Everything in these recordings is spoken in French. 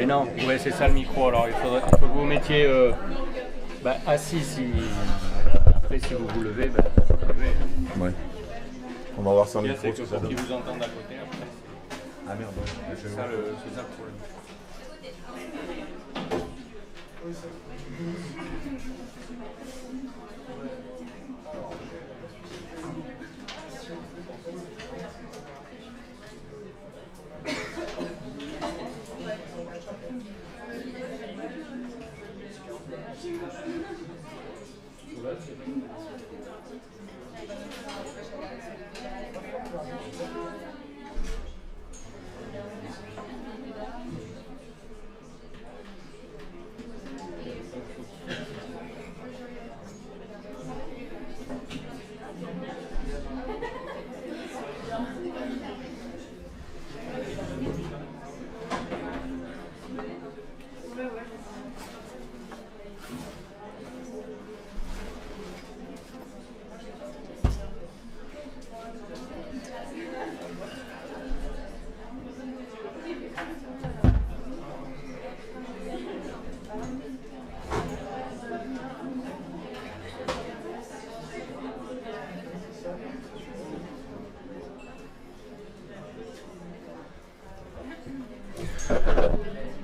Et non, ouais, c'est ça le micro. Alors il faut que vous vous mettiez assis. Après, si vous vous levez, vous levez. Ouais. On va voir sans micro. C'est que pour qu'ils vous entendent à côté après. Ah merde, c'est ça le problème.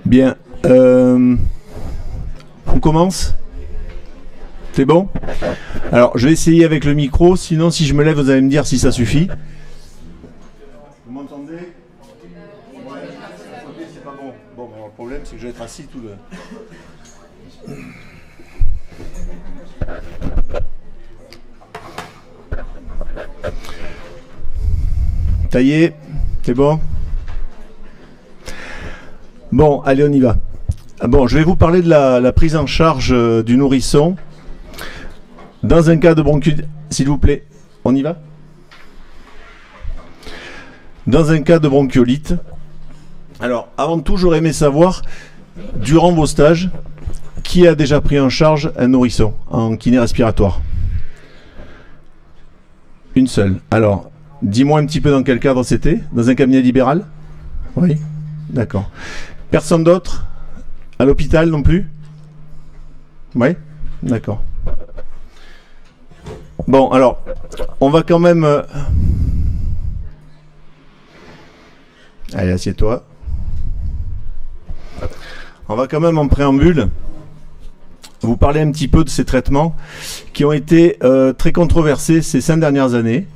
Bien. On commence ? C'est bon ? Alors, je vais essayer avec le micro. Sinon, si je me lève, vous allez me dire si ça suffit. Vous m'entendez ? Ouais, c'est pas bon. Bon, alors, le problème, c'est que je vais être assis tout le... Ça y est, c'est bon ? Bon, allez, on y va. Bon, je vais vous parler de la prise en charge du nourrisson dans un cas de bronchiolite. S'il vous plaît, on y va ? Dans un cas de bronchiolite. Alors, avant tout, j'aurais aimé savoir, durant vos stages, qui a déjà pris en charge un nourrisson en kiné respiratoire ? Une seule. Alors, dis-moi un petit peu dans quel cadre c'était ? Dans un cabinet libéral ? Oui ? D'accord. Personne d'autre ? À l'hôpital non plus ? Oui ? D'accord. Bon, alors, on va quand même... Allez, assieds-toi. On va quand même en préambule vous parler un petit peu de ces traitements qui ont été très controversés ces 5 dernières années.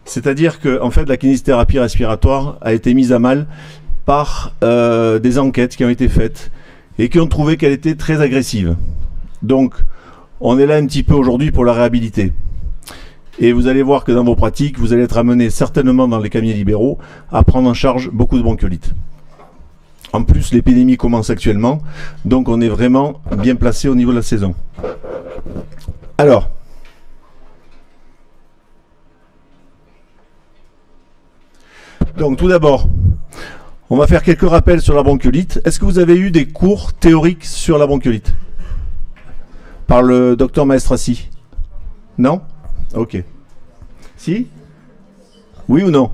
C'est-à-dire que, en fait, la kinésithérapie respiratoire a été mise à mal par des enquêtes qui ont été faites et qui ont trouvé qu'elle était très agressive. Donc, on est là un petit peu aujourd'hui pour la réhabiliter. Et vous allez voir que dans vos pratiques, vous allez être amené certainement dans les cabinets libéraux à prendre en charge beaucoup de bronchiolites. En plus, l'épidémie commence actuellement, donc on est vraiment bien placé au niveau de la saison. Alors, donc tout d'abord, on va faire quelques rappels sur la bronchiolite. Est-ce que vous avez eu des cours théoriques sur la bronchiolite ? Par le docteur Maestrassi ? Non ? Ok. Si ? Oui ou non ?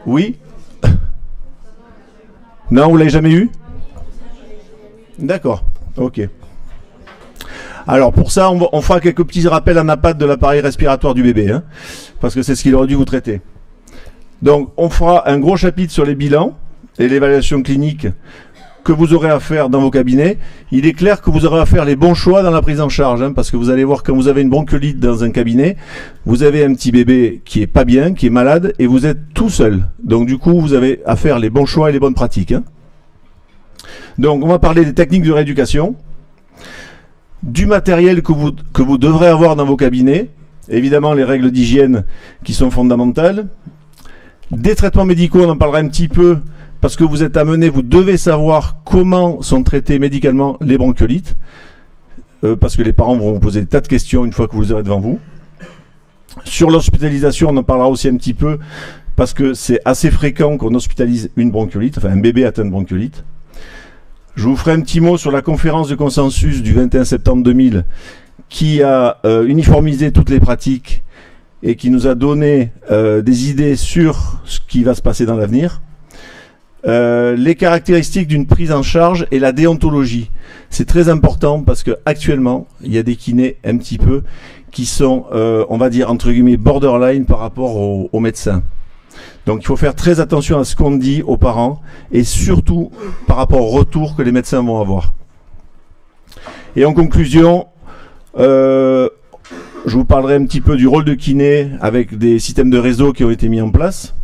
Oui ? Non, vous l'avez jamais eu ? D'accord. Ok. Alors pour ça, on fera quelques petits rappels en APAT de l'appareil respiratoire du bébé, hein, parce que c'est ce qu'il aurait dû vous traiter. Donc on fera un gros chapitre sur les bilans et l'évaluation clinique que vous aurez à faire dans vos cabinets. Il est clair que vous aurez à faire les bons choix dans la prise en charge, hein, parce que vous allez voir, quand vous avez une bronchiolite dans un cabinet, vous avez un petit bébé qui est pas bien, qui est malade, et vous êtes tout seul. Donc du coup, vous avez à faire les bons choix et les bonnes pratiques, hein. Donc on va parler des techniques de rééducation, du matériel que vous devrez avoir dans vos cabinets, évidemment les règles d'hygiène qui sont fondamentales, des traitements médicaux, on en parlera un petit peu, parce que vous êtes amené, vous devez savoir comment sont traités médicalement les bronchiolites, parce que les parents vont vous poser des tas de questions une fois que vous les aurez devant vous. Sur l'hospitalisation, on en parlera aussi un petit peu, parce que c'est assez fréquent qu'on hospitalise une bronchiolite, enfin un bébé atteint de bronchiolite. Je vous ferai un petit mot sur la conférence de consensus du 21 septembre 2000, qui a uniformisé toutes les pratiques et qui nous a donné des idées sur ce qui va se passer dans l'avenir. les caractéristiques d'une prise en charge et la déontologie. C'est très important parce que actuellement, il y a des kinés un petit peu qui sont, on va dire, entre guillemets, borderline par rapport aux médecins. Donc il faut faire très attention à ce qu'on dit aux parents et surtout par rapport au retour que les médecins vont avoir. Et en conclusion, je vous parlerai un petit peu du rôle de kiné avec des systèmes de réseau qui ont été mis en place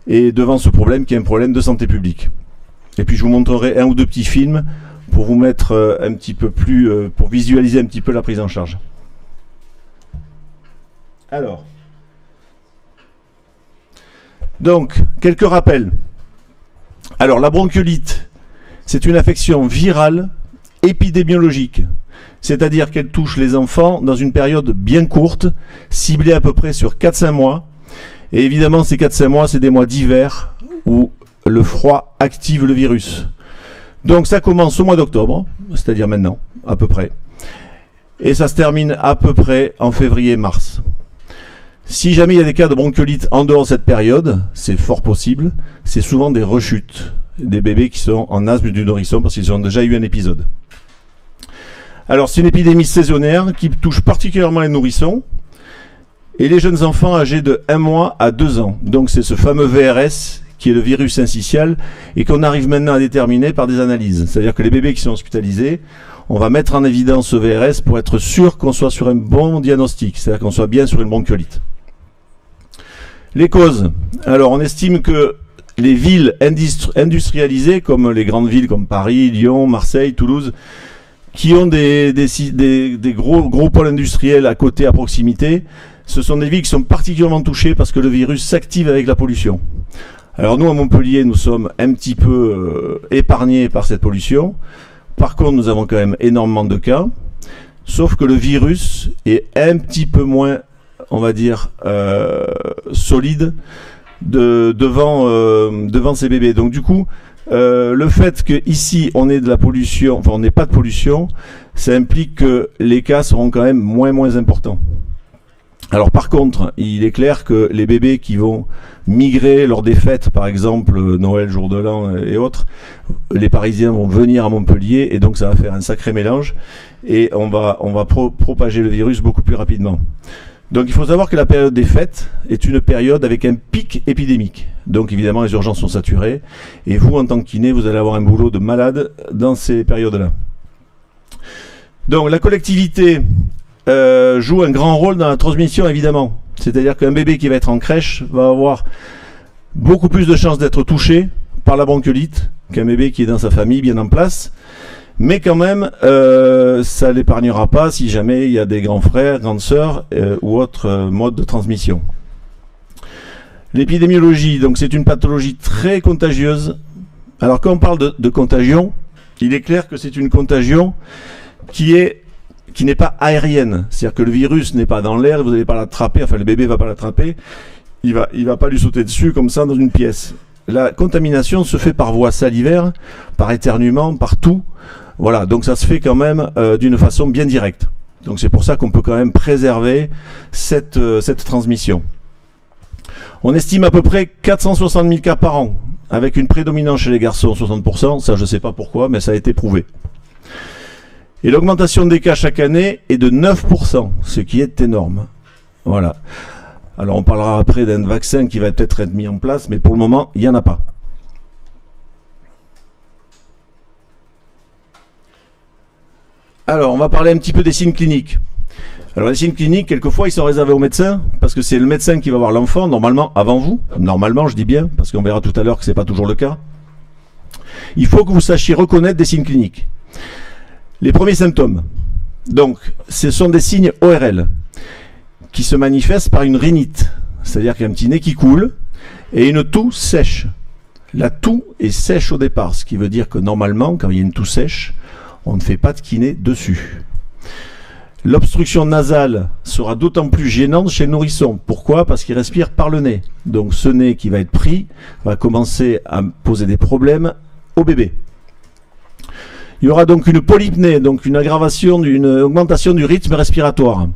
et devant ce problème qui est un problème de santé publique. Et puis je vous montrerai un ou deux petits films pour vous mettre un petit peu plus, pour visualiser un petit peu la prise en charge. Alors, donc, quelques rappels. Alors, la bronchiolite, c'est une affection virale épidémiologique, c'est-à-dire qu'elle touche les enfants dans une période bien courte, ciblée à peu près sur 4-5 mois. Et évidemment, ces 4-5 mois, c'est des mois d'hiver où le froid active le virus. Donc, ça commence au mois d'octobre, c'est-à-dire maintenant, à peu près. Et ça se termine à peu près en février-mars. Si jamais il y a des cas de bronchiolite en dehors de cette période, c'est fort possible, c'est souvent des rechutes, des bébés qui sont en asthme du nourrisson parce qu'ils ont déjà eu un épisode. Alors c'est une épidémie saisonnière qui touche particulièrement les nourrissons et les jeunes enfants âgés de 1 mois à 2 ans. Donc c'est ce fameux VRS qui est le virus syncytial et qu'on arrive maintenant à déterminer par des analyses. C'est-à-dire que les bébés qui sont hospitalisés, on va mettre en évidence ce VRS pour être sûr qu'on soit sur un bon diagnostic, c'est-à-dire qu'on soit bien sur une bronchiolite. Les causes. Alors on estime que les villes industrialisées, comme les grandes villes comme Paris, Lyon, Marseille, Toulouse, qui ont des gros pôles industriels à côté, à proximité, ce sont des villes qui sont particulièrement touchées parce que le virus s'active avec la pollution. Alors nous à Montpellier, nous sommes un petit peu épargnés par cette pollution. Par contre, nous avons quand même énormément de cas, sauf que le virus est un petit peu moins, on va dire, solide devant ces bébés. Donc du coup, le fait qu'ici on ait de la pollution, enfin on n'ait pas de pollution, ça implique que les cas seront quand même moins importants. Alors par contre, il est clair que les bébés qui vont migrer lors des fêtes, par exemple Noël, jour de l'an et autres, les Parisiens vont venir à Montpellier et donc ça va faire un sacré mélange et on va propager le virus beaucoup plus rapidement. Donc il faut savoir que la période des fêtes est une période avec un pic épidémique. Donc évidemment les urgences sont saturées et vous en tant que kiné vous allez avoir un boulot de malade dans ces périodes-là. Donc la collectivité joue un grand rôle dans la transmission évidemment. C'est-à-dire qu'un bébé qui va être en crèche va avoir beaucoup plus de chances d'être touché par la bronchiolite qu'un bébé qui est dans sa famille bien en place. Mais quand même, ça ne l'épargnera pas si jamais il y a des grands frères, grandes sœurs ou autres modes de transmission. L'épidémiologie, donc c'est une pathologie très contagieuse. Alors quand on parle de contagion, il est clair que c'est une contagion qui n'est pas aérienne. C'est-à-dire que le virus n'est pas dans l'air, vous n'allez pas l'attraper, enfin le bébé ne va pas l'attraper, il va pas lui sauter dessus comme ça dans une pièce. La contamination se fait par voie salivaire, par éternuement, par toux. Voilà, donc ça se fait quand même d'une façon bien directe. Donc c'est pour ça qu'on peut quand même préserver cette transmission. On estime à peu près 460 000 cas par an, avec une prédominance chez les garçons 60%, ça je ne sais pas pourquoi, mais ça a été prouvé. Et l'augmentation des cas chaque année est de 9%, ce qui est énorme. Voilà. Alors on parlera après d'un vaccin qui va peut-être être mis en place, mais pour le moment, il n'y en a pas. Alors on va parler un petit peu des signes cliniques. Alors les signes cliniques, quelquefois, ils sont réservés aux médecins, parce que c'est le médecin qui va voir l'enfant, normalement, avant vous. Normalement, je dis bien, parce qu'on verra tout à l'heure que ce n'est pas toujours le cas. Il faut que vous sachiez reconnaître des signes cliniques. Les premiers symptômes, donc, ce sont des signes ORL qui se manifestent par une rhinite, c'est-à-dire qu'il y a un petit nez qui coule et une toux sèche. La toux est sèche au départ, ce qui veut dire que normalement, quand il y a une toux sèche, on ne fait pas de kiné dessus. L'obstruction nasale sera d'autant plus gênante chez le nourrisson. Pourquoi? Parce qu'il respire par le nez. Donc ce nez qui va être pris va commencer à poser des problèmes au bébé. Il y aura donc une polypnée, donc une aggravation, une augmentation du rythme respiratoire.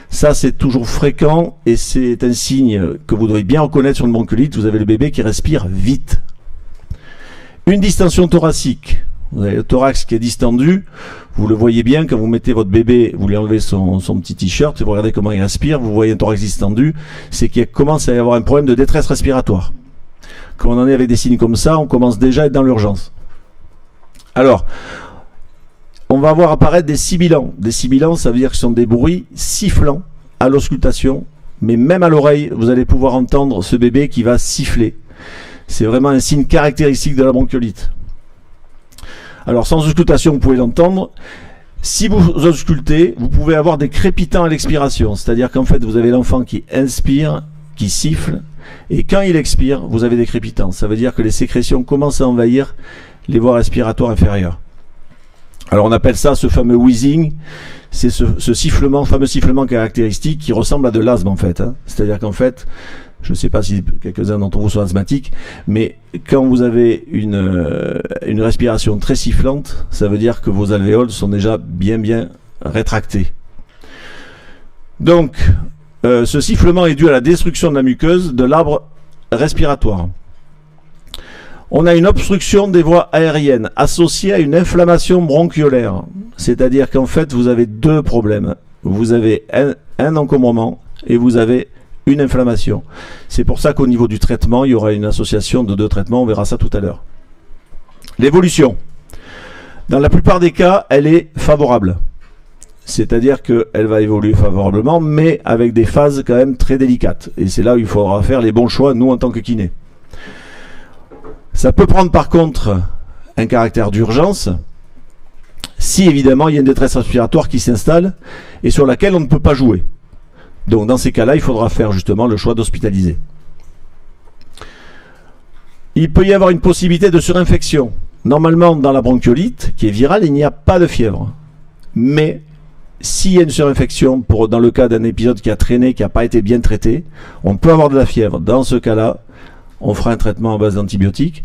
Ça, c'est toujours fréquent et c'est un signe que vous devez bien reconnaître sur une bronchiolite. Vous avez le bébé qui respire vite. Une distension thoracique. Vous avez le thorax qui est distendu. Vous le voyez bien quand vous mettez votre bébé, vous lui enlevez son petit t-shirt, vous regardez comment il respire, vous voyez un thorax distendu, c'est qu'il commence à y avoir un problème de détresse respiratoire. Quand on en est avec des signes comme ça, on commence déjà à être dans l'urgence. Alors, on va voir apparaître des sibilants. Des sibilants, ça veut dire que ce sont des bruits sifflants à l'auscultation, mais même à l'oreille, vous allez pouvoir entendre ce bébé qui va siffler. C'est vraiment un signe caractéristique de la bronchiolite. Alors, sans auscultation, vous pouvez l'entendre. Si vous auscultez, vous pouvez avoir des crépitants à l'expiration, c'est-à-dire qu'en fait, vous avez l'enfant qui inspire, qui siffle, et quand il expire, vous avez des crépitants. Ça veut dire que les sécrétions commencent à envahir les voies respiratoires inférieures. Alors on appelle ça ce fameux wheezing, c'est ce sifflement, fameux sifflement caractéristique qui ressemble à de l'asthme en fait. C'est-à-dire qu'en fait, je ne sais pas si quelques-uns d'entre vous sont asthmatiques, mais quand vous avez une respiration très sifflante, ça veut dire que vos alvéoles sont déjà bien rétractés. Donc, ce sifflement est dû à la destruction de la muqueuse de l'arbre respiratoire. On a une obstruction des voies aériennes associée à une inflammation bronchiolaire. C'est-à-dire qu'en fait, vous avez deux problèmes. Vous avez un encombrement et vous avez une inflammation. C'est pour ça qu'au niveau du traitement, il y aura une association de deux traitements. On verra ça tout à l'heure. L'évolution. Dans la plupart des cas, elle est favorable. C'est-à-dire qu'elle va évoluer favorablement, mais avec des phases quand même très délicates. Et c'est là où il faudra faire les bons choix, nous, en tant que kinés. Ça peut prendre par contre un caractère d'urgence, si évidemment il y a une détresse respiratoire qui s'installe et sur laquelle on ne peut pas jouer. Donc dans ces cas-là, il faudra faire justement le choix d'hospitaliser. Il peut y avoir une possibilité de surinfection. Normalement, dans la bronchiolite, qui est virale, il n'y a pas de fièvre. Mais s'il y a une surinfection, dans le cas d'un épisode qui a traîné, qui n'a pas été bien traité, on peut avoir de la fièvre. Dans ce cas-là, on fera un traitement à base d'antibiotiques,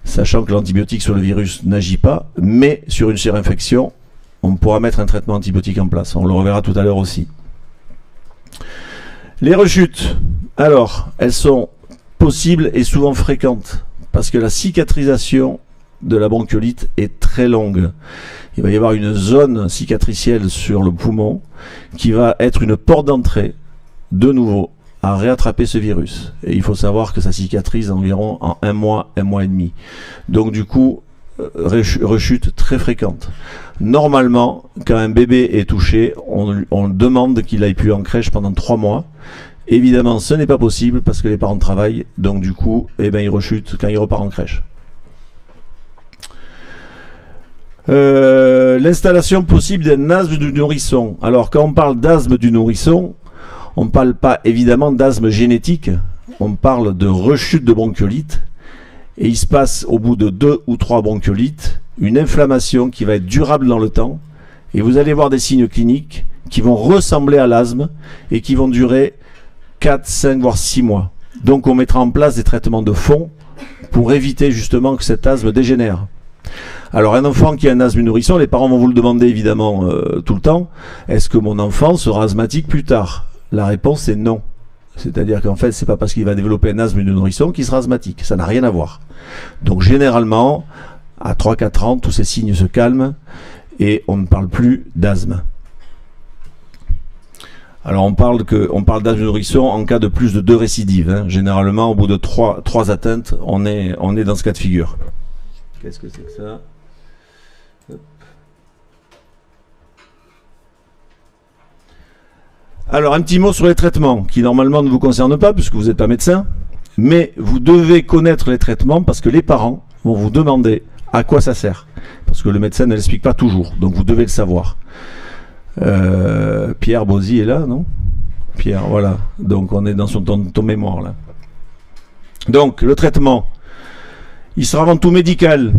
sachant que l'antibiotique sur le virus n'agit pas, mais sur une surinfection, on pourra mettre un traitement antibiotique en place. On le reverra tout à l'heure aussi. Les rechutes, alors, elles sont possibles et souvent fréquentes, parce que la cicatrisation de la bronchiolite est très longue. Il va y avoir une zone cicatricielle sur le poumon qui va être une porte d'entrée, de nouveau, à réattraper ce virus. Et il faut savoir que ça cicatrise environ en un mois et demi. Donc du coup, rechute très fréquente. Normalement, quand un bébé est touché, on demande qu'il aille plus en crèche pendant 3 mois. Évidemment, ce n'est pas possible parce que les parents travaillent. Donc du coup, il rechute quand il repart en crèche. L'installation possible d'un asthme du nourrisson. Alors quand on parle d'asthme du nourrisson, on ne parle pas évidemment d'asthme génétique, on parle de rechute de bronchiolite, et il se passe au bout de 2 ou 3 bronchiolites, une inflammation qui va être durable dans le temps, et vous allez voir des signes cliniques qui vont ressembler à l'asthme, et qui vont durer 4, 5, voire 6 mois. Donc on mettra en place des traitements de fond, pour éviter justement que cet asthme dégénère. Alors un enfant qui a un asthme du nourrisson, les parents vont vous le demander évidemment tout le temps, est-ce que mon enfant sera asthmatique plus tard ? La réponse est non. C'est-à-dire qu'en fait, c'est pas parce qu'il va développer un asthme du nourrisson qu'il sera asthmatique. Ça n'a rien à voir. Donc généralement, à 3-4 ans, tous ces signes se calment et on ne parle plus d'asthme. Alors on parle d'asthme du nourrisson en cas de plus de 2 récidives. Hein. Généralement, au bout de 3 atteintes, on est dans ce cas de figure. Qu'est-ce que c'est que ça ? Hop. Alors, un petit mot sur les traitements, qui normalement ne vous concernent pas, puisque vous n'êtes pas médecin, mais vous devez connaître les traitements, parce que les parents vont vous demander à quoi ça sert. Parce que le médecin ne l'explique pas toujours, donc vous devez le savoir. Pierre Bosy est là, non ? Pierre, voilà. Donc, on est dans ton mémoire, là. Donc, le traitement, il sera avant tout médical,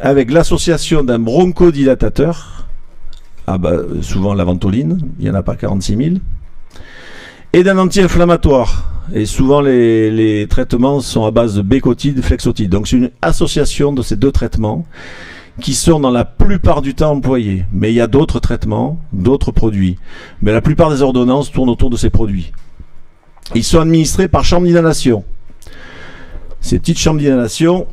avec l'association d'un bronchodilatateur, souvent la ventoline, il n'y en a pas 46 000, et d'un anti-inflammatoire. Et souvent les traitements sont à base de bécotide, flexotide. Donc c'est une association de ces deux traitements qui sont dans la plupart du temps employés. Mais il y a d'autres traitements, d'autres produits. Mais la plupart des ordonnances tournent autour de ces produits. Ils sont administrés par chambre d'inhalation. Ces petites chambres d'inhalation,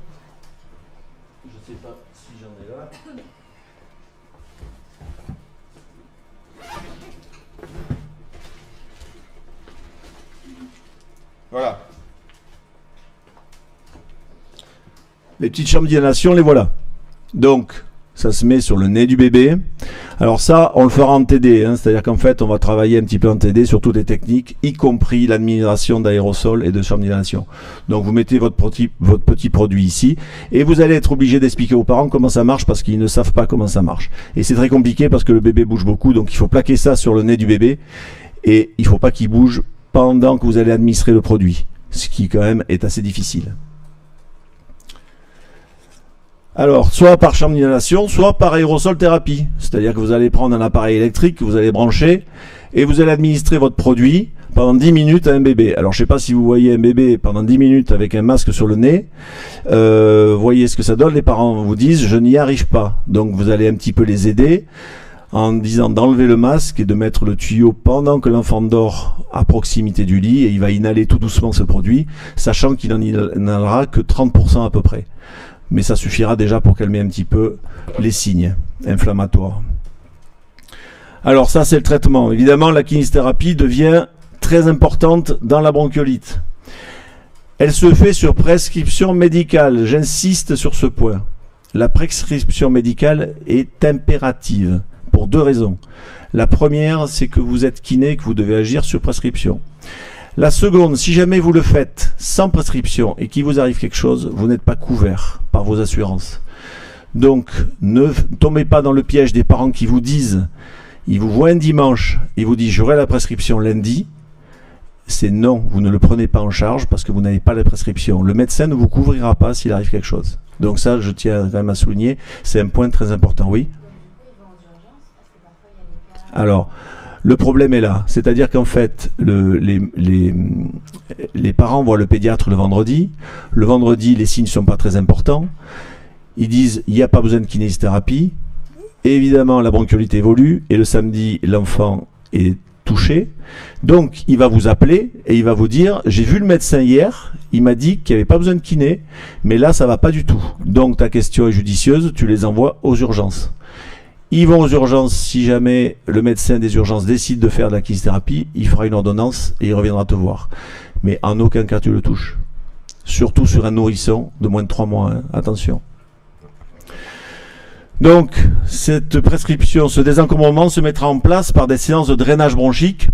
Voilà. Les petites chambres d'inhalation, les voilà. Donc, ça se met sur le nez du bébé. Alors ça, on le fera en TD, hein, c'est-à-dire qu'en fait, on va travailler un petit peu en TD sur toutes les techniques, y compris l'admiration d'aérosols et de chambres d'inhalation. Donc, vous mettez votre petit produit ici, et vous allez être obligé d'expliquer aux parents comment ça marche, parce qu'ils ne savent pas comment ça marche. Et c'est très compliqué, parce que le bébé bouge beaucoup, donc il faut plaquer ça sur le nez du bébé, et il ne faut pas qu'il bouge pendant que vous allez administrer le produit, ce qui quand même est assez difficile. Alors, soit par chambre d'inhalation, soit par aérosol thérapie. C'est-à-dire que vous allez prendre un appareil électrique que vous allez brancher et vous allez administrer votre produit pendant 10 minutes à un bébé. Alors, je ne sais pas si vous voyez un bébé pendant 10 minutes avec un masque sur le nez. Voyez ce que ça donne. Les parents vous disent « je n'y arrive pas ». Donc, vous allez un petit peu les aider en disant d'enlever le masque et de mettre le tuyau pendant que l'enfant dort à proximité du lit et il va inhaler tout doucement ce produit, sachant qu'il n'en inhalera que 30% à peu près. Mais ça suffira déjà pour calmer un petit peu les signes inflammatoires. Alors ça, c'est le traitement. Évidemment, la kinésithérapie devient très importante dans la bronchiolite. Elle se fait sur prescription médicale. J'insiste sur ce point. La prescription médicale est impérative pour 2 raisons. La première, c'est que vous êtes kiné et que vous devez agir sur prescription. La seconde, si jamais vous le faites sans prescription et qu'il vous arrive quelque chose, vous n'êtes pas couvert par vos assurances. Donc, ne tombez pas dans le piège des parents qui vous disent, ils vous voient un dimanche, ils vous disent j'aurai la prescription lundi. C'est non, vous ne le prenez pas en charge parce que vous n'avez pas la prescription. Le médecin ne vous couvrira pas s'il arrive quelque chose. Donc ça, je tiens quand même à souligner, c'est un point très important, oui. Alors, le problème est là, c'est-à-dire qu'en fait, les parents voient le pédiatre le vendredi. Le vendredi, les signes ne sont pas très importants. Ils disent, il n'y a pas besoin de kinésithérapie. Et évidemment, la bronchiolite évolue. Et le samedi, l'enfant est touché. Donc, il va vous appeler et il va vous dire, j'ai vu le médecin hier, il m'a dit qu'il n'y avait pas besoin de kiné, mais là, ça ne va pas du tout. Donc, ta question est judicieuse, tu les envoies aux urgences. Ils vont aux urgences, si jamais le médecin des urgences décide de faire de la kinésithérapie, il fera une ordonnance et il reviendra te voir. Mais en aucun cas tu le touches. Surtout sur un nourrisson de moins de 3 mois, hein. Attention. Donc, cette prescription, ce désencombrement se mettra en place par des séances de drainage bronchique.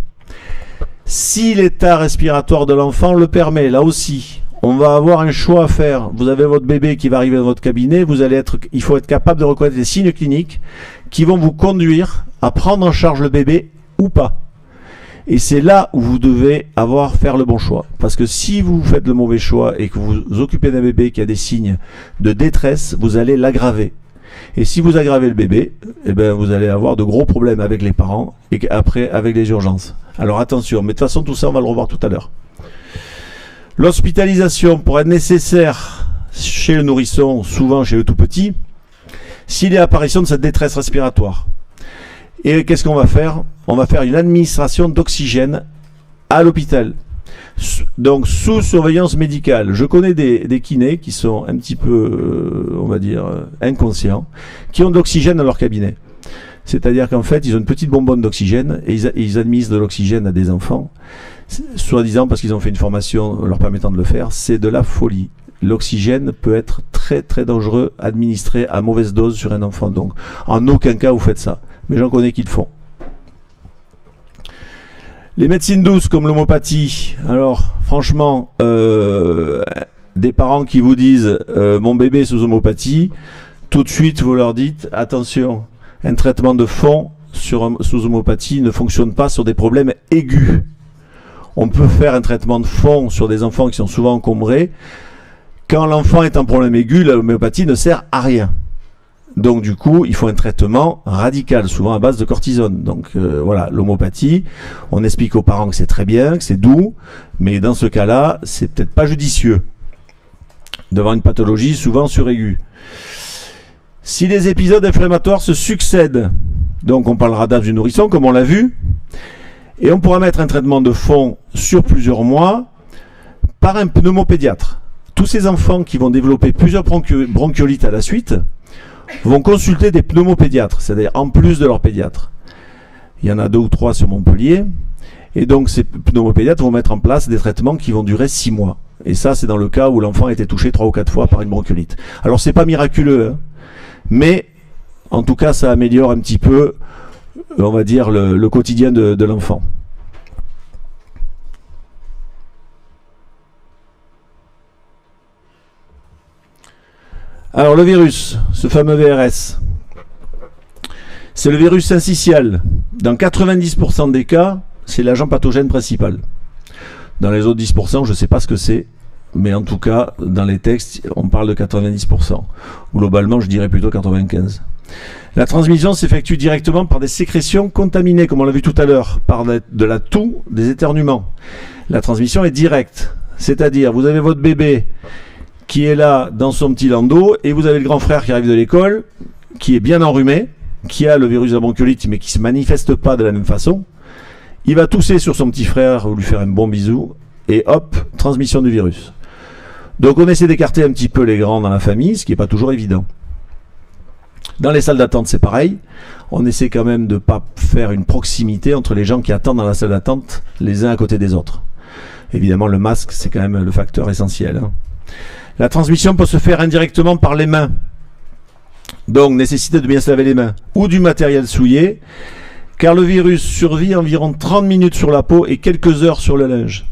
Si l'état respiratoire de l'enfant le permet, là aussi, on va avoir un choix à faire. Vous avez votre bébé qui va arriver dans votre cabinet, il faut être capable de reconnaître les signes cliniques qui vont vous conduire à prendre en charge le bébé ou pas. Et c'est là où vous devez faire le bon choix. Parce que si vous faites le mauvais choix et que vous vous occupez d'un bébé qui a des signes de détresse, vous allez l'aggraver. Et si vous aggravez le bébé, eh ben vous allez avoir de gros problèmes avec les parents et après avec les urgences. Alors attention, mais de toute façon tout ça on va le revoir tout à l'heure. L'hospitalisation pourrait être nécessaire chez le nourrisson, souvent chez le tout petit, s'il y a apparition de cette détresse respiratoire. Et qu'est-ce qu'on va faire? On va faire une administration d'oxygène à l'hôpital. Donc sous surveillance médicale. Je connais des kinés qui sont un petit peu, on va dire, inconscients, qui ont de l'oxygène dans leur cabinet. C'est-à-dire qu'en fait, ils ont une petite bonbonne d'oxygène et ils administrent de l'oxygène à des enfants, soi-disant parce qu'ils ont fait une formation leur permettant de le faire. C'est de la folie. L'oxygène peut être très très dangereux administré à mauvaise dose sur un enfant. Donc en aucun cas vous faites ça. Mais j'en connais qui le font. Les médecines douces comme l'homéopathie. Alors franchement, des parents qui vous disent mon bébé est sous homéopathie, tout de suite vous leur dites attention, un traitement de fond sous homéopathie ne fonctionne pas sur des problèmes aigus. On peut faire un traitement de fond sur des enfants qui sont souvent encombrés. Quand l'enfant est en problème aigu, l'homéopathie ne sert à rien. Donc du coup, il faut un traitement radical, souvent à base de cortisone. Donc voilà, l'homéopathie, on explique aux parents que c'est très bien, que c'est doux, mais dans ce cas-là, c'est peut-être pas judicieux devant une pathologie souvent suraiguë. Si les épisodes inflammatoires se succèdent, donc on parlera d'âge du nourrisson, comme on l'a vu, et on pourra mettre un traitement de fond sur plusieurs mois par un pneumopédiatre. Tous ces enfants qui vont développer plusieurs bronchiolites à la suite vont consulter des pneumopédiatres, c'est-à-dire en plus de leur pédiatre. Il y en a 2 ou 3 sur Montpellier. Et donc ces pneumopédiatres vont mettre en place des traitements qui vont durer 6 mois. Et ça, c'est dans le cas où l'enfant a été touché 3 ou 4 fois par une bronchiolite. Alors c'est pas miraculeux, hein, mais en tout cas ça améliore un petit peu, on va dire, le quotidien de l'enfant. Alors le virus, ce fameux VRS, c'est le virus syncytial. Dans 90% des cas, c'est l'agent pathogène principal. Dans les autres 10%, je ne sais pas ce que c'est, mais en tout cas, dans les textes, on parle de 90%. Globalement, je dirais plutôt 95%. La transmission s'effectue directement par des sécrétions contaminées, comme on l'a vu tout à l'heure, par de la toux, des éternuements. La transmission est directe, c'est-à-dire vous avez votre bébé qui est là dans son petit landau, et vous avez le grand frère qui arrive de l'école, qui est bien enrhumé, qui a le virus de la bronchiolite, mais qui ne se manifeste pas de la même façon. Il va tousser sur son petit frère ou lui faire un bon bisou, et hop, transmission du virus. Donc on essaie d'écarter un petit peu les grands dans la famille, ce qui n'est pas toujours évident. Dans les salles d'attente, c'est pareil. On essaie quand même de ne pas faire une proximité entre les gens qui attendent dans la salle d'attente, les uns à côté des autres. Évidemment, le masque, c'est quand même le facteur essentiel, hein. La transmission peut se faire indirectement par les mains. Donc, nécessité de bien se laver les mains ou du matériel souillé, car le virus survit environ 30 minutes sur la peau et quelques heures sur le linge.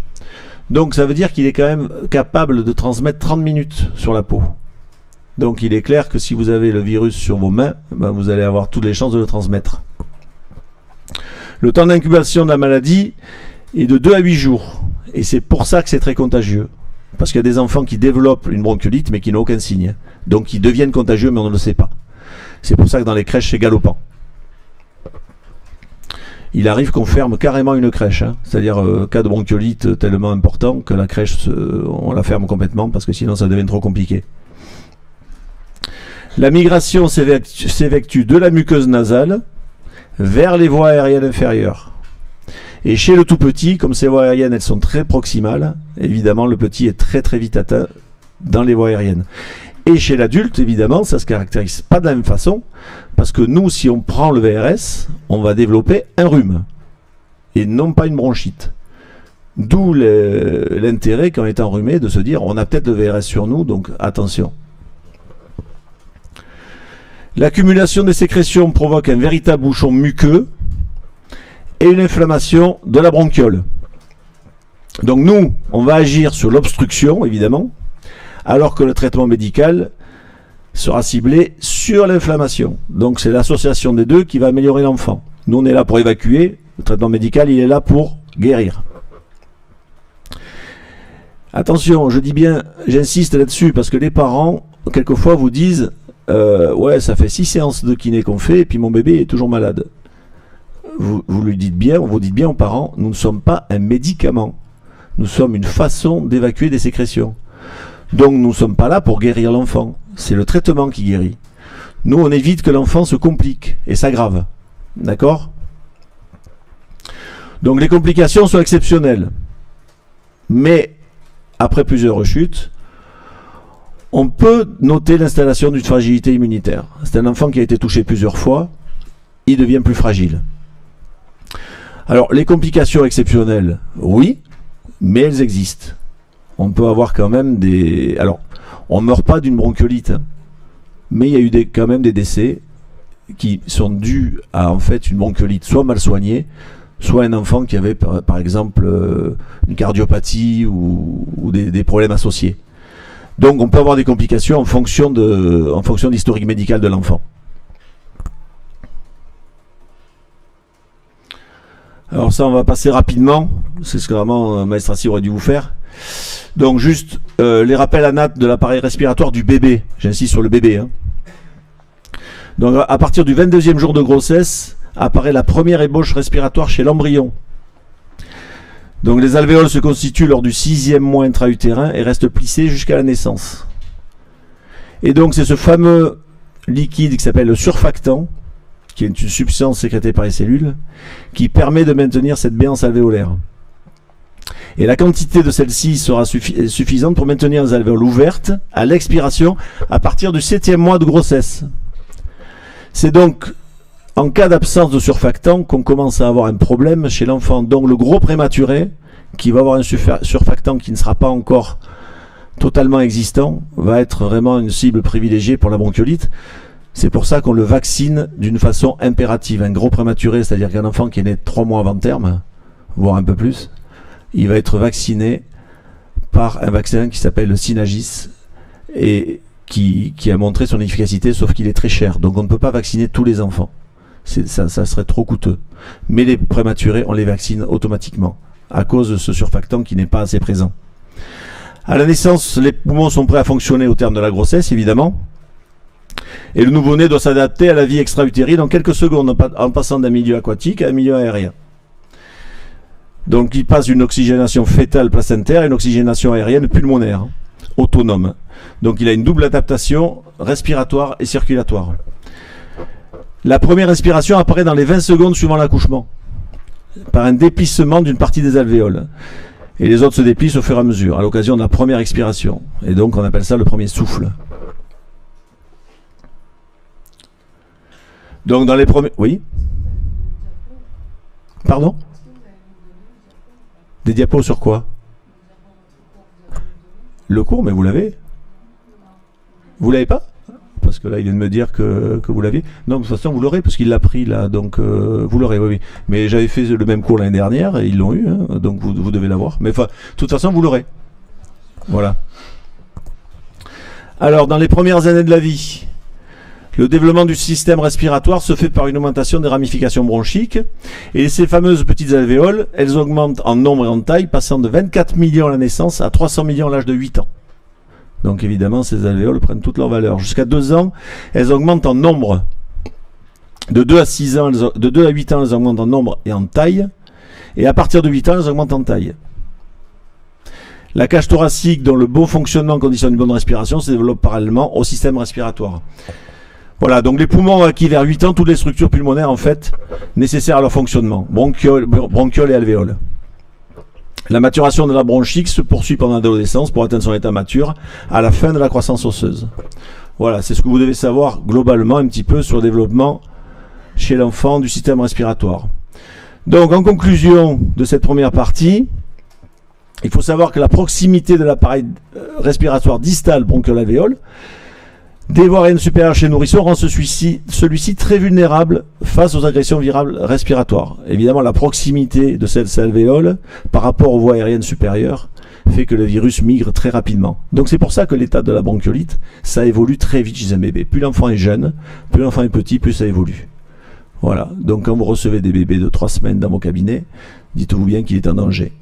Donc, ça veut dire qu'il est quand même capable de transmettre 30 minutes sur la peau. Donc, il est clair que si vous avez le virus sur vos mains, ben, vous allez avoir toutes les chances de le transmettre. Le temps d'incubation de la maladie est de 2 à 8 jours. Et c'est pour ça que c'est très contagieux. Parce qu'il y a des enfants qui développent une bronchiolite mais qui n'ont aucun signe. Donc ils deviennent contagieux mais on ne le sait pas. C'est pour ça que dans les crèches c'est galopant. Il arrive qu'on ferme carrément une crèche, hein. C'est-à-dire cas de bronchiolite tellement important que la crèche on la ferme complètement parce que sinon ça devient trop compliqué. La migration s'effectue de la muqueuse nasale vers les voies aériennes inférieures. Et chez le tout petit, comme ces voies aériennes elles sont très proximales, évidemment le petit est très très vite atteint dans les voies aériennes. Et chez l'adulte, évidemment, ça ne se caractérise pas de la même façon, parce que nous, si on prend le VRS, on va développer un rhume, et non pas une bronchite. D'où l'intérêt, quand on est enrhumé, de se dire on a peut-être le VRS sur nous, donc attention. L'accumulation des sécrétions provoque un véritable bouchon muqueux, et une inflammation de la bronchiole. Donc nous, on va agir sur l'obstruction, évidemment, alors que le traitement médical sera ciblé sur l'inflammation. Donc c'est l'association des deux qui va améliorer l'enfant. Nous, on est là pour évacuer, le traitement médical, il est là pour guérir. Attention, je dis bien, j'insiste là-dessus, parce que les parents, quelquefois, vous disent ouais, ça fait 6 séances de kiné qu'on fait, et puis mon bébé est toujours malade. Vous lui dites bien, vous dites bien aux parents, nous ne sommes pas un médicament. Nous sommes une façon d'évacuer des sécrétions. Donc nous ne sommes pas là pour guérir l'enfant. C'est le traitement qui guérit. Nous, on évite que l'enfant se complique et s'aggrave. D'accord ? Donc les complications sont exceptionnelles. Mais après plusieurs rechutes, on peut noter l'installation d'une fragilité immunitaire. C'est un enfant qui a été touché plusieurs fois, il devient plus fragile. Alors, les complications exceptionnelles, oui, mais elles existent. On peut avoir quand même des... Alors, on ne meurt pas d'une bronchiolite, hein, mais il y a eu quand même des décès qui sont dus à en fait une bronchiolite soit mal soignée, soit un enfant qui avait par exemple une cardiopathie ou des problèmes associés. Donc, on peut avoir des complications en fonction de l'historique médical de l'enfant. Alors ça, on va passer rapidement. C'est ce que vraiment Maître Assis aurait dû vous faire. Donc juste les rappels à natte de l'appareil respiratoire du bébé. J'insiste sur le bébé, hein. Donc à partir du 22e jour de grossesse, apparaît la première ébauche respiratoire chez l'embryon. Donc les alvéoles se constituent lors du 6e mois intra-utérin et restent plissées jusqu'à la naissance. Et donc c'est ce fameux liquide qui s'appelle le surfactant, qui est une substance sécrétée par les cellules, qui permet de maintenir cette béance alvéolaire. Et la quantité de celle-ci sera suffisante pour maintenir les alvéoles ouvertes à l'expiration à partir du 7e mois de grossesse. C'est donc en cas d'absence de surfactant qu'on commence à avoir un problème chez l'enfant. Donc le gros prématuré, qui va avoir un surfactant qui ne sera pas encore totalement existant, va être vraiment une cible privilégiée pour la bronchiolite. C'est pour ça qu'on le vaccine d'une façon impérative. Un gros prématuré, c'est-à-dire qu'un enfant qui est né 3 mois avant terme, voire un peu plus, il va être vacciné par un vaccin qui s'appelle le Synagis et qui a montré son efficacité, sauf qu'il est très cher. Donc on ne peut pas vacciner tous les enfants. Ça serait trop coûteux. Mais les prématurés, on les vaccine automatiquement à cause de ce surfactant qui n'est pas assez présent. À la naissance, les poumons sont prêts à fonctionner au terme de la grossesse, évidemment. Et le nouveau-né doit s'adapter à la vie extra-utérine en quelques secondes, en passant d'un milieu aquatique à un milieu aérien. Donc il passe d'une oxygénation fétale placentaire à une oxygénation aérienne pulmonaire, autonome. Donc il a une double adaptation respiratoire et circulatoire. La première respiration apparaît dans les 20 secondes suivant l'accouchement, par un déplissement d'une partie des alvéoles. Et les autres se déplissent au fur et à mesure, à l'occasion de la première expiration. Et donc on appelle ça le premier souffle. Donc dans les premiers... Oui ? Pardon ? Des diapos sur quoi ? Le cours, mais vous l'avez ? Vous l'avez pas ? Parce que là, il vient de me dire que vous l'aviez. Non, de toute façon, vous l'aurez, parce qu'il l'a pris là, donc vous l'aurez, oui. Mais j'avais fait le même cours l'année dernière, et ils l'ont eu, hein, donc vous devez l'avoir. Mais enfin, de toute façon, vous l'aurez. Voilà. Alors, dans les premières années de la vie, le développement du système respiratoire se fait par une augmentation des ramifications bronchiques. Et ces fameuses petites alvéoles, elles augmentent en nombre et en taille, passant de 24 millions à la naissance à 300 millions à l'âge de 8 ans. Donc évidemment, ces alvéoles prennent toute leur valeur. Jusqu'à 2 ans, elles augmentent en nombre. De 2 à 6 ans, de 2 à 8 ans, elles augmentent en nombre et en taille. Et à partir de 8 ans, elles augmentent en taille. La cage thoracique, dont le bon fonctionnement conditionne une bonne respiration, se développe parallèlement au système respiratoire. Voilà, donc les poumons ont acquis vers 8 ans toutes les structures pulmonaires en fait nécessaires à leur fonctionnement, bronchioles et alvéoles. La maturation de la bronchique se poursuit pendant l'adolescence pour atteindre son état mature à la fin de la croissance osseuse. Voilà, c'est ce que vous devez savoir globalement un petit peu sur le développement chez l'enfant du système respiratoire. Donc en conclusion de cette première partie, il faut savoir que la proximité de l'appareil respiratoire distal bronchiole-alvéole des voies aériennes supérieures chez le nourrisson rend celui-ci très vulnérable face aux agressions virales respiratoires. Évidemment, la proximité de cette alvéole par rapport aux voies aériennes supérieures fait que le virus migre très rapidement. Donc c'est pour ça que l'état de la bronchiolite, ça évolue très vite chez un bébé. Plus l'enfant est jeune, plus l'enfant est petit, plus ça évolue. Voilà, donc quand vous recevez des bébés de 3 semaines dans vos cabinets, dites-vous bien qu'il est en danger.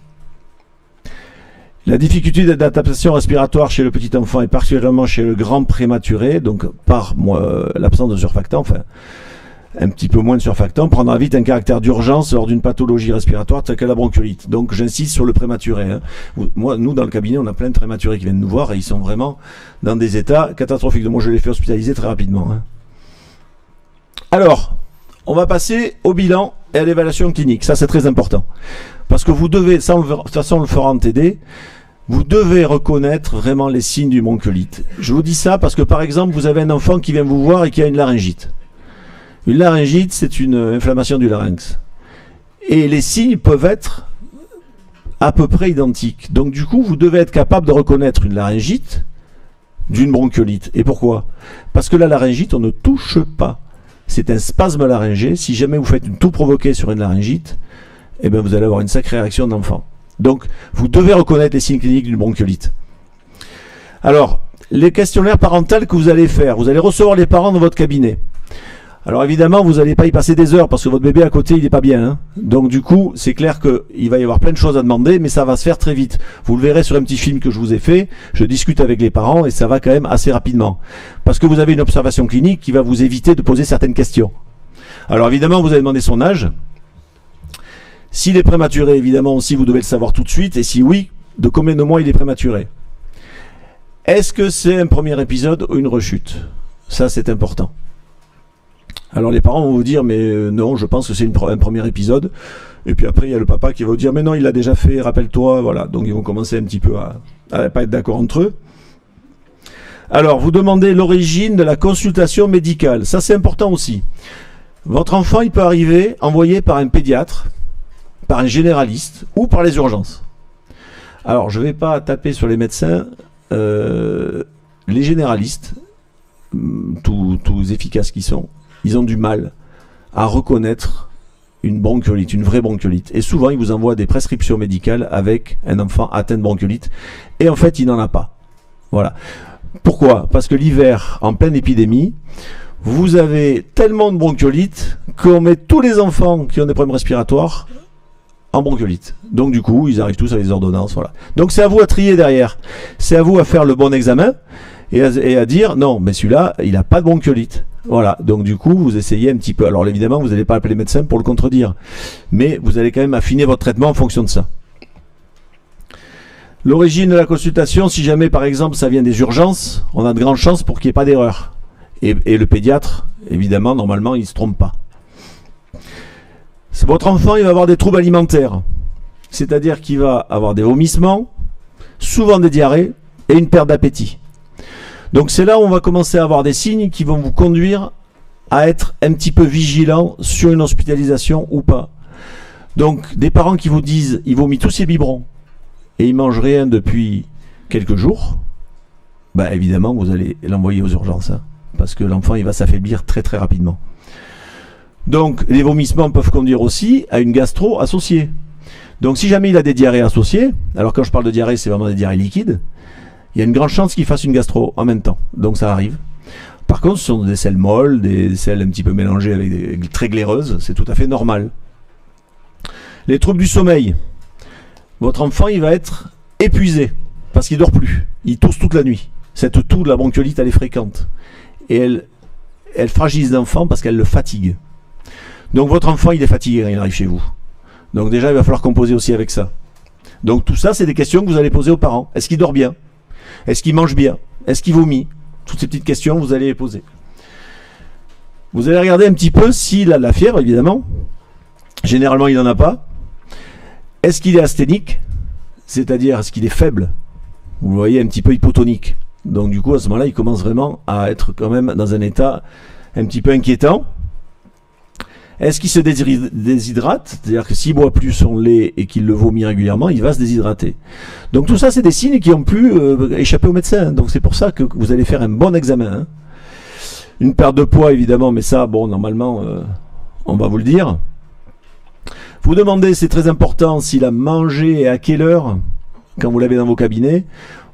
La difficulté d'adaptation respiratoire chez le petit enfant et particulièrement chez le grand prématuré, donc par l'absence de surfactant, enfin un petit peu moins de surfactant, prendra vite un caractère d'urgence lors d'une pathologie respiratoire telle que la bronchiolite. Donc j'insiste sur le prématuré. Hein. Nous dans le cabinet, on a plein de prématurés qui viennent nous voir et ils sont vraiment dans des états catastrophiques. Donc moi je les fais hospitaliser très rapidement. Hein. Alors, on va passer au bilan et à l'évaluation clinique. Ça c'est très important. Parce que vous devez, de toute façon on le fera en TD, vous devez reconnaître vraiment les signes du bronchiolite. Je vous dis ça parce que par exemple, vous avez un enfant qui vient vous voir et qui a une laryngite. Une laryngite, c'est une inflammation du larynx. Et les signes peuvent être à peu près identiques. Donc du coup, vous devez être capable de reconnaître une laryngite d'une bronchiolite. Et pourquoi ? Parce que la laryngite, on ne touche pas. C'est un spasme laryngé. Si jamais vous faites une toux provoquée sur une laryngite, eh bien vous allez avoir une sacrée réaction d'enfant. Donc, vous devez reconnaître les signes cliniques d'une bronchiolite. Alors, les questionnaires parentaux que vous allez faire, vous allez recevoir les parents dans votre cabinet. Alors évidemment, vous n'allez pas y passer des heures parce que votre bébé à côté, il n'est pas bien. Hein. Donc du coup, c'est clair qu'il va y avoir plein de choses à demander, mais ça va se faire très vite. Vous le verrez sur un petit film que je vous ai fait, je discute avec les parents et ça va quand même assez rapidement. Parce que vous avez une observation clinique qui va vous éviter de poser certaines questions. Alors évidemment, vous allez demander son âge. S'il est prématuré, évidemment aussi, vous devez le savoir tout de suite. Et si oui, de combien de mois il est prématuré? Est-ce que c'est un premier épisode ou une rechute? Ça, c'est important. Alors les parents vont vous dire, mais non, je pense que c'est un premier épisode. Et puis après, il y a le papa qui va vous dire, mais non, il l'a déjà fait, rappelle-toi. Voilà, donc ils vont commencer un petit peu à pas être d'accord entre eux. Alors, vous demandez l'origine de la consultation médicale. Ça, c'est important aussi. Votre enfant, il peut arriver envoyé par un pédiatre, par un généraliste ou par les urgences. Alors, je ne vais pas taper sur les médecins. Les généralistes, tous efficaces qu'ils sont, ils ont du mal à reconnaître une bronchiolite, une vraie bronchiolite. Et souvent, ils vous envoient des prescriptions médicales avec un enfant atteint de bronchiolite. Et en fait, il n'en a pas. Voilà. Pourquoi ? Parce que l'hiver, en pleine épidémie, vous avez tellement de bronchiolite qu'on met tous les enfants qui ont des problèmes respiratoires en bronchiolite. Donc du coup, ils arrivent tous avec des ordonnances. Voilà. Donc c'est à vous à trier derrière. C'est à vous à faire le bon examen et à dire non, mais celui-là, il n'a pas de bronchiolite. Voilà. Donc du coup, vous essayez un petit peu. Alors évidemment, vous n'allez pas appeler le médecin pour le contredire. Mais vous allez quand même affiner votre traitement en fonction de ça. L'origine de la consultation, si jamais par exemple ça vient des urgences, on a de grandes chances pour qu'il n'y ait pas d'erreur. Et le pédiatre, évidemment, normalement, il ne se trompe pas. Votre enfant, il va avoir des troubles alimentaires. C'est-à-dire qu'il va avoir des vomissements, souvent des diarrhées et une perte d'appétit. Donc c'est là où on va commencer à avoir des signes qui vont vous conduire à être un petit peu vigilant sur une hospitalisation ou pas. Donc des parents qui vous disent, il vomit tous ses biberons et il mange rien depuis quelques jours, bah évidemment vous allez l'envoyer aux urgences, hein, parce que l'enfant il va s'affaiblir très très rapidement. Donc les vomissements peuvent conduire aussi à une gastro associée. Donc si jamais il a des diarrhées associées, alors quand je parle de diarrhée c'est vraiment des diarrhées liquides, il y a une grande chance qu'il fasse une gastro en même temps. Donc ça arrive. Par contre ce sont des selles molles, des selles un petit peu mélangées avec des très glaireuses, c'est tout à fait normal. Les troubles du sommeil. Votre enfant il va être épuisé parce qu'il dort plus. Il tousse toute la nuit. Cette toux de la bronchiolite elle est fréquente. Et elle fragilise l'enfant parce qu'elle le fatigue. Donc votre enfant il est fatigué quand il arrive chez vous. Donc déjà il va falloir composer aussi avec ça. Donc tout ça c'est des questions que vous allez poser aux parents. Est-ce qu'il dort bien ? Est-ce qu'il mange bien ? Est-ce qu'il vomit ? Toutes ces petites questions vous allez les poser. Vous allez regarder un petit peu s'il a de la fièvre évidemment. Généralement il n'en a pas. Est-ce qu'il est asthénique ? C'est-à-dire est-ce qu'il est faible ? Vous le voyez un petit peu hypotonique. Donc du coup à ce moment-là il commence vraiment à être quand même dans un état un petit peu inquiétant. Est-ce qu'il se déshydrate ? C'est-à-dire que s'il boit plus son lait et qu'il le vomit régulièrement, il va se déshydrater. Donc tout ça, c'est des signes qui ont pu échapper au médecin. Donc c'est pour ça que vous allez faire un bon examen. Hein. Une perte de poids, évidemment, mais ça, bon, normalement, on va vous le dire. Vous demandez, c'est très important, s'il a mangé et à quelle heure, quand vous l'avez dans vos cabinets.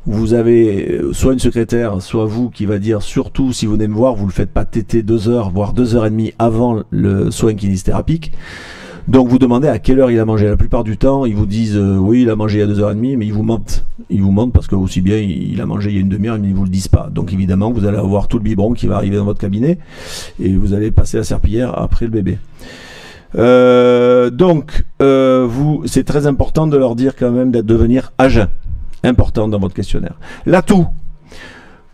Vous avez soit une secrétaire, soit vous qui va dire surtout si vous venez me voir, vous ne le faites pas téter 2 heures, voire 2h30 avant le soin kinésithérapique. Donc vous demandez à quelle heure il a mangé. La plupart du temps, ils vous disent oui, il a mangé il y a 2h30, mais ils vous mentent. Ils vous mentent parce que aussi bien il a mangé il y a une demi-heure, mais ils ne vous le disent pas. Donc évidemment, vous allez avoir tout le biberon qui va arriver dans votre cabinet et vous allez passer la serpillière après le bébé. C'est très important de leur dire quand même de venir à jeun. Important dans votre questionnaire. L'atout.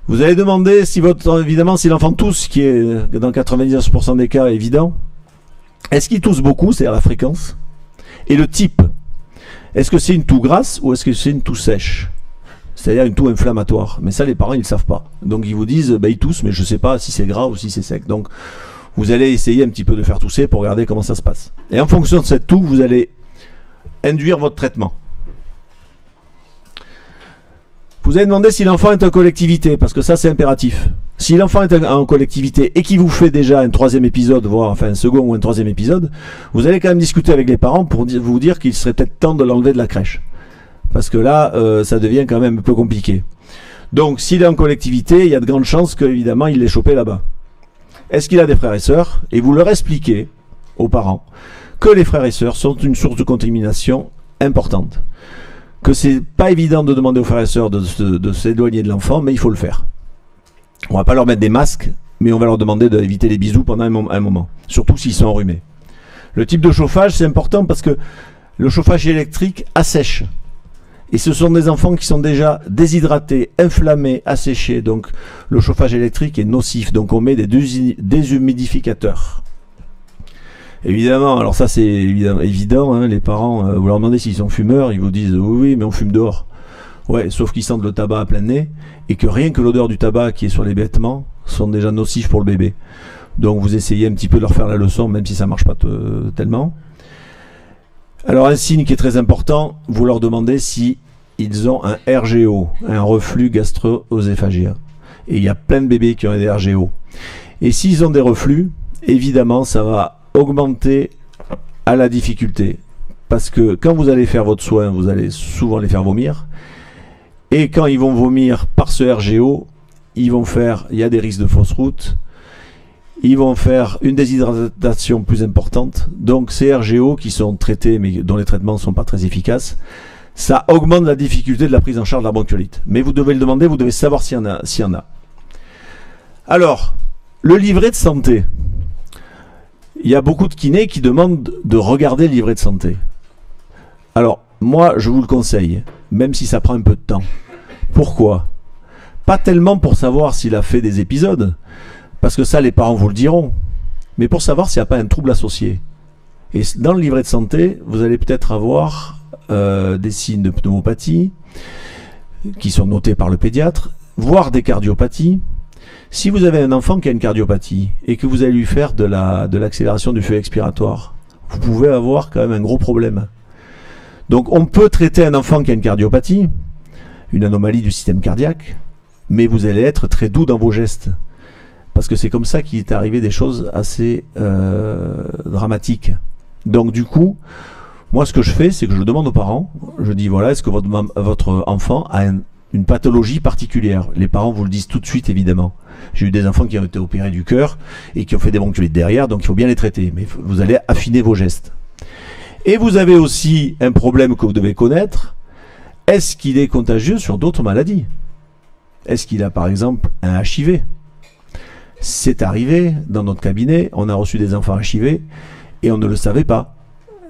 Vous allez demander si évidemment si l'enfant tousse, qui est dans 99% des cas évident. Est-ce qu'il tousse beaucoup, c'est-à-dire la fréquence ? Et le type. Est-ce que c'est une toux grasse ou est-ce que c'est une toux sèche ? C'est-à-dire une toux inflammatoire. Mais ça les parents ils ne savent pas. Donc ils vous disent il tousse mais je ne sais pas si c'est gras ou si c'est sec. Donc vous allez essayer un petit peu de faire tousser pour regarder comment ça se passe. Et en fonction de cette toux, vous allez induire votre traitement. Vous allez demander si l'enfant est en collectivité, parce que ça c'est impératif. Si l'enfant est en collectivité et qu'il vous fait déjà un 3e épisode, voire enfin un second ou un 3e épisode, vous allez quand même discuter avec les parents pour vous dire qu'il serait peut-être temps de l'enlever de la crèche. Parce que là, ça devient quand même un peu compliqué. Donc s'il est en collectivité, il y a de grandes chances qu'évidemment il l'ait chopé là-bas. Est-ce qu'il a des frères et sœurs ? Et vous leur expliquez aux parents que les frères et sœurs sont une source de contamination importante. Que c'est pas évident de demander aux frères et sœurs de s'éloigner de l'enfant, mais il faut le faire. On va pas leur mettre des masques, mais on va leur demander d'éviter les bisous pendant un moment, surtout s'ils sont enrhumés. Le type de chauffage, c'est important parce que le chauffage électrique assèche. Et ce sont des enfants qui sont déjà déshydratés, inflammés, asséchés. Donc le chauffage électrique est nocif, donc on met des déshumidificateurs. Évidemment, alors ça c'est évident, hein, les parents, vous leur demandez s'ils sont fumeurs, ils vous disent oui, mais on fume dehors. Ouais, sauf qu'ils sentent le tabac à plein nez et que rien que l'odeur du tabac qui est sur les vêtements sont déjà nocifs pour le bébé. Donc vous essayez un petit peu de leur faire la leçon, même si ça marche pas tellement. Alors un signe qui est très important, vous leur demandez si ils ont un RGO, un reflux gastro-œsophagien. Et il y a plein de bébés qui ont des RGO. Et s'ils ont des reflux, évidemment, ça va augmenter à la difficulté. Parce que quand vous allez faire votre soin, vous allez souvent les faire vomir. Et quand ils vont vomir par ce RGO, il y a des risques de fausse route. Ils vont faire une déshydratation plus importante. Donc ces RGO qui sont traités, mais dont les traitements ne sont pas très efficaces, ça augmente la difficulté de la prise en charge de la bronchiolite. Mais vous devez le demander, vous devez savoir s'il y en a. Alors, le livret de santé. Il y a beaucoup de kinés qui demandent de regarder le livret de santé. Alors, moi, je vous le conseille, même si ça prend un peu de temps. Pourquoi ? Pas tellement pour savoir s'il a fait des épisodes, parce que ça, les parents vous le diront, mais pour savoir s'il n'y a pas un trouble associé. Et dans le livret de santé, vous allez peut-être avoir des signes de pneumopathie, qui sont notés par le pédiatre, voire des cardiopathies. Si vous avez un enfant qui a une cardiopathie, et que vous allez lui faire de l'accélération du feu expiratoire, vous pouvez avoir quand même un gros problème. Donc on peut traiter un enfant qui a une cardiopathie, une anomalie du système cardiaque, mais vous allez être très doux dans vos gestes. Parce que c'est comme ça qu'il est arrivé des choses assez dramatiques. Donc du coup, moi ce que je fais, c'est que je demande aux parents, je dis voilà, est-ce que votre enfant a une pathologie particulière ? Les parents vous le disent tout de suite évidemment. J'ai eu des enfants qui ont été opérés du cœur et qui ont fait des bronchiolites derrière, donc il faut bien les traiter. Mais vous allez affiner vos gestes. Et vous avez aussi un problème que vous devez connaître. Est-ce qu'il est contagieux sur d'autres maladies ? Est-ce qu'il a par exemple un HIV ? C'est arrivé dans notre cabinet, on a reçu des enfants HIV et on ne le savait pas.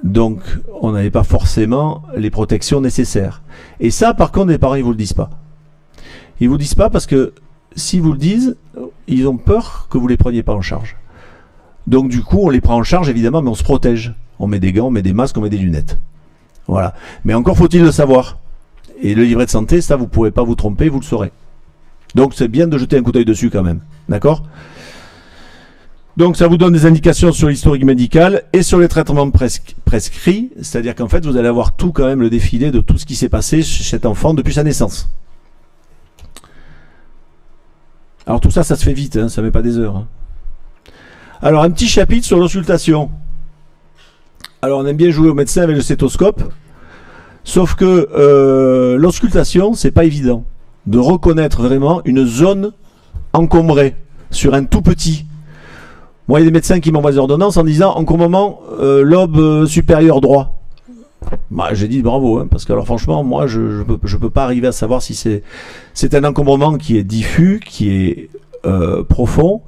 Donc on n'avait pas forcément les protections nécessaires. Et ça par contre les parents ils vous le disent pas. Ils vous le disent pas parce que s'ils vous le disent, ils ont peur que vous les preniez pas en charge. Donc du coup on les prend en charge évidemment, mais on se protège. On met des gants, on met des masques, on met des lunettes. Voilà. Mais encore faut-il le savoir. Et le livret de santé, ça vous ne pourrez pas vous tromper, vous le saurez. Donc c'est bien de jeter un coup d'œil dessus quand même. D'accord ? Donc ça vous donne des indications sur l'historique médical et sur les traitements prescrits. C'est-à-dire qu'en fait vous allez avoir tout quand même le défilé de tout ce qui s'est passé chez cet enfant depuis sa naissance. Alors tout ça, ça se fait vite, hein, ça ne met pas des heures. Hein. Alors un petit chapitre sur l'auscultation. Alors on aime bien jouer au médecin avec le stéthoscope. Sauf que l'auscultation, c'est pas évident de reconnaître vraiment une zone encombrée sur un tout petit. Moi, il y a des médecins qui m'envoient des ordonnances en disant encombrement lobe supérieur droit. Bah, j'ai dit bravo, hein, parce que alors franchement, moi, je peux pas arriver à savoir si c'est un encombrement qui est diffus, qui est profond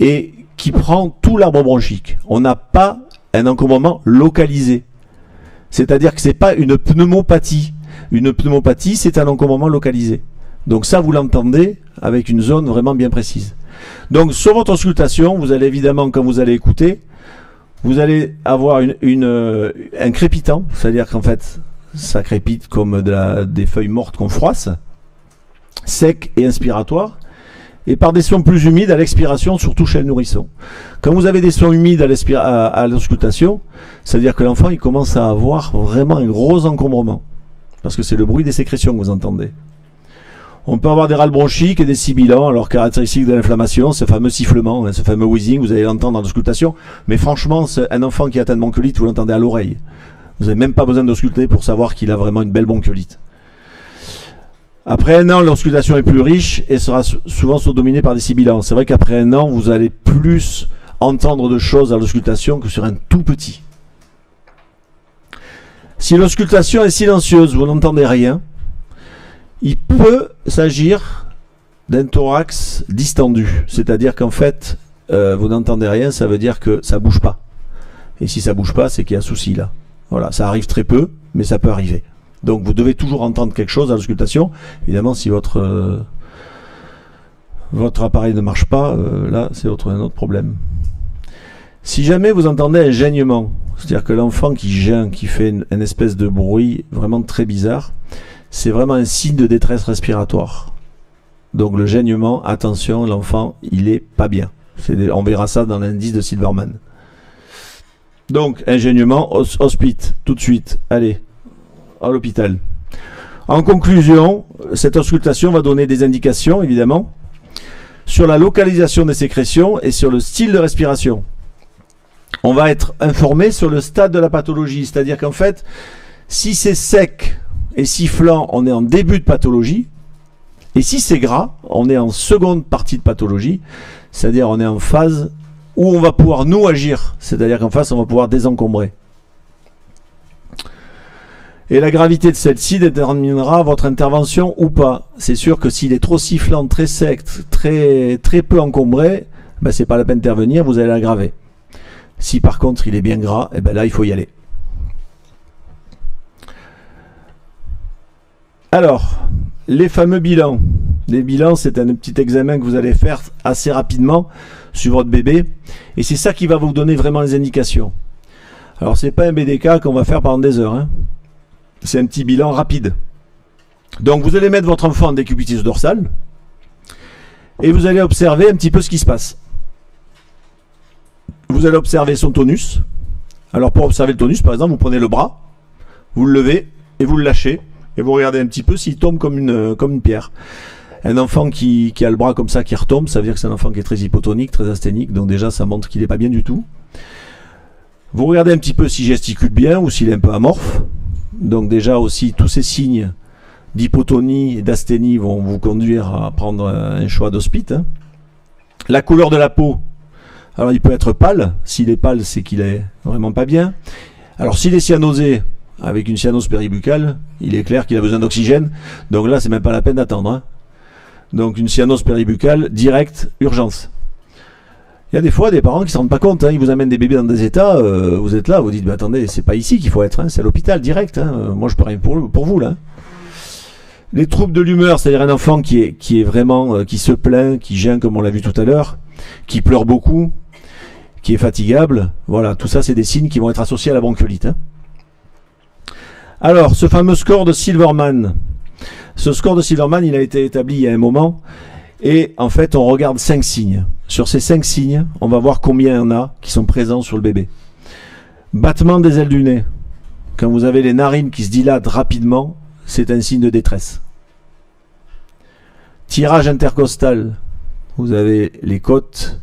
et qui prend tout l'arbre bronchique. On n'a pas un encombrement localisé. C'est-à-dire que c'est pas une pneumopathie. Une pneumopathie, c'est un encombrement localisé. Donc ça, vous l'entendez avec une zone vraiment bien précise. Donc sur votre auscultation, vous allez évidemment, quand vous allez écouter, vous allez avoir un crépitant, c'est-à-dire qu'en fait, ça crépite comme des feuilles mortes qu'on froisse, sec et inspiratoire, et par des sons plus humides à l'expiration, surtout chez le nourrisson. Quand vous avez des sons humides à l'auscultation, c'est-à-dire que l'enfant il commence à avoir vraiment un gros encombrement, parce que c'est le bruit des sécrétions que vous entendez. On peut avoir des râles bronchiques et des sibilants, alors caractéristique de l'inflammation, ce fameux sifflement, hein, ce fameux wheezing, vous allez l'entendre dans l'auscultation, mais franchement, un enfant qui a atteint de bronchiolite, vous l'entendez à l'oreille. Vous n'avez même pas besoin d'ausculter pour savoir qu'il a vraiment une belle bronchiolite. Après un an, l'auscultation est plus riche et sera souvent dominée par des sibilants. C'est vrai qu'après un an, vous allez plus entendre de choses à l'auscultation que sur un tout petit. Si l'auscultation est silencieuse, vous n'entendez rien, il peut s'agir d'un thorax distendu. C'est-à-dire qu'en fait, vous n'entendez rien, ça veut dire que ça ne bouge pas. Et si ça ne bouge pas, c'est qu'il y a un souci là. Voilà, ça arrive très peu, mais ça peut arriver. Donc vous devez toujours entendre quelque chose à l'auscultation. Évidemment, si votre appareil ne marche pas, là c'est un autre problème. Si jamais vous entendez un gênement, c'est-à-dire que l'enfant qui gêne, qui fait une espèce de bruit vraiment très bizarre, c'est vraiment un signe de détresse respiratoire. Donc le gênement, attention, l'enfant il est pas bien. On verra ça dans l'indice de Silverman. Donc, ingénieusement, hospite, tout de suite, allez, à l'hôpital. En conclusion, cette auscultation va donner des indications, évidemment, sur la localisation des sécrétions et sur le style de respiration. On va être informé sur le stade de la pathologie, c'est-à-dire qu'en fait, si c'est sec et sifflant, on est en début de pathologie, et si c'est gras, on est en seconde partie de pathologie, c'est-à-dire on est en phase où on va pouvoir nous agir, c'est-à-dire qu'en face on va pouvoir désencombrer. Et la gravité de celle-ci déterminera votre intervention ou pas. C'est sûr que s'il est trop sifflant, très sec, très peu encombré, ben c'est pas la peine d'intervenir, vous allez l'aggraver. Si par contre il est bien gras, et ben là il faut y aller. Alors, les fameux bilans. Les bilans, c'est un petit examen que vous allez faire assez rapidement sur votre bébé. Et c'est ça qui va vous donner vraiment les indications. Alors, c'est pas un BDK qu'on va faire pendant des heures. Hein. C'est un petit bilan rapide. Donc, vous allez mettre votre enfant en décubitus dorsal. Et vous allez observer un petit peu ce qui se passe. Vous allez observer son tonus. Alors, pour observer le tonus, par exemple, vous prenez le bras, vous le levez et vous le lâchez. Et vous regardez un petit peu s'il tombe comme une pierre. Un enfant qui a le bras comme ça, qui retombe, ça veut dire que c'est un enfant qui est très hypotonique, très asthénique, donc déjà ça montre qu'il n'est pas bien du tout. Vous regardez un petit peu s'il gesticule bien ou s'il est un peu amorphe. Donc déjà aussi, tous ces signes d'hypotonie et d'asthénie vont vous conduire à prendre un choix d'hospite. Hein. La couleur de la peau, alors il peut être pâle. S'il est pâle, c'est qu'il est vraiment pas bien. Alors s'il est cyanosé, avec une cyanose péribuccale, il est clair qu'il a besoin d'oxygène. Donc là, c'est même pas la peine d'attendre. Hein. Donc une cyanose péribuccale, direct, urgence. Il y a des fois des parents qui ne se rendent pas compte. Hein. Ils vous amènent des bébés dans des états, vous êtes là, vous dites, bah, attendez, c'est pas ici qu'il faut être, hein. C'est à l'hôpital, direct. Hein. Moi, je peux rien pour vous, là. Les troubles de l'humeur, c'est-à-dire un enfant qui est vraiment, qui se plaint, qui gêne, comme on l'a vu tout à l'heure, qui pleure beaucoup, qui est fatigable. Voilà, tout ça, c'est des signes qui vont être associés à la bronchiolite. Hein. Alors, ce fameux score de Silverman. Ce score de Silverman, il a été établi il y a un moment. Et en fait, on regarde 5 signes. Sur ces 5 signes, on va voir combien il y en a qui sont présents sur le bébé. Battement des ailes du nez. Quand vous avez les narines qui se dilatent rapidement, c'est un signe de détresse. Tirage intercostal. Vous avez les côtes.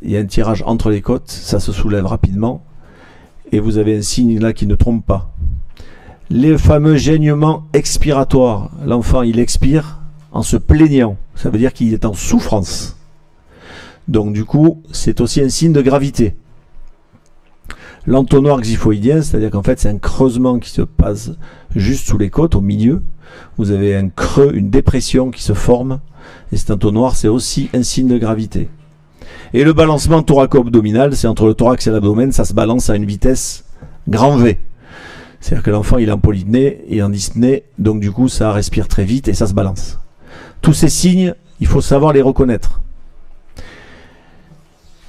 Il y a un tirage entre les côtes. Ça se soulève rapidement. Et vous avez un signe là qui ne trompe pas. Les fameux gênements expiratoires. L'enfant, il expire en se plaignant. Ça veut dire qu'il est en souffrance. Donc du coup, c'est aussi un signe de gravité. L'entonnoir xiphoïdien, c'est-à-dire qu'en fait, c'est un creusement qui se passe juste sous les côtes, au milieu. Vous avez un creux, une dépression qui se forme. Et cet entonnoir, c'est aussi un signe de gravité. Et le balancement thoraco-abdominal, c'est entre le thorax et l'abdomen, ça se balance à une vitesse grand V. C'est-à-dire que l'enfant, il est en polypnée et en dyspnée, donc du coup, ça respire très vite et ça se balance. Tous ces signes, il faut savoir les reconnaître.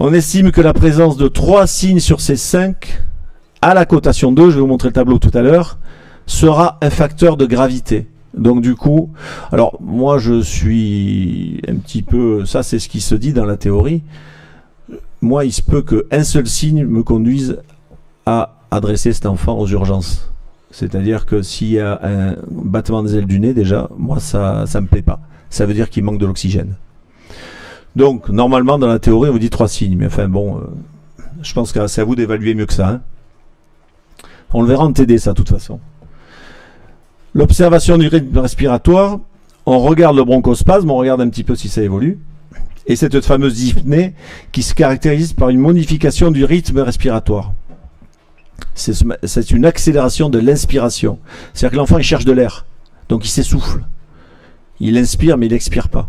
On estime que la présence de 3 signes sur ces 5, à la cotation 2, je vais vous montrer le tableau tout à l'heure, sera un facteur de gravité. Donc du coup, alors moi je suis un petit peu, ça c'est ce qui se dit dans la théorie, moi il se peut qu'un seul signe me conduise à adresser cet enfant aux urgences. C'est-à-dire que s'il y a un battement des ailes du nez, déjà, moi ça me plaît pas. Ça veut dire qu'il manque de l'oxygène. Donc, normalement, dans la théorie, on vous dit 3 signes. Mais enfin, bon, je pense que c'est à vous d'évaluer mieux que ça. Hein. On le verra en TD, ça, de toute façon. L'observation du rythme respiratoire, on regarde le bronchospasme, on regarde un petit peu si ça évolue. Et cette fameuse dyspnée qui se caractérise par une modification du rythme respiratoire. C'est une accélération de l'inspiration. C'est-à-dire que l'enfant, il cherche de l'air. Donc, il s'essouffle. Il inspire, mais il n'expire pas.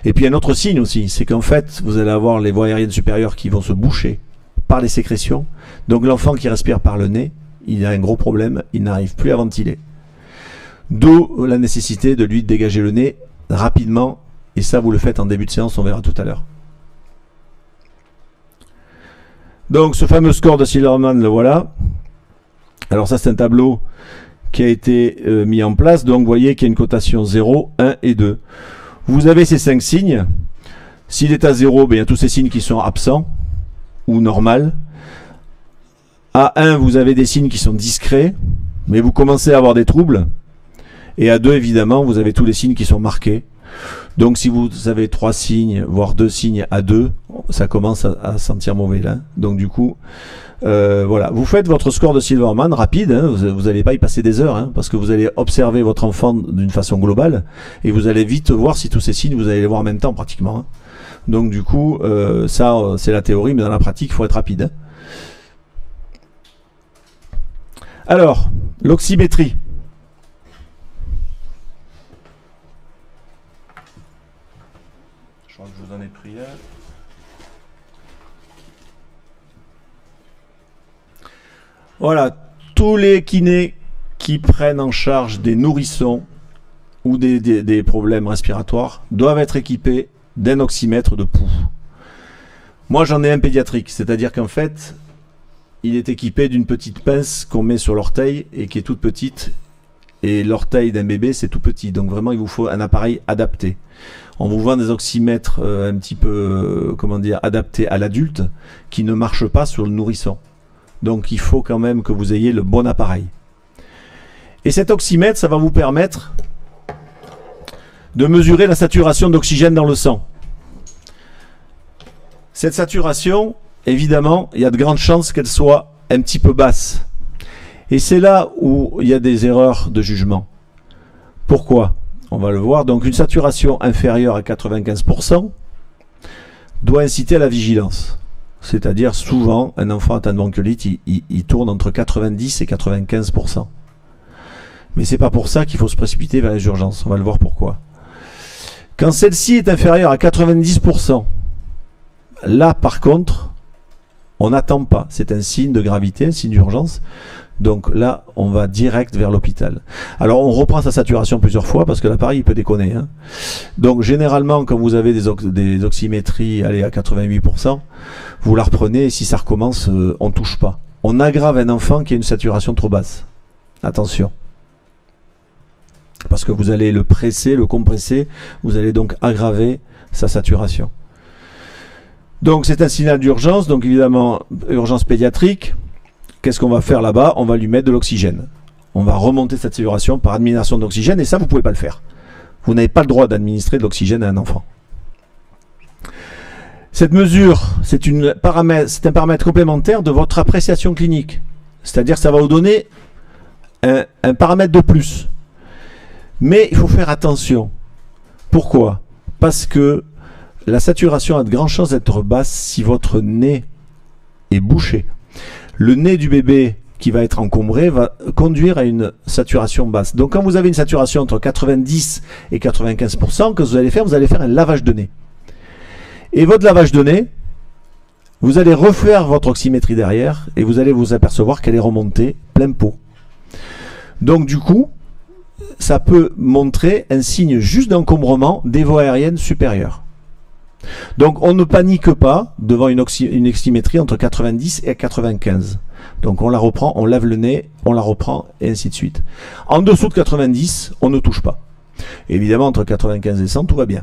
Et puis un autre signe aussi, c'est qu'en fait, vous allez avoir les voies aériennes supérieures qui vont se boucher par les sécrétions. Donc l'enfant qui respire par le nez, il a un gros problème, il n'arrive plus à ventiler. D'où la nécessité de lui dégager le nez rapidement, et ça vous le faites en début de séance, on verra tout à l'heure. Donc ce fameux score de Silverman, le voilà. Alors ça c'est un tableau qui a été mis en place, donc vous voyez qu'il y a une cotation 0, 1 et 2. Vous avez ces 5 signes. S'il est à 0, ben, il y a tous ces signes qui sont absents ou normal. À 1, vous avez des signes qui sont discrets, mais vous commencez à avoir des troubles. Et à 2, évidemment, vous avez tous les signes qui sont marqués. Donc si vous avez 3 signes, voire 2 signes à 2, ça commence à sentir mauvais là. Donc du coup, voilà. Vous faites votre score de Silverman rapide, hein, vous n'allez pas y passer des heures, hein, parce que vous allez observer votre enfant d'une façon globale, et vous allez vite voir si tous ces signes, vous allez les voir en même temps pratiquement. Hein. Donc du coup, ça c'est la théorie, mais dans la pratique, il faut être rapide. Hein. Alors, l'oxymétrie. Je crois que je vous en ai pris là. Voilà, tous les kinés qui prennent en charge des nourrissons ou des problèmes respiratoires doivent être équipés d'un oxymètre de pouls. Moi j'en ai un pédiatrique, c'est-à-dire qu'en fait il est équipé d'une petite pince qu'on met sur l'orteil et qui est toute petite, et l'orteil d'un bébé c'est tout petit, donc vraiment il vous faut un appareil adapté. On vous vend des oxymètres un petit peu comment dire, adaptés à l'adulte qui ne marchent pas sur le nourrisson. Donc il faut quand même que vous ayez le bon appareil. Et cet oxymètre, ça va vous permettre de mesurer la saturation d'oxygène dans le sang. Cette saturation, évidemment, il y a de grandes chances qu'elle soit un petit peu basse. Et c'est là où il y a des erreurs de jugement. Pourquoi ? On va le voir. Donc une saturation inférieure à 95% doit inciter à la vigilance. C'est-à-dire souvent, un enfant atteint de bronchiolite, il tourne entre 90 et 95%. Mais c'est pas pour ça qu'il faut se précipiter vers les urgences. On va le voir pourquoi. Quand celle-ci est inférieure à 90%, là par contre, on n'attend pas. C'est un signe de gravité, un signe d'urgence. Donc là, on va direct vers l'hôpital. Alors on reprend sa saturation plusieurs fois parce que l'appareil il peut déconner. Hein. Donc généralement, quand vous avez des oxymétries allez, à 88%, vous la reprenez et si ça recommence, on ne touche pas. On aggrave un enfant qui a une saturation trop basse. Attention. Parce que vous allez le presser, le compresser, vous allez donc aggraver sa saturation. Donc c'est un signal d'urgence, donc évidemment urgence pédiatrique. Qu'est-ce qu'on va faire là-bas? On va lui mettre de l'oxygène. On va remonter cette saturation par administration d'oxygène et ça vous ne pouvez pas le faire. Vous n'avez pas le droit d'administrer de l'oxygène à un enfant. Cette mesure, c'est un paramètre complémentaire de votre appréciation clinique. C'est-à-dire que ça va vous donner un paramètre de plus. Mais il faut faire attention. Pourquoi? Parce que la saturation a de grandes chances d'être basse si votre nez est bouché. Le nez du bébé qui va être encombré va conduire à une saturation basse. Donc quand vous avez une saturation entre 90 et 95%, que vous allez faire un lavage de nez. Et votre lavage de nez, vous allez refaire votre oxymétrie derrière et vous allez vous apercevoir qu'elle est remontée plein pot. Donc du coup, ça peut montrer un signe juste d'encombrement des voies aériennes supérieures. Donc on ne panique pas devant une oxymétrie entre 90 et 95. Donc on la reprend, on lave le nez, on la reprend et ainsi de suite. En dessous de 90, on ne touche pas. Évidemment entre 95 et 100, tout va bien.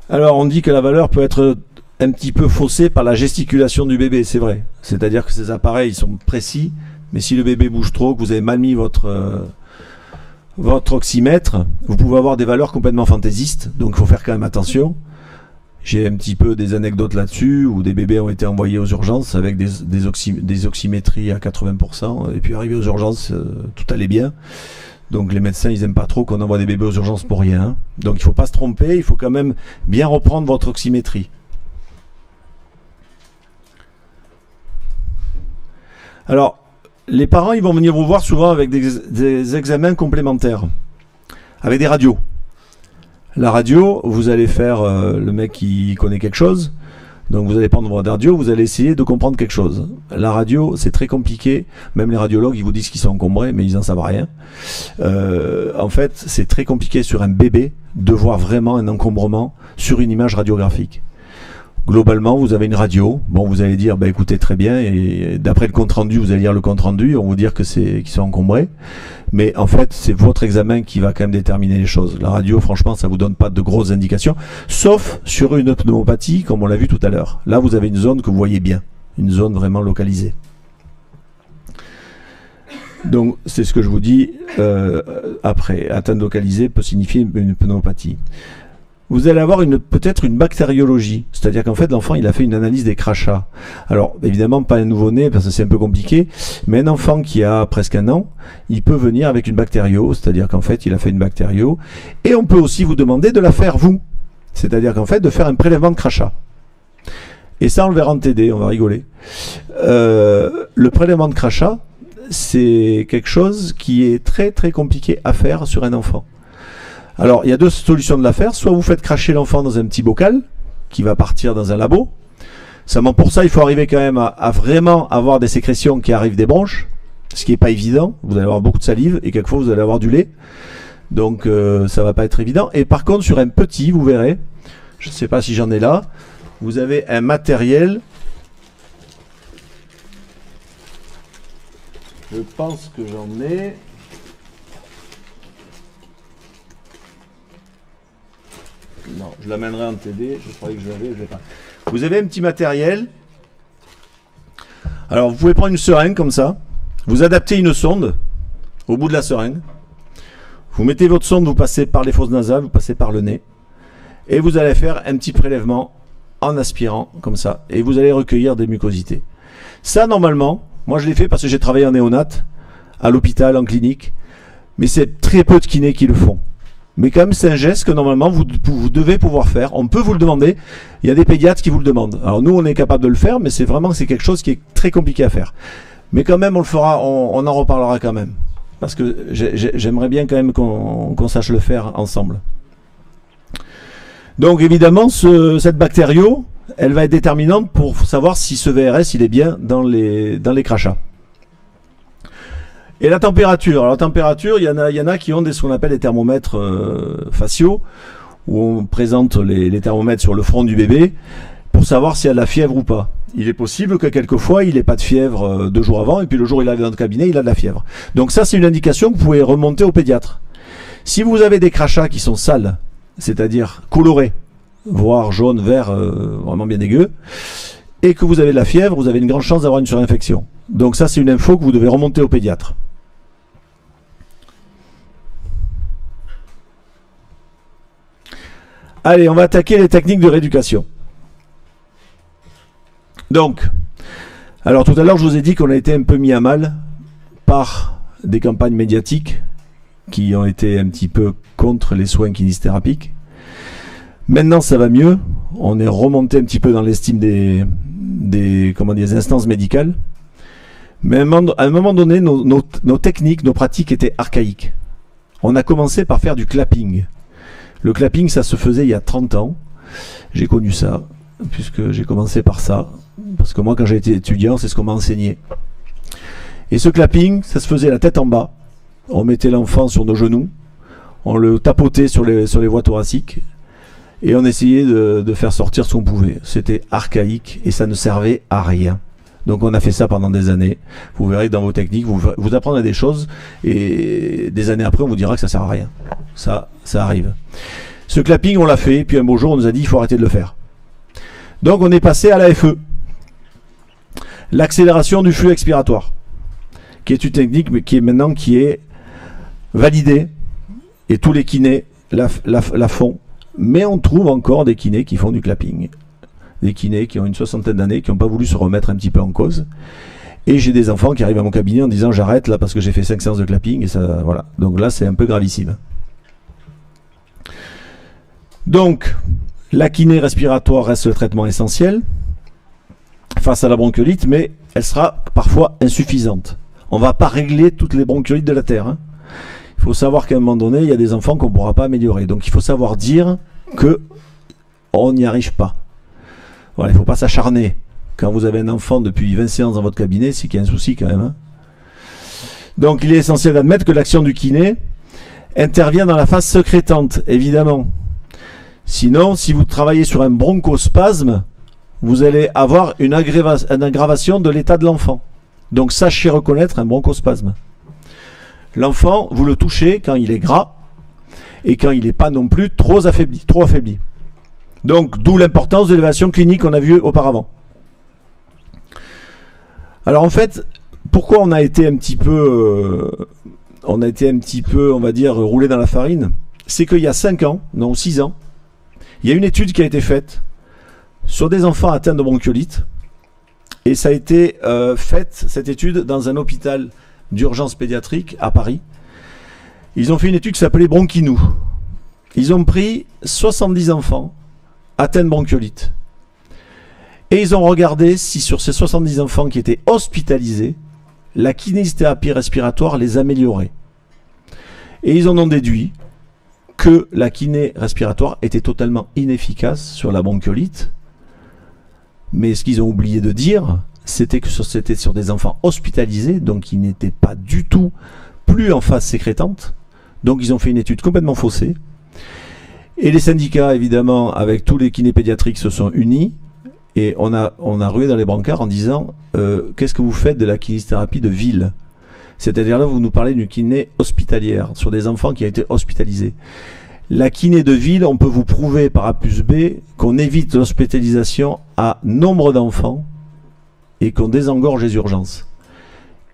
Alors on dit que la valeur peut être un petit peu faussée par la gesticulation du bébé, c'est vrai. C'est-à-dire que ces appareils sont précis, mais si le bébé bouge trop, que vous avez mal mis votre oxymètre, vous pouvez avoir des valeurs complètement fantaisistes, donc il faut faire quand même attention. J'ai un petit peu des anecdotes là-dessus, où des bébés ont été envoyés aux urgences avec des oxymétries à 80%, et puis arrivés aux urgences, tout allait bien. Donc les médecins, ils n'aiment pas trop qu'on envoie des bébés aux urgences pour rien. Hein. Donc il ne faut pas se tromper, il faut quand même bien reprendre votre oxymétrie. Alors, les parents, ils vont venir vous voir souvent avec des examens complémentaires, avec des radios. La radio, vous allez faire le mec qui connaît quelque chose, donc vous allez prendre votre radio, vous allez essayer de comprendre quelque chose. La radio, c'est très compliqué, même les radiologues, ils vous disent qu'ils sont encombrés, mais ils n'en savent rien. En fait, c'est très compliqué sur un bébé de voir vraiment un encombrement sur une image radiographique. Globalement, vous avez une radio. Bon, vous allez dire, bah écoutez, très bien. Et d'après le compte rendu, vous allez lire le compte rendu. On va vous dire que qu'ils sont encombrés. Mais en fait, c'est votre examen qui va quand même déterminer les choses. La radio, franchement, ça vous donne pas de grosses indications, sauf sur une pneumopathie, comme on l'a vu tout à l'heure. Là, vous avez une zone que vous voyez bien, une zone vraiment localisée. Donc, c'est ce que je vous dis. Après, atteinte localisée peut signifier une pneumopathie. Vous allez avoir peut-être une bactériologie, c'est-à-dire qu'en fait l'enfant il a fait une analyse des crachats. Alors évidemment pas un nouveau-né parce que c'est un peu compliqué, mais un enfant qui a presque 1 an, il peut venir avec une bactério, c'est-à-dire qu'en fait il a fait une bactério, et on peut aussi vous demander de la faire vous, c'est-à-dire qu'en fait de faire un prélèvement de crachat. Et ça on le verra en TD, on va rigoler. Le prélèvement de crachat, c'est quelque chose qui est très très compliqué à faire sur un enfant. Alors, il y a 2 solutions de la faire. Soit vous faites cracher l'enfant dans un petit bocal, qui va partir dans un labo. Seulement pour ça, il faut arriver quand même à vraiment avoir des sécrétions qui arrivent des bronches, ce qui n'est pas évident. Vous allez avoir beaucoup de salive et quelquefois vous allez avoir du lait. Donc, ça va pas être évident. Et par contre, sur un petit, vous verrez, je ne sais pas si j'en ai là, vous avez un matériel. Je pense que j'en ai. Non, je l'amènerai en TD, je croyais que je l'avais, je ne l'ai pas. Vous avez un petit matériel. Alors, vous pouvez prendre une seringue comme ça. Vous adaptez une sonde au bout de la seringue. Vous mettez votre sonde, vous passez par les fosses nasales, vous passez par le nez. Et vous allez faire un petit prélèvement en aspirant, comme ça. Et vous allez recueillir des mucosités. Ça, normalement, moi je l'ai fait parce que j'ai travaillé en néonat, à l'hôpital, en clinique. Mais c'est très peu de kinés qui le font. Mais quand même, c'est un geste que normalement vous devez pouvoir faire. On peut vous le demander. Il y a des pédiatres qui vous le demandent. Alors nous, on est capable de le faire, mais c'est quelque chose qui est très compliqué à faire. Mais quand même, on le fera, on en reparlera quand même. Parce que j'aimerais bien quand même qu'on sache le faire ensemble. Donc évidemment, cette bactério, elle va être déterminante pour savoir si ce VRS, il est bien dans les crachats. Et la température. Alors la température, il y en a qui ont ce qu'on appelle des thermomètres faciaux, où on présente les thermomètres sur le front du bébé pour savoir s'il y a de la fièvre ou pas. Il est possible que quelquefois il n'ait pas de fièvre 2 jours avant, et puis le jour où il arrive dans le cabinet, il a de la fièvre. Donc ça, c'est une indication que vous pouvez remonter au pédiatre. Si vous avez des crachats qui sont sales, c'est-à-dire colorés, voire jaune, vert, vraiment bien dégueu, et que vous avez de la fièvre, vous avez une grande chance d'avoir une surinfection. Donc ça, c'est une info que vous devez remonter au pédiatre. Allez, on va attaquer les techniques de rééducation. Donc, alors tout à l'heure, je vous ai dit qu'on a été un peu mis à mal par des campagnes médiatiques qui ont été un petit peu contre les soins kinésithérapiques. Maintenant, ça va mieux. On est remonté un petit peu dans l'estime des instances médicales. Mais à un moment donné, nos techniques, nos pratiques étaient archaïques. On a commencé par faire du clapping. Le clapping, ça se faisait il y a 30 ans. J'ai connu ça, puisque j'ai commencé par ça. Parce que moi, quand j'ai été étudiant, c'est ce qu'on m'a enseigné. Et ce clapping, ça se faisait la tête en bas. On mettait l'enfant sur nos genoux. On le tapotait sur les voies thoraciques. Et on essayait de faire sortir ce qu'on pouvait. C'était archaïque et ça ne servait à rien. Donc on a fait ça pendant des années. Vous verrez que dans vos techniques, vous apprendrez des choses et des années après, on vous dira que ça sert à rien. Ça arrive. Ce clapping, on l'a fait, puis un beau jour, on nous a dit il faut arrêter de le faire. Donc on est passé à l'AFE. L'accélération du flux expiratoire, qui est une technique mais qui est validée, et tous les kinés la font. Mais on trouve encore des kinés qui font du clapping. Des kinés qui ont une 60aine d'années, qui n'ont pas voulu se remettre un petit peu en cause. Et j'ai des enfants qui arrivent à mon cabinet en disant j'arrête là parce que j'ai fait 5 séances de clapping. Et ça, voilà. Donc là, c'est un peu gravissime. Donc, la kiné respiratoire reste le traitement essentiel face à la bronchiolite, mais elle sera parfois insuffisante. On ne va pas régler toutes les bronchiolites de la Terre. Hein. Il faut savoir qu'à un moment donné, il y a des enfants qu'on ne pourra pas améliorer. Donc il faut savoir dire qu'on n'y arrive pas. Voilà, il ne faut pas s'acharner. Quand vous avez un enfant depuis 20 séances dans votre cabinet, c'est qu'il y a un souci quand même. Hein. Donc il est essentiel d'admettre que l'action du kiné intervient dans la phase sécrétante, évidemment. Sinon, si vous travaillez sur un bronchospasme, vous allez avoir une aggravation de l'état de l'enfant. Donc sachez reconnaître un bronchospasme. L'enfant, vous le touchez quand il est gras et quand il n'est pas non plus trop affaibli. Donc d'où l'importance de l'évaluation clinique qu'on a vue auparavant. Alors en fait, pourquoi on a été un petit peu, on va dire, roulé dans la farine? C'est qu'il y a 5 ans, non 6 ans, il y a une étude qui a été faite sur des enfants atteints de bronchiolite. Et ça a été faite, cette étude, dans un hôpital d'urgence pédiatrique à Paris. Ils ont fait une étude qui s'appelait Bronchinou. Ils ont pris 70 enfants atteints de bronchiolite. Et ils ont regardé si sur ces 70 enfants qui étaient hospitalisés, la kinésithérapie respiratoire les améliorait. Et ils en ont déduit que la kiné respiratoire était totalement inefficace sur la bronchiolite. Mais ce qu'ils ont oublié de dire, c'était que c'était sur des enfants hospitalisés, donc qui n'étaient pas du tout plus en phase sécrétante. Donc ils ont fait une étude complètement faussée. Et les syndicats, évidemment, avec tous les kinés pédiatriques, se sont unis. Et on a rué dans les brancards en disant qu'est-ce que vous faites de la kinésithérapie de ville? C'est-à-dire là, vous nous parlez d'une kiné hospitalière, sur des enfants qui ont été hospitalisés. La kiné de ville, on peut vous prouver par A plus B qu'on évite l'hospitalisation à nombre d'enfants et qu'on désengorge les urgences.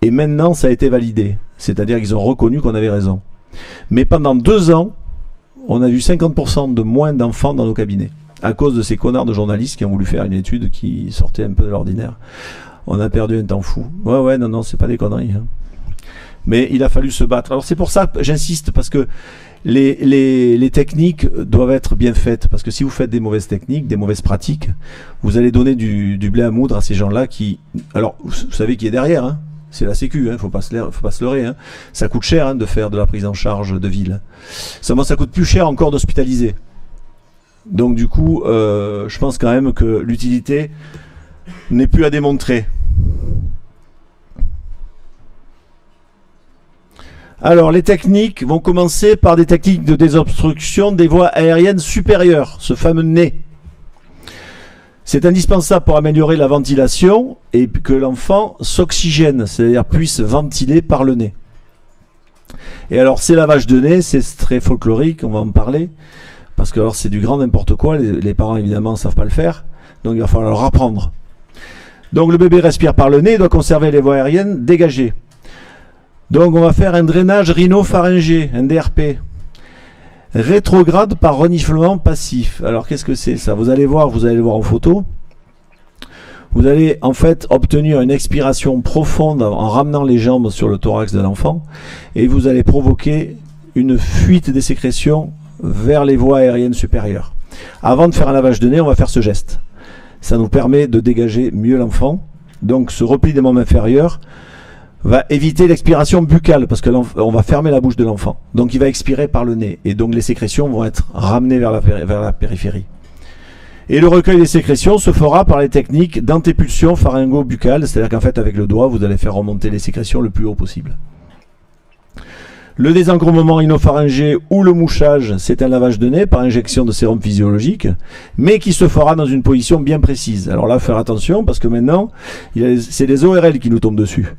Et maintenant, ça a été validé. C'est-à-dire qu'ils ont reconnu qu'on avait raison. Mais pendant 2 ans, on a vu 50% de moins d'enfants dans nos cabinets. À cause de ces connards de journalistes qui ont voulu faire une étude qui sortait un peu de l'ordinaire. On a perdu un temps fou. Ouais, non, c'est pas des conneries. Hein. Mais il a fallu se battre. Alors c'est pour ça que j'insiste, parce que les techniques doivent être bien faites. Parce que si vous faites des mauvaises techniques, des mauvaises pratiques, vous allez donner du blé à moudre à ces gens-là qui... Alors, vous savez qui est derrière, hein. C'est la Sécu, hein, faut pas se leurrer. Hein. Ça coûte cher hein, de faire de la prise en charge de ville. Seulement, ça coûte plus cher encore d'hospitaliser. Donc du coup, je pense quand même que l'utilité n'est plus à démontrer. Alors les techniques vont commencer par des techniques de désobstruction des voies aériennes supérieures, ce fameux nez. C'est indispensable pour améliorer la ventilation et que l'enfant s'oxygène, c'est-à-dire puisse ventiler par le nez. Et alors ces lavages de nez, c'est très folklorique, on va en parler. Parce que alors c'est du grand n'importe quoi, les parents évidemment ne savent pas le faire, donc il va falloir leur apprendre. Donc le bébé respire par le nez, il doit conserver les voies aériennes dégagées. Donc on va faire un drainage rhinopharyngé, un DRP. Rétrograde par reniflement passif. Alors qu'est-ce que c'est ça? Vous allez le voir en photo. Vous allez en fait obtenir une expiration profonde en ramenant les jambes sur le thorax de l'enfant et vous allez provoquer une fuite des sécrétions vers les voies aériennes supérieures. Avant de faire un lavage de nez, on va faire ce geste. Ça nous permet de dégager mieux l'enfant. Donc ce repli des membres inférieurs va éviter l'expiration buccale parce qu'on va fermer la bouche de l'enfant. Donc il va expirer par le nez et donc les sécrétions vont être ramenées vers la périphérie. Et le recueil des sécrétions se fera par les techniques d'antépulsion pharyngo-buccale, c'est-à-dire qu'en fait avec le doigt vous allez faire remonter les sécrétions le plus haut possible. Le désencombrement rhinopharyngé ou le mouchage, c'est un lavage de nez par injection de sérum physiologique, mais qui se fera dans une position bien précise. Alors là, faire attention, parce que maintenant, c'est les ORL qui nous tombent dessus.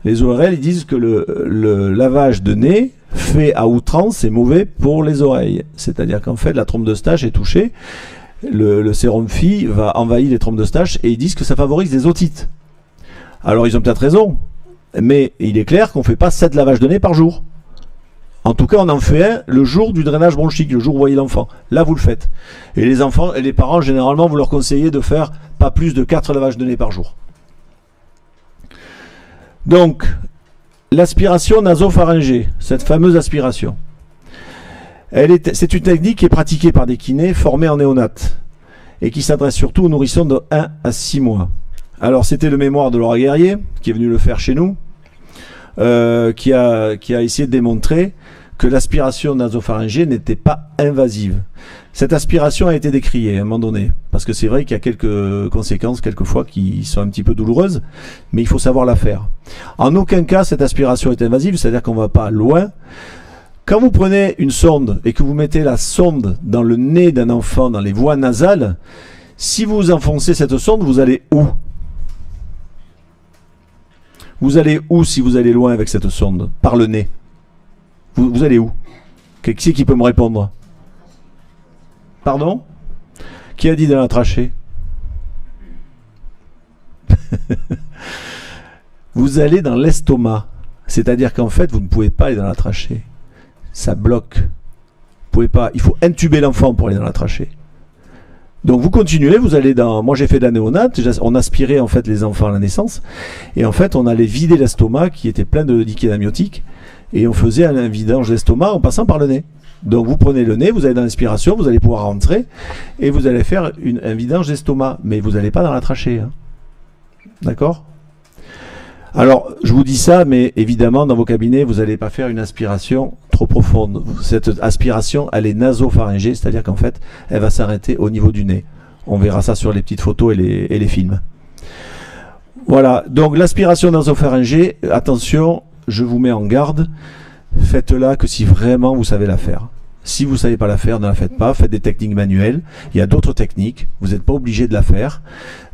Les ORL, ils disent que le lavage de nez fait à outrance, c'est mauvais pour les oreilles. C'est-à-dire qu'en fait, la trompe d'Eustache est touchée, le sérum phi va envahir les trompes d'Eustache, et ils disent que ça favorise les otites. Alors, ils ont peut-être raison, mais il est clair qu'on ne fait pas 7 lavages de nez par jour. En tout cas, on en fait un le jour du drainage bronchique, le jour où vous voyez l'enfant. Là, vous le faites. Et les enfants et les parents, généralement, vous leur conseillez de faire pas plus de 4 lavages de nez par jour. Donc, l'aspiration nasopharyngée, cette fameuse aspiration, c'est une technique qui est pratiquée par des kinés formés en néonate et qui s'adresse surtout aux nourrissons de 1 à 6 mois. Alors, c'était le mémoire de Laura Guerrier qui est venu le faire chez nous, qui a essayé de démontrer que l'aspiration nasopharyngée n'était pas invasive. Cette aspiration a été décriée à un moment donné, parce que c'est vrai qu'il y a quelques conséquences quelquefois qui sont un petit peu douloureuses, mais il faut savoir la faire. En aucun cas cette aspiration est invasive, c'est-à-dire qu'on ne va pas loin. Quand vous prenez une sonde et que vous mettez la sonde dans le nez d'un enfant, dans les voies nasales, Si vous enfoncez cette sonde, vous allez où? Vous allez où si vous allez loin avec cette sonde? Par le nez. Vous allez où? Qui c'est qui peut me répondre? Pardon? Qui a dit dans la trachée? Vous allez dans l'estomac. C'est-à-dire qu'en fait, vous ne pouvez pas aller dans la trachée. Ça bloque. Vous pouvez pas. Il faut intuber l'enfant pour aller dans la trachée. Donc vous continuez, vous allez dans... Moi j'ai fait de la néonate, on aspirait en fait les enfants à la naissance, et en fait on allait vider l'estomac qui était plein de liquide amniotique, et on faisait un vidange d'estomac en passant par le nez. Donc vous prenez le nez, vous allez dans l'inspiration, vous allez pouvoir rentrer, et vous allez faire un vidange d'estomac, mais vous n'allez pas dans la trachée. Hein. D'accord? Alors, je vous dis ça, mais évidemment, dans vos cabinets, vous n'allez pas faire une aspiration trop profonde. Cette aspiration, elle est nasopharyngée, c'est-à-dire qu'en fait, elle va s'arrêter au niveau du nez. On verra ça sur les petites photos et les films. Voilà, donc l'aspiration nasopharyngée, attention, je vous mets en garde, faites-la que si vraiment vous savez la faire. Si vous ne savez pas la faire, ne la faites pas, faites des techniques manuelles. Il y a d'autres techniques, vous n'êtes pas obligé de la faire.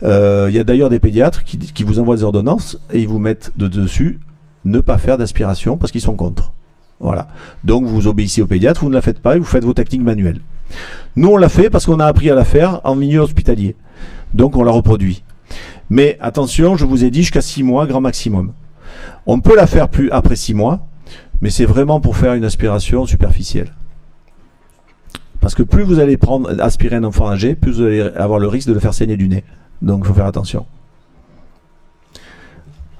Il y a d'ailleurs des pédiatres qui vous envoient des ordonnances et ils vous mettent dessus ne pas faire d'aspiration parce qu'ils sont contre. Voilà. Donc vous obéissez au pédiatre, vous ne la faites pas et vous faites vos techniques manuelles. Nous on l'a fait parce qu'on a appris à la faire en milieu hospitalier. Donc on la reproduit. Mais attention, je vous ai dit jusqu'à 6 mois, grand maximum. On peut la faire plus après 6 mois, mais c'est vraiment pour faire une aspiration superficielle. Parce que plus vous allez aspirer un enfant âgé, plus vous allez avoir le risque de le faire saigner du nez. Donc il faut faire attention.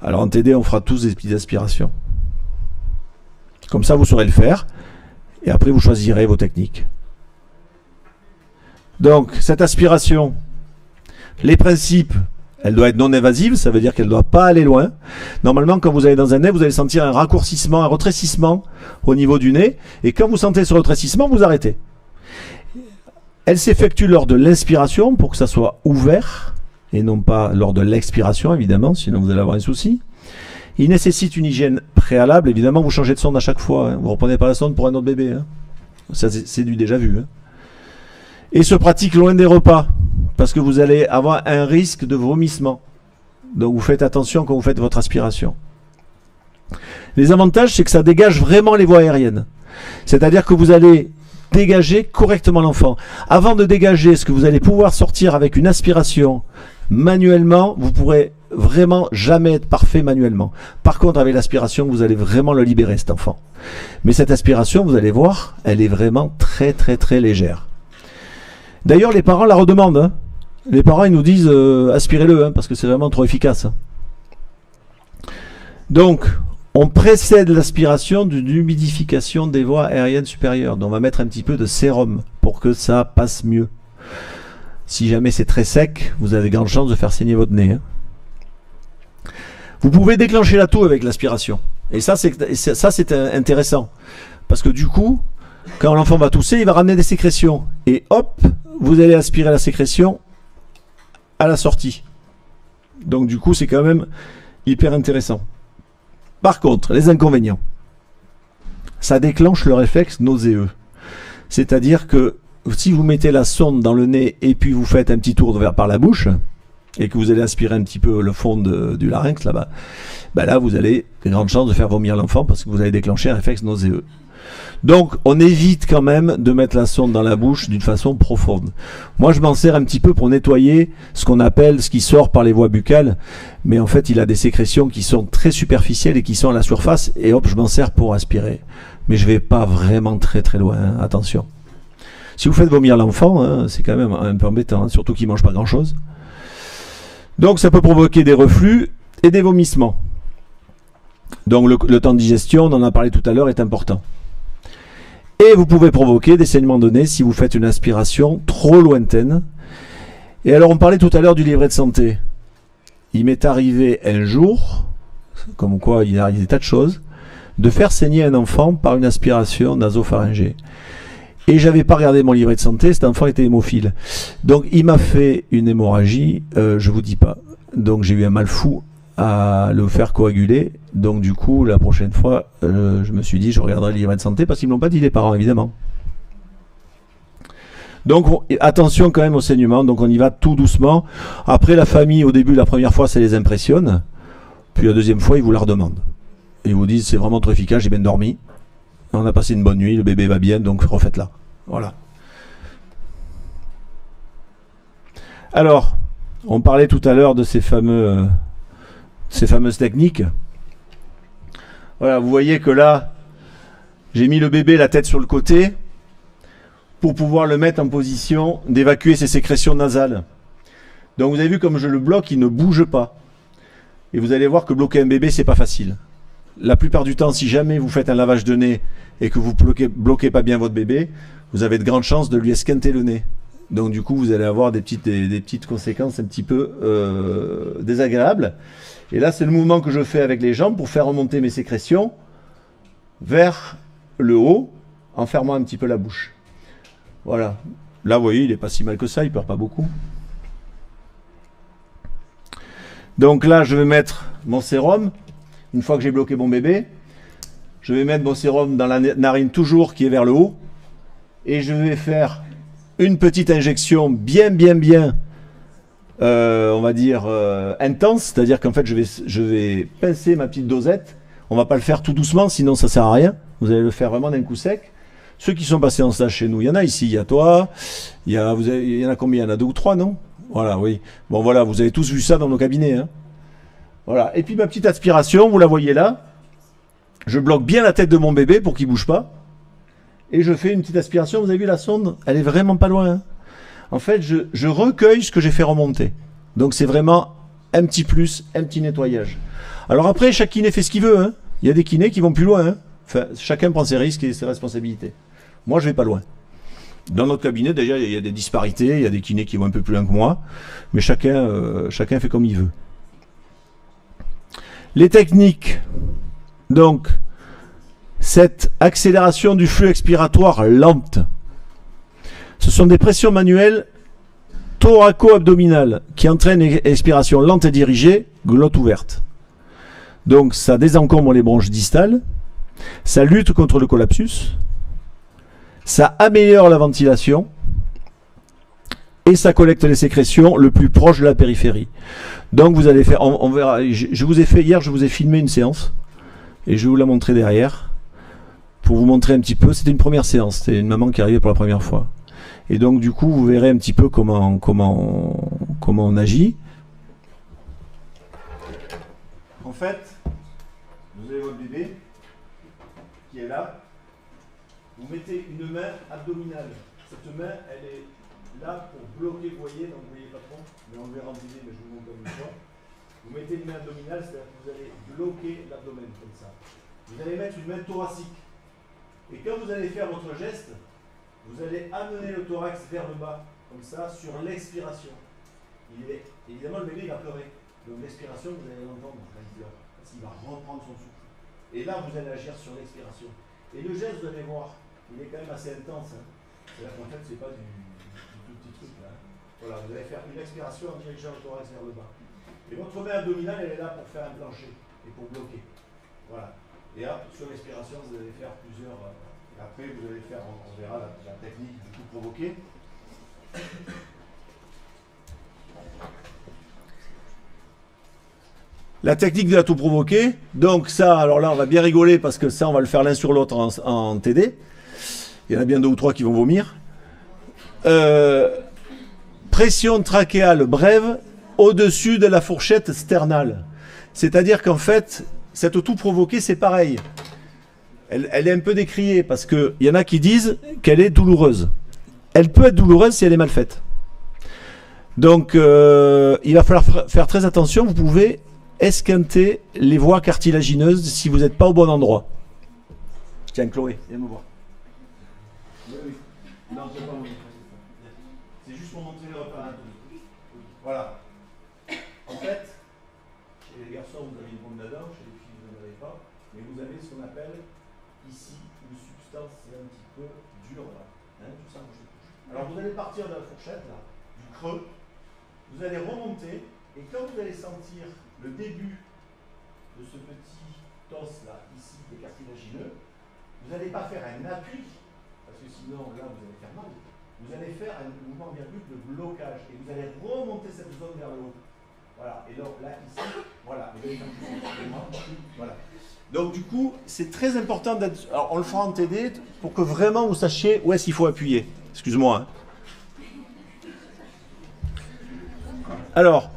Alors en TD, on fera tous des petites aspirations. Comme ça, vous saurez le faire. Et après, vous choisirez vos techniques. Donc, cette aspiration, les principes, elle doit être non invasive, ça veut dire qu'elle ne doit pas aller loin. Normalement, quand vous allez dans un nez, vous allez sentir un raccourcissement, un rétrécissement au niveau du nez. Et quand vous sentez ce rétrécissement, vous arrêtez. Elle s'effectue lors de l'inspiration pour que ça soit ouvert et non pas lors de l'expiration, évidemment, sinon vous allez avoir un souci. Il nécessite une hygiène préalable, évidemment, vous changez de sonde à chaque fois. Hein. Vous ne reprenez pas la sonde pour un autre bébé. Hein. Ça, c'est du déjà vu. Hein. Et se pratique loin des repas, parce que vous allez avoir un risque de vomissement. Donc vous faites attention quand vous faites votre aspiration. Les avantages, c'est que ça dégage vraiment les voies aériennes. C'est-à-dire que vous allez dégager correctement l'enfant. Avant de dégager ce que vous allez pouvoir sortir avec une aspiration manuellement, vous pourrez vraiment jamais être parfait manuellement. Par contre, avec l'aspiration, vous allez vraiment le libérer, cet enfant. Mais cette aspiration, vous allez voir, elle est vraiment très très très légère. D'ailleurs, les parents la redemandent. Hein. Les parents, ils nous disent aspirez-le, hein, parce que c'est vraiment trop efficace. Hein. Donc, on précède l'aspiration d'une humidification des voies aériennes supérieures. Donc on va mettre un petit peu de sérum pour que ça passe mieux. Si jamais c'est très sec, vous avez de grandes chances de faire saigner votre nez. Hein. Vous pouvez déclencher la toux avec l'aspiration. Et ça c'est intéressant. Parce que du coup, quand l'enfant va tousser, il va ramener des sécrétions. Et hop, vous allez aspirer la sécrétion à la sortie. Donc du coup, c'est quand même hyper intéressant. Par contre, les inconvénients, ça déclenche le réflexe nauséeux. C'est-à-dire que si vous mettez la sonde dans le nez et puis vous faites un petit tour par la bouche, et que vous allez aspirer un petit peu le fond du larynx là-bas, ben là vous avez de grandes chances de faire vomir l'enfant parce que vous allez déclencher un réflexe nauséeux. Donc on évite quand même de mettre la sonde dans la bouche d'une façon profonde. Moi je m'en sers un petit peu pour nettoyer ce qu'on appelle, ce qui sort par les voies buccales, mais en fait il a des sécrétions qui sont très superficielles et qui sont à la surface, et hop je m'en sers pour aspirer. Mais je vais pas vraiment très très loin, hein, attention. Si vous faites vomir l'enfant, hein, c'est quand même un peu embêtant, hein, surtout qu'il mange pas grand chose. Donc ça peut provoquer des reflux et des vomissements. Donc le temps de digestion, on en a parlé tout à l'heure, est important. Et vous pouvez provoquer des saignements de nez si vous faites une aspiration trop lointaine. Et alors on parlait tout à l'heure du livret de santé. Il m'est arrivé un jour, comme quoi il arrive des tas de choses, de faire saigner un enfant par une aspiration nasopharyngée. Et j'avais pas regardé mon livret de santé, cet enfant était hémophile. Donc il m'a fait une hémorragie, je vous dis pas. Donc j'ai eu un mal fou à le faire coaguler. Donc du coup, la prochaine fois, je me suis dit, je regarderai le livret de santé parce qu'ils ne me l'ont pas dit les parents, évidemment. Donc attention quand même au saignement, donc on y va tout doucement. Après la famille, au début, la première fois, ça les impressionne. Puis la deuxième fois, ils vous la redemandent. Ils vous disent c'est vraiment trop efficace, j'ai bien dormi. On a passé une bonne nuit, le bébé va bien, donc refaites-la. Voilà. Alors, on parlait tout à l'heure de ces fameuses techniques. Voilà, vous voyez que là, j'ai mis le bébé la tête sur le côté pour pouvoir le mettre en position d'évacuer ses sécrétions nasales. Donc vous avez vu comme je le bloque, il ne bouge pas. Et vous allez voir que bloquer un bébé, c'est pas facile. La plupart du temps, si jamais vous faites un lavage de nez et que vous bloquez pas bien votre bébé, vous avez de grandes chances de lui esquinter le nez. Donc du coup, vous allez avoir des petites conséquences un petit peu désagréables. Et là, c'est le mouvement que je fais avec les jambes pour faire remonter mes sécrétions vers le haut en fermant un petit peu la bouche. Voilà. Là, vous voyez, il n'est pas si mal que ça, il ne perd pas beaucoup. Donc là, je vais mettre mon sérum. Une fois que j'ai bloqué mon bébé, je vais mettre mon sérum dans la narine toujours qui est vers le haut. Et je vais faire une petite injection bien, on va dire, intense. C'est-à-dire qu'en fait, je vais pincer ma petite dosette. On ne va pas le faire tout doucement, sinon ça ne sert à rien. Vous allez le faire vraiment d'un coup sec. Ceux qui sont passés en stage chez nous, il y en a ici, il y a toi, il y en a combien? Il y en a 2 ou 3, non? Voilà, oui. Bon, voilà, vous avez tous vu ça dans nos cabinets. Hein. Voilà. Et puis ma petite aspiration, vous la voyez là. Je bloque bien la tête de mon bébé pour qu'il ne bouge pas. Et je fais une petite aspiration. Vous avez vu la sonde? Elle est vraiment pas loin. Hein. En fait, je recueille ce que j'ai fait remonter. Donc c'est vraiment un petit plus, un petit nettoyage. Alors après, chaque kiné fait ce qu'il veut. Hein. Il y a des kinés qui vont plus loin. Hein. Enfin, chacun prend ses risques et ses responsabilités. Moi, je vais pas loin. Dans notre cabinet, déjà, il y a des disparités. Il y a des kinés qui vont un peu plus loin que moi. Mais chacun fait comme il veut. Les techniques. Donc, cette accélération du flux expiratoire lente. Ce sont des pressions manuelles thoraco-abdominales qui entraînent une expiration lente et dirigée, glotte ouverte. Donc, ça désencombre les bronches distales. Ça lutte contre le collapsus. Ça améliore la ventilation. Et ça collecte les sécrétions le plus proche de la périphérie. Donc vous allez faire, on verra, je vous ai fait hier, je vous ai filmé une séance. Et je vais vous la montrer derrière. Pour vous montrer un petit peu, c'était une première séance. C'était une maman qui arrivait pour la première fois. Et donc du coup, vous verrez un petit peu comment on agit. En fait, vous avez votre bébé qui est là. Vous mettez une main abdominale. Cette main, elle est là pour bloquer, vous voyez, donc vous ne voyez pas trop, mais on le verra en vidéo, mais je vous montre comme une fois. Vous mettez une main abdominale, c'est-à-dire que vous allez bloquer l'abdomen comme ça. Vous allez mettre une main thoracique. Et quand vous allez faire votre geste, vous allez amener le thorax vers le bas, comme ça, sur l'expiration. Évidemment, le bébé il va pleurer. Donc l'expiration, vous allez l'entendre quand il pleure, parce qu'il va reprendre son souffle. Et là, vous allez agir sur l'expiration. Et le geste, vous allez voir, il est quand même assez intense. Hein. C'est-à-dire qu'en fait, c'est pas du tout petit truc là. Voilà, vous allez faire une expiration en dirigeant le thorax vers le bas. Et votre main abdominale, elle est là pour faire un plancher et pour bloquer. Voilà. Et hop, sur l'expiration, vous allez faire plusieurs. Et après, vous allez faire, on verra la technique du tout provoqué. La technique de la tout provoqué. Donc ça, alors là, on va bien rigoler parce que ça, on va le faire l'un sur l'autre en TD. Il y en a bien 2 ou 3 qui vont vomir. Pression trachéale brève au-dessus de la fourchette sternale. C'est-à-dire qu'en fait, cette tout provoquée, c'est pareil. Elle est un peu décriée parce qu'il y en a qui disent qu'elle est douloureuse. Elle peut être douloureuse si elle est mal faite. Donc, il va falloir faire très attention. Vous pouvez esquinter les voies cartilagineuses si vous n'êtes pas au bon endroit. Tiens, Chloé, viens me voir. Oui. Non, c'est pas moi. C'est juste pour montrer le repère anatomique. Voilà. En fait, chez les garçons, vous avez une bombe d'Adam, chez les filles, vous n'en avez pas. Mais vous avez ce qu'on appelle ici une substance un petit peu dure. Là. Hein, tout ça, alors vous allez partir de la fourchette, là, du creux. Vous allez remonter. Et quand vous allez sentir le début de ce petit os là, ici, des cartilagineux, vous n'allez pas faire un appui, parce que sinon là vous allez faire mal. vous allez faire un mouvement virgule de blocage et vous allez remonter cette zone vers le haut. Voilà, et donc là, ici, voilà. Voilà. Donc du coup, c'est très important d'être... Alors on le fera en TD pour que vraiment vous sachiez où est-ce qu'il faut appuyer. Excuse-moi. Hein. Alors,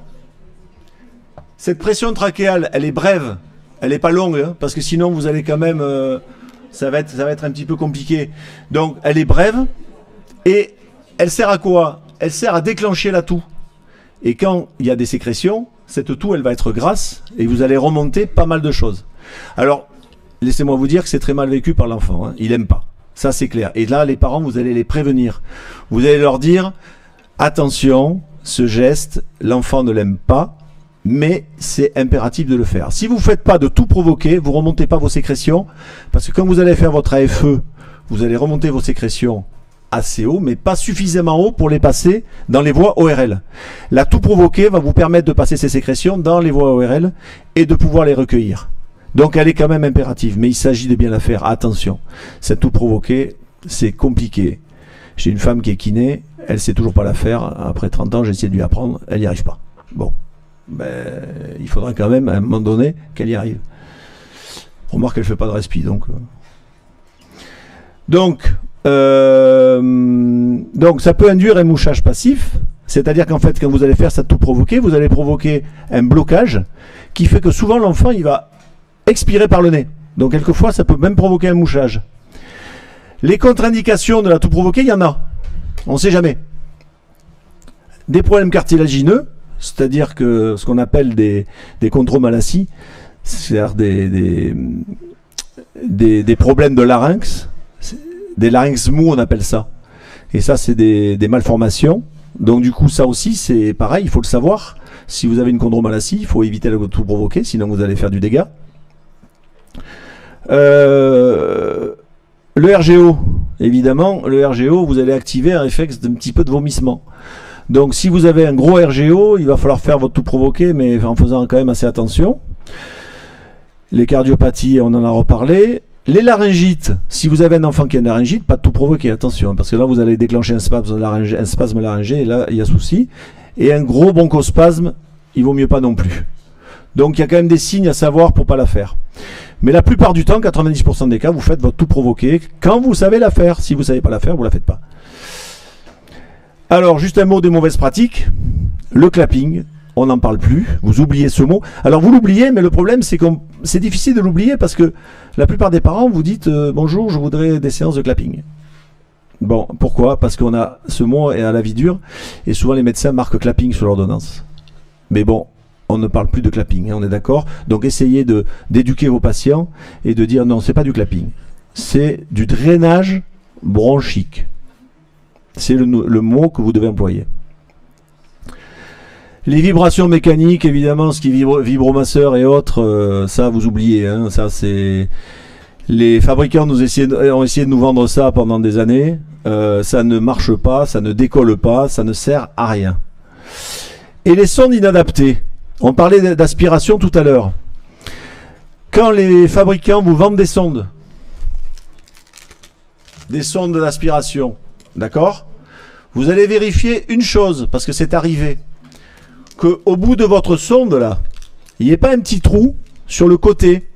cette pression trachéale, elle est brève, elle n'est pas longue, hein, parce que sinon vous allez quand même... ça va être un petit peu compliqué. Donc elle est brève et elle sert à quoi? Elle sert à déclencher la toux. Et quand il y a des sécrétions, cette toux, elle va être grasse et vous allez remonter pas mal de choses. Alors, laissez-moi vous dire que c'est très mal vécu par l'enfant. Hein. Il n'aime pas. Ça, c'est clair. Et là, les parents, vous allez les prévenir. Vous allez leur dire, attention, ce geste, l'enfant ne l'aime pas, mais c'est impératif de le faire. Si vous ne faites pas de tout provoquer, vous ne remontez pas vos sécrétions, parce que quand vous allez faire votre AFE, vous allez remonter vos sécrétions assez haut, mais pas suffisamment haut pour les passer dans les voies ORL. La tout provoquer va vous permettre de passer ces sécrétions dans les voies ORL et de pouvoir les recueillir. Donc elle est quand même impérative, mais il s'agit de bien la faire. Attention, cette tout provoquer, c'est compliqué. J'ai une femme qui est kiné, elle sait toujours pas la faire. Après 30 ans, j'ai essayé de lui apprendre, elle n'y arrive pas. Bon, ben, il faudra quand même à un moment donné qu'elle y arrive. Remarque qu'elle fait pas de respi, donc ça peut induire un mouchage passif, c'est-à-dire qu'en fait, quand vous allez faire ça tout provoquer, vous allez provoquer un blocage qui fait que souvent l'enfant il va expirer par le nez. Donc quelquefois, ça peut même provoquer un mouchage. Les contre-indications de la tout provoquer, il y en a. On ne sait jamais. Des problèmes cartilagineux, c'est-à-dire que ce qu'on appelle des chondromalacies, c'est-à-dire des problèmes de larynx, des larynx mous, on appelle ça. Et ça, c'est des malformations. Donc du coup, ça aussi, c'est pareil, il faut le savoir. Si vous avez une chondromalacie, il faut éviter de tout provoquer, sinon vous allez faire du dégât. Le RGO, évidemment, le RGO, vous allez activer un réflexe d'un petit peu de vomissement. Donc si vous avez un gros RGO, il va falloir faire votre tout provoquer, mais en faisant quand même assez attention. Les cardiopathies, on en a reparlé. Les laryngites, si vous avez un enfant qui a une laryngite, pas de tout provoquer, attention, parce que là vous allez déclencher un spasme laryngé, et là il y a souci. Et un gros bronchospasme, il vaut mieux pas non plus. Donc il y a quand même des signes à savoir pour pas la faire. Mais la plupart du temps, 90% des cas, vous faites votre tout provoquer quand vous savez la faire. Si vous savez pas la faire, vous la faites pas. Alors juste un mot des mauvaises pratiques. Le clapping. On n'en parle plus, vous oubliez ce mot. Alors vous l'oubliez, mais le problème c'est que c'est difficile de l'oublier parce que la plupart des parents vous dites bonjour, je voudrais des séances de clapping. Bon, pourquoi? Parce qu'on a ce mot est à la vie dure et souvent les médecins marquent clapping sur l'ordonnance. Mais bon, on ne parle plus de clapping, hein, on est d'accord? Donc essayez d'éduquer vos patients et de dire non, c'est pas du clapping, c'est du drainage bronchique. C'est le mot que vous devez employer. Les vibrations mécaniques, évidemment, ce qui est vibromasseur et autres, ça vous oubliez. Hein, ça c'est les fabricants ont essayé de nous vendre ça pendant des années. Ça ne marche pas, ça ne décolle pas, ça ne sert à rien. Et les sondes inadaptées. On parlait d'aspiration tout à l'heure. Quand les fabricants vous vendent des sondes d'aspiration, d'accord? Vous allez vérifier une chose parce que c'est arrivé. Qu'au bout de votre sonde, là, il n'y ait pas un petit trou sur le côté.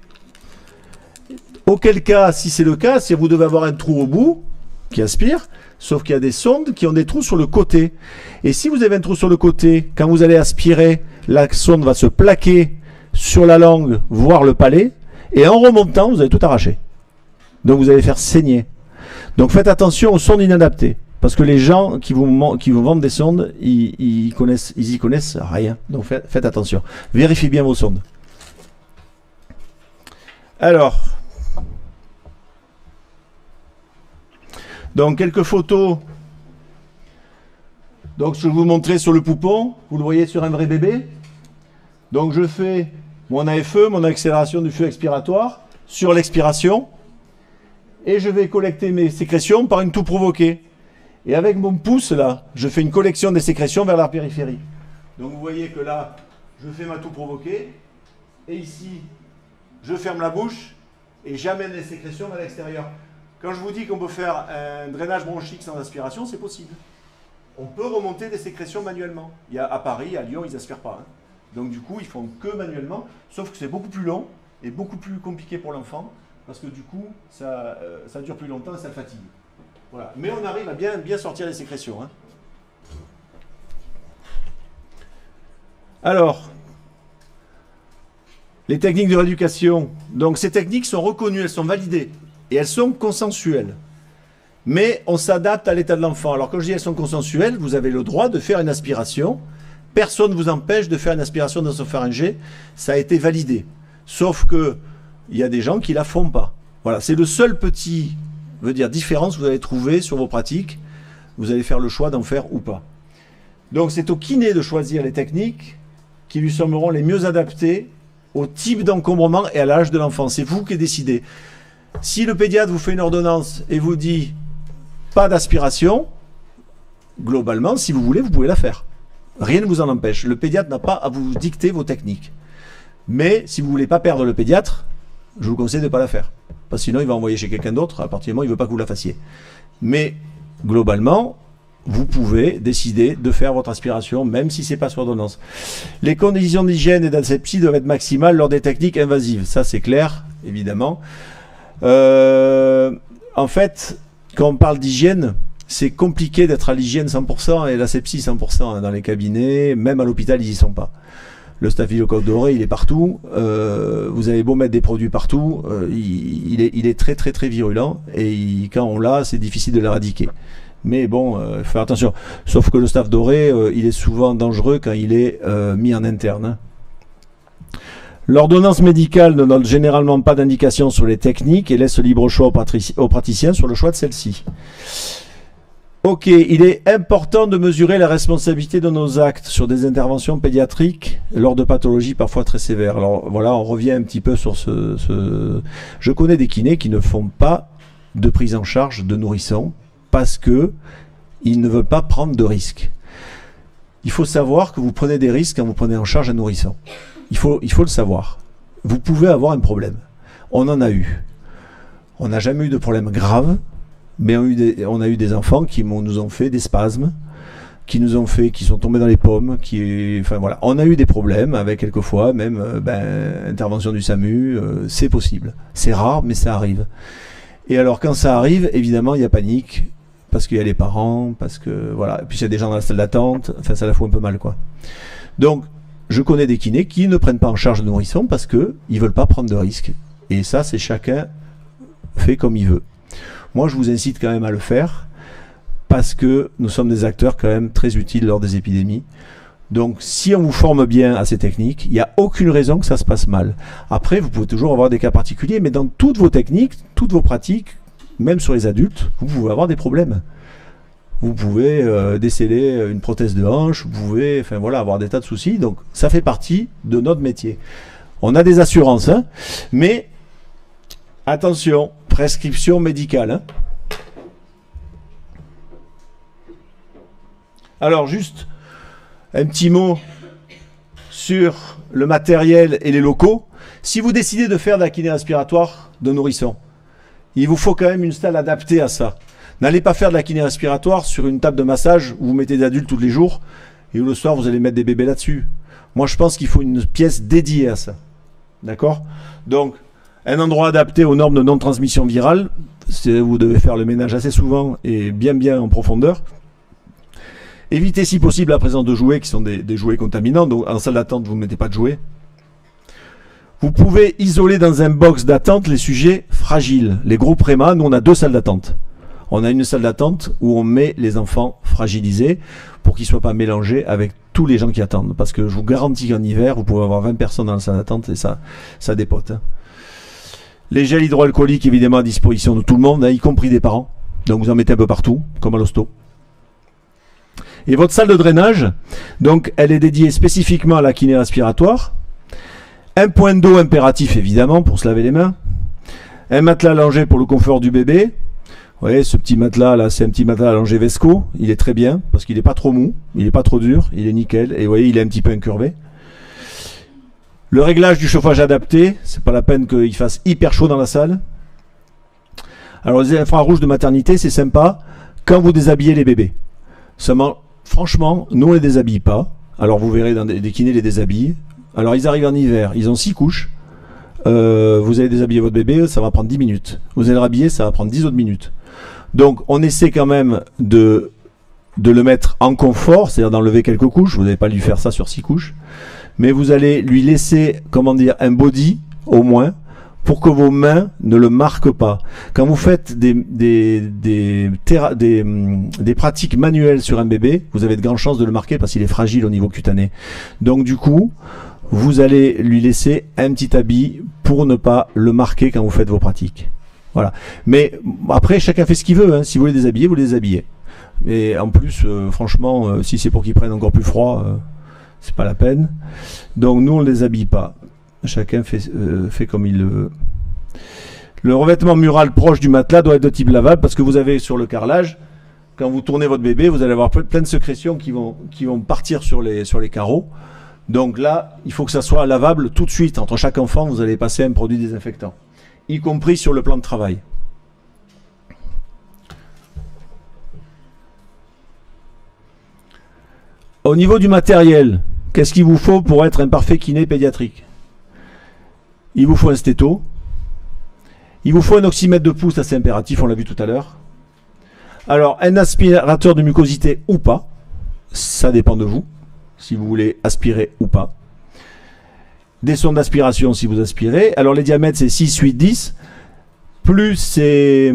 Auquel cas, si c'est le cas, si vous devez avoir un trou au bout qui aspire, sauf qu'il y a des sondes qui ont des trous sur le côté. Et si vous avez un trou sur le côté, quand vous allez aspirer, la sonde va se plaquer sur la langue, voire le palais, et en remontant, vous allez tout arracher. Donc vous allez faire saigner. Donc faites attention aux sondes inadaptées. Parce que les gens qui vous vendent des sondes, ils y connaissent rien. Donc faites attention. Vérifiez bien vos sondes. Alors, donc quelques photos. Donc je vais vous montrer sur le poupon. Vous le voyez sur un vrai bébé. Donc je fais mon AFE, mon accélération du flux expiratoire, sur l'expiration. Et je vais collecter mes sécrétions par une toux provoquée. Et avec mon pouce, là, je fais une collection des sécrétions vers la périphérie. Donc vous voyez que là, je fais ma toux provoquée. Et ici, je ferme la bouche et j'amène les sécrétions vers l'extérieur. Quand je vous dis qu'on peut faire un drainage bronchique sans aspiration, c'est possible. On peut remonter des sécrétions manuellement. À Paris, à Lyon, ils n'aspirent pas. Hein. Donc du coup, ils font que manuellement, sauf que c'est beaucoup plus long et beaucoup plus compliqué pour l'enfant, parce que du coup, ça dure plus longtemps et ça le fatigue. Voilà. Mais on arrive à bien sortir les sécrétions. Hein. Alors, les techniques de rééducation. Donc ces techniques sont reconnues, elles sont validées et elles sont consensuelles. Mais on s'adapte à l'état de l'enfant. Alors quand je dis elles sont consensuelles, vous avez le droit de faire une aspiration. Personne ne vous empêche de faire une aspiration nasopharyngée. Ça a été validé. Sauf que il y a des gens qui la font pas. Voilà, c'est le seul petit, différence que vous allez trouver sur vos pratiques. Vous allez faire le choix d'en faire ou pas. Donc c'est au kiné de choisir les techniques qui lui sembleront les mieux adaptées au type d'encombrement et à l'âge de l'enfant. C'est vous qui décidez. Si le pédiatre vous fait une ordonnance et vous dit pas d'aspiration, globalement, si vous voulez, vous pouvez la faire. Rien ne vous en empêche. Le pédiatre n'a pas à vous dicter vos techniques. Mais si vous ne voulez pas perdre le pédiatre, je vous conseille de ne pas la faire. Parce que sinon, il va envoyer chez quelqu'un d'autre à partir du moment où il ne veut pas que vous la fassiez. Mais globalement, vous pouvez décider de faire votre aspiration, même si ce n'est pas sur ordonnance. Les conditions d'hygiène et d'asepsie doivent être maximales lors des techniques invasives. Ça, c'est clair, évidemment. En fait, quand on parle d'hygiène, c'est compliqué d'être à l'hygiène 100% et l'asepsie 100%. Dans les cabinets, même à l'hôpital, ils n'y sont pas. Le staphylocoque doré, il est partout. Vous avez beau mettre des produits partout, il est très très très virulent. Et quand on l'a, c'est difficile de l'éradiquer. Mais bon, il faut faire attention. Sauf que le staph doré, il est souvent dangereux quand il est mis en interne. Hein. L'ordonnance médicale ne donne généralement pas d'indication sur les techniques et laisse libre choix aux praticiens sur le choix de celle-ci. Ok, il est important de mesurer la responsabilité de nos actes sur des interventions pédiatriques lors de pathologies parfois très sévères. Alors voilà, on revient un petit peu sur Je connais des kinés qui ne font pas de prise en charge de nourrissons parce que ils ne veulent pas prendre de risques. Il faut savoir que vous prenez des risques quand vous prenez en charge un nourrisson. Il faut le savoir. Vous pouvez avoir un problème. On en a eu. On n'a jamais eu de problème grave, mais on a eu des enfants qui nous ont fait des spasmes, qui sont tombés dans les pommes, enfin voilà. On a eu des problèmes avec quelquefois même intervention du SAMU, c'est possible. C'est rare, mais ça arrive. Et alors quand ça arrive, évidemment, il y a panique, parce qu'il y a les parents, parce que voilà, et puis il y a des gens dans la salle d'attente, enfin ça la fout un peu mal quoi. Donc je connais des kinés qui ne prennent pas en charge de nourrissons parce que ils veulent pas prendre de risques. Et ça, c'est chacun fait comme il veut. Moi, je vous incite quand même à le faire parce que nous sommes des acteurs quand même très utiles lors des épidémies. Donc, si on vous forme bien à ces techniques, il n'y a aucune raison que ça se passe mal. Après, vous pouvez toujours avoir des cas particuliers, mais dans toutes vos techniques, toutes vos pratiques, même sur les adultes, vous pouvez avoir des problèmes. Vous pouvez déceler une prothèse de hanche, vous pouvez avoir des tas de soucis. Donc, ça fait partie de notre métier. On a des assurances, hein, mais attention, prescription médicale. Hein. Alors, juste un petit mot sur le matériel et les locaux. Si vous décidez de faire de la kiné respiratoire de nourrisson, il vous faut quand même une salle adaptée à ça. N'allez pas faire de la kiné respiratoire sur une table de massage où vous mettez des adultes tous les jours et où le soir vous allez mettre des bébés là-dessus. Moi je pense qu'il faut une pièce dédiée à ça. D'accord ? Donc, un endroit adapté aux normes de non-transmission virale, vous devez faire le ménage assez souvent et bien en profondeur. Évitez si possible la présence de jouets qui sont des jouets contaminants. Donc en salle d'attente, vous ne mettez pas de jouets. Vous pouvez isoler dans un box d'attente les sujets fragiles. Les gros prémas, nous on a 2 salles d'attente. On a une salle d'attente où on met les enfants fragilisés pour qu'ils ne soient pas mélangés avec tous les gens qui attendent. Parce que je vous garantis qu'en hiver, vous pouvez avoir 20 personnes dans la salle d'attente et ça dépote. Hein. Les gels hydroalcooliques, évidemment, à disposition de tout le monde, hein, y compris des parents. Donc vous en mettez un peu partout, comme à l'hosto. Et votre salle de drainage, donc elle est dédiée spécifiquement à la kiné respiratoire. Un point d'eau impératif, évidemment, pour se laver les mains. Un matelas allongé pour le confort du bébé. Vous voyez, ce petit matelas là, c'est un petit matelas allongé Vesco. Il est très bien parce qu'il n'est pas trop mou, il n'est pas trop dur, il est nickel. Et vous voyez, il est un petit peu incurvé. Le réglage du chauffage adapté, c'est pas la peine qu'il fasse hyper chaud dans la salle. Alors les infrarouges de maternité, c'est sympa quand vous déshabillez les bébés. Seulement, franchement, nous on les déshabille pas. Alors vous verrez dans des kinés les déshabillent. Alors ils arrivent en hiver, ils ont 6 couches. Vous allez déshabiller votre bébé, ça va prendre 10 minutes. Vous allez le rhabiller, ça va prendre 10 autres minutes. Donc on essaie quand même de le mettre en confort, c'est-à-dire d'enlever quelques couches. Vous n'allez pas lui faire ça sur 6 couches. Mais vous allez lui laisser, comment dire, un body au moins, pour que vos mains ne le marquent pas. Quand vous faites des pratiques manuelles sur un bébé, vous avez de grandes chances de le marquer parce qu'il est fragile au niveau cutané. Donc du coup, vous allez lui laisser un petit habit pour ne pas le marquer quand vous faites vos pratiques. Voilà. Mais après, chacun fait ce qu'il veut. Hein. Si vous les déshabillez, vous les déshabillez. Et en plus, franchement, si c'est pour qu'ils prennent encore plus froid, c'est pas la peine. Donc nous, on ne les habille pas. Chacun fait comme il le veut. Le revêtement mural proche du matelas doit être de type lavable parce que vous avez sur le carrelage, quand vous tournez votre bébé, vous allez avoir plein de sécrétions qui vont partir sur les carreaux. Donc là, il faut que ça soit lavable tout de suite. Entre chaque enfant, vous allez passer un produit désinfectant, y compris sur le plan de travail. Au niveau du matériel, qu'est-ce qu'il vous faut pour être un parfait kiné pédiatrique? Il vous faut un stéto. Il vous faut un oxymètre de pouce, ça c'est impératif, on l'a vu tout à l'heure. Alors, un aspirateur de mucosité ou pas, ça dépend de vous, si vous voulez aspirer ou pas. Des sondes d'aspiration si vous aspirez. Alors, les diamètres, c'est 6, 8, 10. Plus c'est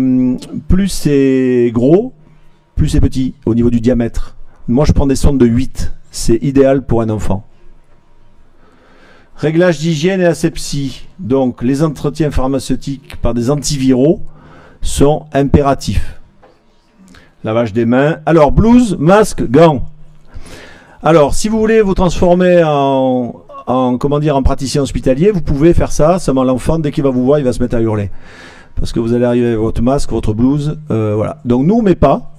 gros, plus c'est petit au niveau du diamètre. Moi, je prends des sondes de 8. C'est idéal pour un enfant. Réglage d'hygiène et asepsie. Donc, les entretiens pharmaceutiques par des antiviraux sont impératifs. Lavage des mains. Alors, blouse, masque, gants. Alors, si vous voulez vous transformer en praticien hospitalier, vous pouvez faire ça. Seulement, l'enfant, dès qu'il va vous voir, il va se mettre à hurler. Parce que vous allez arriver avec votre masque, votre blouse. Voilà. Donc, nous, on met pas.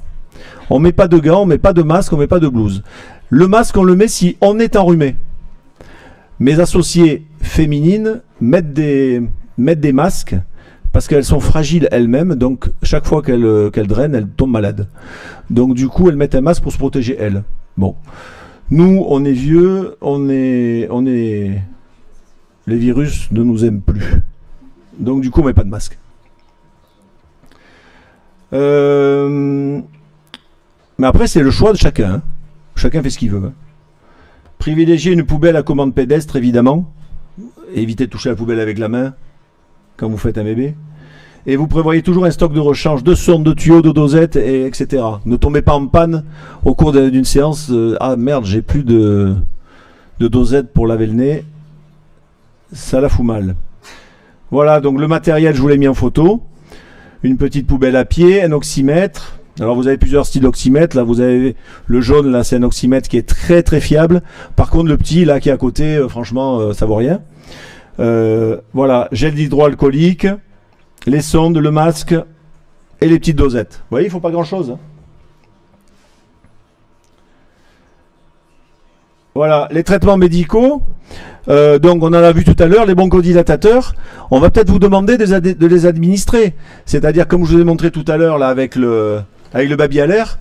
On met pas de gants, on met pas de masque, on met pas de blouse. Le masque, on le met si on est enrhumé. Mes associées féminines mettent des masques parce qu'elles sont fragiles elles-mêmes, donc chaque fois qu'elles drainent, elles tombent malades. Donc du coup, elles mettent un masque pour se protéger elles. Bon, nous, on est vieux, les virus ne nous aiment plus. Donc du coup, on met pas de masque. Mais après, c'est le choix de chacun. Hein. Chacun fait ce qu'il veut. Hein. Privilégier une poubelle à commande pédestre, évidemment. Évitez de toucher la poubelle avec la main quand vous faites un bébé. Et vous prévoyez toujours un stock de rechange de sondes, de tuyaux, de dosettes, etc. Ne tombez pas en panne au cours d'une séance. Ah merde, j'ai plus de dosettes pour laver le nez. Ça la fout mal. Voilà, donc le matériel, je vous l'ai mis en photo. Une petite poubelle à pied, un oxymètre. Alors vous avez plusieurs styles d'oxymètre. Là vous avez le jaune, là c'est un oxymètre qui est très très fiable. Par contre le petit là qui est à côté, franchement ça vaut rien. Voilà, gel hydroalcoolique, les sondes, le masque et les petites dosettes. Vous voyez, il ne faut pas grand chose. Hein. Voilà, les traitements médicaux. Donc on en a vu tout à l'heure, les bronchodilatateurs. On va peut-être vous demander de les administrer. C'est-à-dire comme je vous ai montré tout à l'heure là avec le baby à l'air,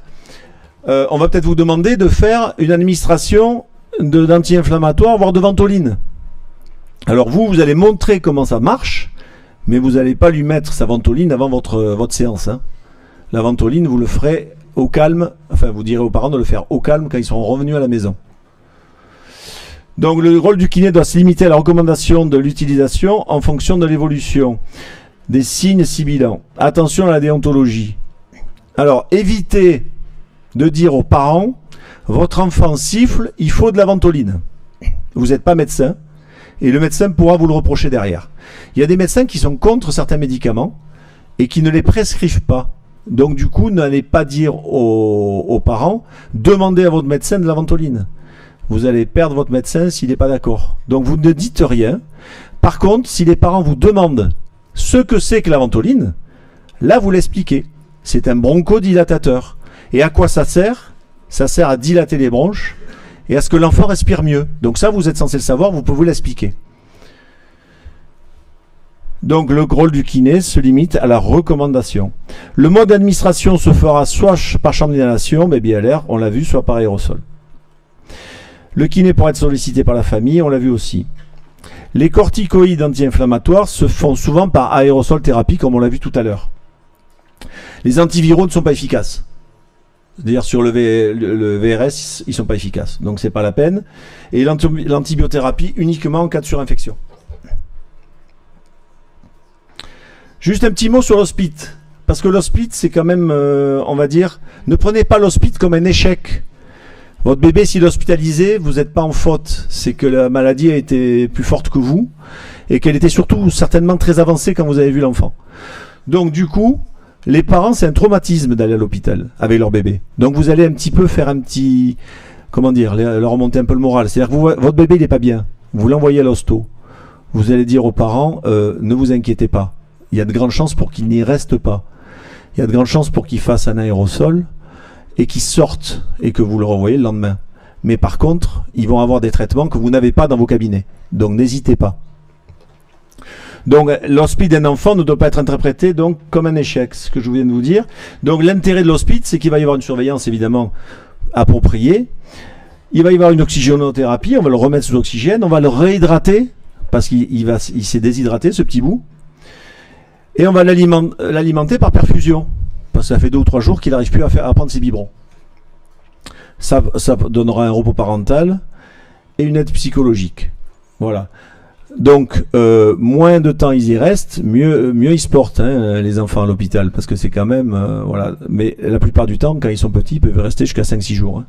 on va peut-être vous demander de faire une administration d'anti-inflammatoire, voire de ventoline. Alors vous allez montrer comment ça marche, mais vous n'allez pas lui mettre sa ventoline avant votre séance. Hein. La ventoline, vous le ferez au calme, enfin vous direz aux parents de le faire au calme quand ils seront revenus à la maison. Donc le rôle du kiné doit se limiter à la recommandation de l'utilisation en fonction de l'évolution des signes sibilants. Attention à la déontologie. Alors évitez de dire aux parents votre enfant siffle, il faut de la ventoline. Vous n'êtes pas médecin et le médecin pourra vous le reprocher derrière. Il y a des médecins qui sont contre certains médicaments et qui ne les prescrivent pas. Donc du coup, n'allez pas dire aux parents demandez à votre médecin de la ventoline. Vous allez perdre votre médecin s'il n'est pas d'accord. Donc vous ne dites rien. Par contre, si les parents vous demandent ce que c'est que la ventoline, là vous l'expliquez. C'est un bronchodilatateur. Et à quoi ça sert? Ça sert à dilater les bronches et à ce que l'enfant respire mieux. Donc ça, vous êtes censé le savoir, vous pouvez l'expliquer. Donc le rôle du kiné se limite à la recommandation. Le mode d'administration se fera soit par chambre d'inhalation, baby à l'air, on l'a vu, soit par aérosol. Le kiné pourra être sollicité par la famille, on l'a vu aussi. Les corticoïdes anti-inflammatoires se font souvent par aérosol thérapie, comme on l'a vu tout à l'heure. Les antiviraux ne sont pas efficaces. C'est-à-dire sur le VRS, ils ne sont pas efficaces. Donc c'est pas la peine. Et l'antibiothérapie uniquement en cas de surinfection. Juste un petit mot sur l'hospite. Parce que l'hospite, c'est quand même, on va dire, ne prenez pas l'hospite comme un échec. Votre bébé, s'il est hospitalisé, vous n'êtes pas en faute. C'est que la maladie a été plus forte que vous et qu'elle était surtout certainement très avancée quand vous avez vu l'enfant. Donc du coup, les parents, c'est un traumatisme d'aller à l'hôpital avec leur bébé. Donc vous allez un petit peu faire un petit, comment dire, leur remonter un peu le moral. C'est-à-dire que votre bébé, il n'est pas bien. Vous l'envoyez à l'hosto. Vous allez dire aux parents, ne vous inquiétez pas. Il y a de grandes chances pour qu'il n'y reste pas. Il y a de grandes chances pour qu'il fasse un aérosol et qu'ils sortent et que vous le renvoyez le lendemain. Mais par contre, ils vont avoir des traitements que vous n'avez pas dans vos cabinets. Donc n'hésitez pas. Donc l'hospice d'un enfant ne doit pas être interprété donc comme un échec, ce que je viens de vous dire. Donc l'intérêt de l'hospice, c'est qu'il va y avoir une surveillance évidemment appropriée. Il va y avoir une oxygénothérapie, on va le remettre sous oxygène, on va le réhydrater parce qu'il s'est déshydraté ce petit bout. Et on va l'alimenter par perfusion. Parce que ça fait 2 ou 3 jours qu'il n'arrive plus à prendre ses biberons. Ça donnera un repos parental et une aide psychologique. Voilà. Donc, moins de temps ils y restent, mieux ils se portent, hein, les enfants à l'hôpital. Parce que c'est quand même... voilà. Mais la plupart du temps, quand ils sont petits, ils peuvent rester jusqu'à 5-6 jours. Hein.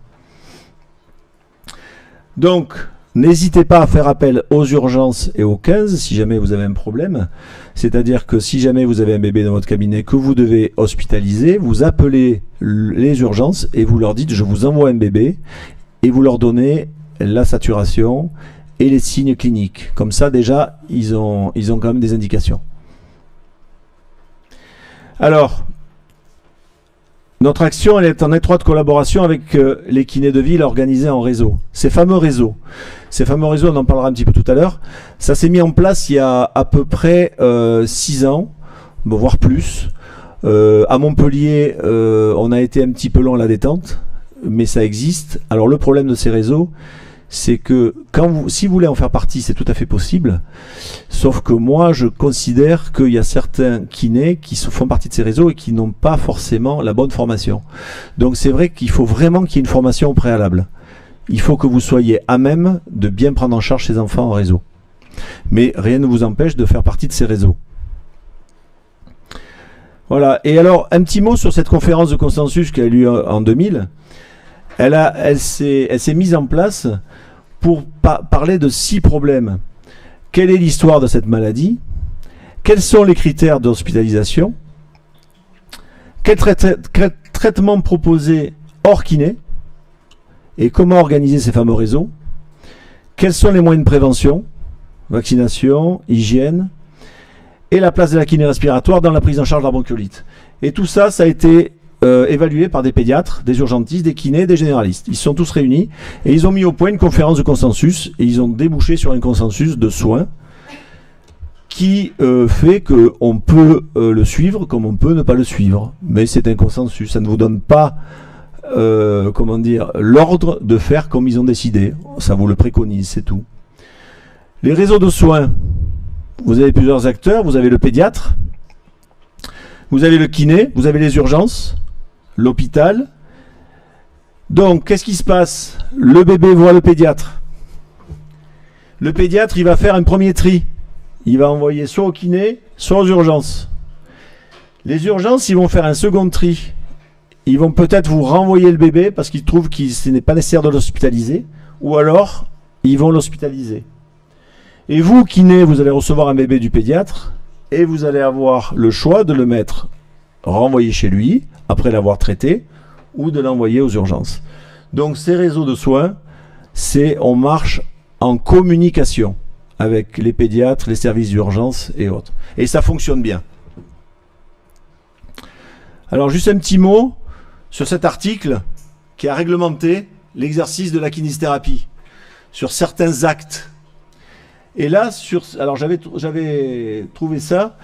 Donc... n'hésitez pas à faire appel aux urgences et aux 15 si jamais vous avez un problème. C'est-à-dire que si jamais vous avez un bébé dans votre cabinet que vous devez hospitaliser, vous appelez les urgences et vous leur dites « je vous envoie un bébé » et vous leur donnez la saturation et les signes cliniques. Comme ça déjà, ils ont quand même des indications. Alors, notre action elle est en étroite collaboration avec les kinés de ville organisés en réseau. Ces fameux réseaux, on en parlera un petit peu tout à l'heure, ça s'est mis en place il y a à peu près 6 ans, voire plus. À Montpellier, on a été un petit peu long à la détente, mais ça existe. Alors le problème de ces réseaux, c'est que si vous voulez en faire partie, c'est tout à fait possible. Sauf que moi, je considère qu'il y a certains kinés qui font partie de ces réseaux et qui n'ont pas forcément la bonne formation. Donc c'est vrai qu'il faut vraiment qu'il y ait une formation au préalable. Il faut que vous soyez à même de bien prendre en charge ces enfants en réseau. Mais rien ne vous empêche de faire partie de ces réseaux. Voilà. Et alors, un petit mot sur cette conférence de consensus qui a eu lieu en 2000. Elle s'est mise en place pour parler de 6 problèmes. Quelle est l'histoire de cette maladie? Quels sont les critères d'hospitalisation? Quel traitement proposer hors kiné? Et comment organiser ces fameux réseaux? Quels sont les moyens de prévention? Vaccination, hygiène, et la place de la kiné respiratoire dans la prise en charge de la bronchiolite. Et tout ça, ça a été évalué par des pédiatres, des urgentistes, des kinés, des généralistes. Ils se sont tous réunis et ils ont mis au point une conférence de consensus et ils ont débouché sur un consensus de soins qui fait qu'on peut le suivre comme on peut ne pas le suivre. Mais c'est un consensus, ça ne vous donne pas comment dire, l'ordre de faire comme ils ont décidé. Ça vous le préconise, c'est tout. Les réseaux de soins, vous avez plusieurs acteurs, vous avez le pédiatre, vous avez le kiné, vous avez les urgences, l'hôpital. Donc, qu'est-ce qui se passe? Le bébé voit le pédiatre. Le pédiatre, il va faire un premier tri. Il va envoyer soit au kiné, soit aux urgences. Les urgences, ils vont faire un second tri. Ils vont peut-être vous renvoyer le bébé parce qu'ils trouvent que ce n'est pas nécessaire de l'hospitaliser. Ou alors, ils vont l'hospitaliser. Et vous, kiné, vous allez recevoir un bébé du pédiatre et vous allez avoir le choix de le mettre renvoyé chez lui, après l'avoir traité, ou de l'envoyer aux urgences. Donc ces réseaux de soins, on marche en communication avec les pédiatres, les services d'urgence et autres. Et ça fonctionne bien. Alors juste un petit mot sur cet article qui a réglementé l'exercice de la kinésithérapie sur certains actes. Et là, alors j'avais trouvé ça.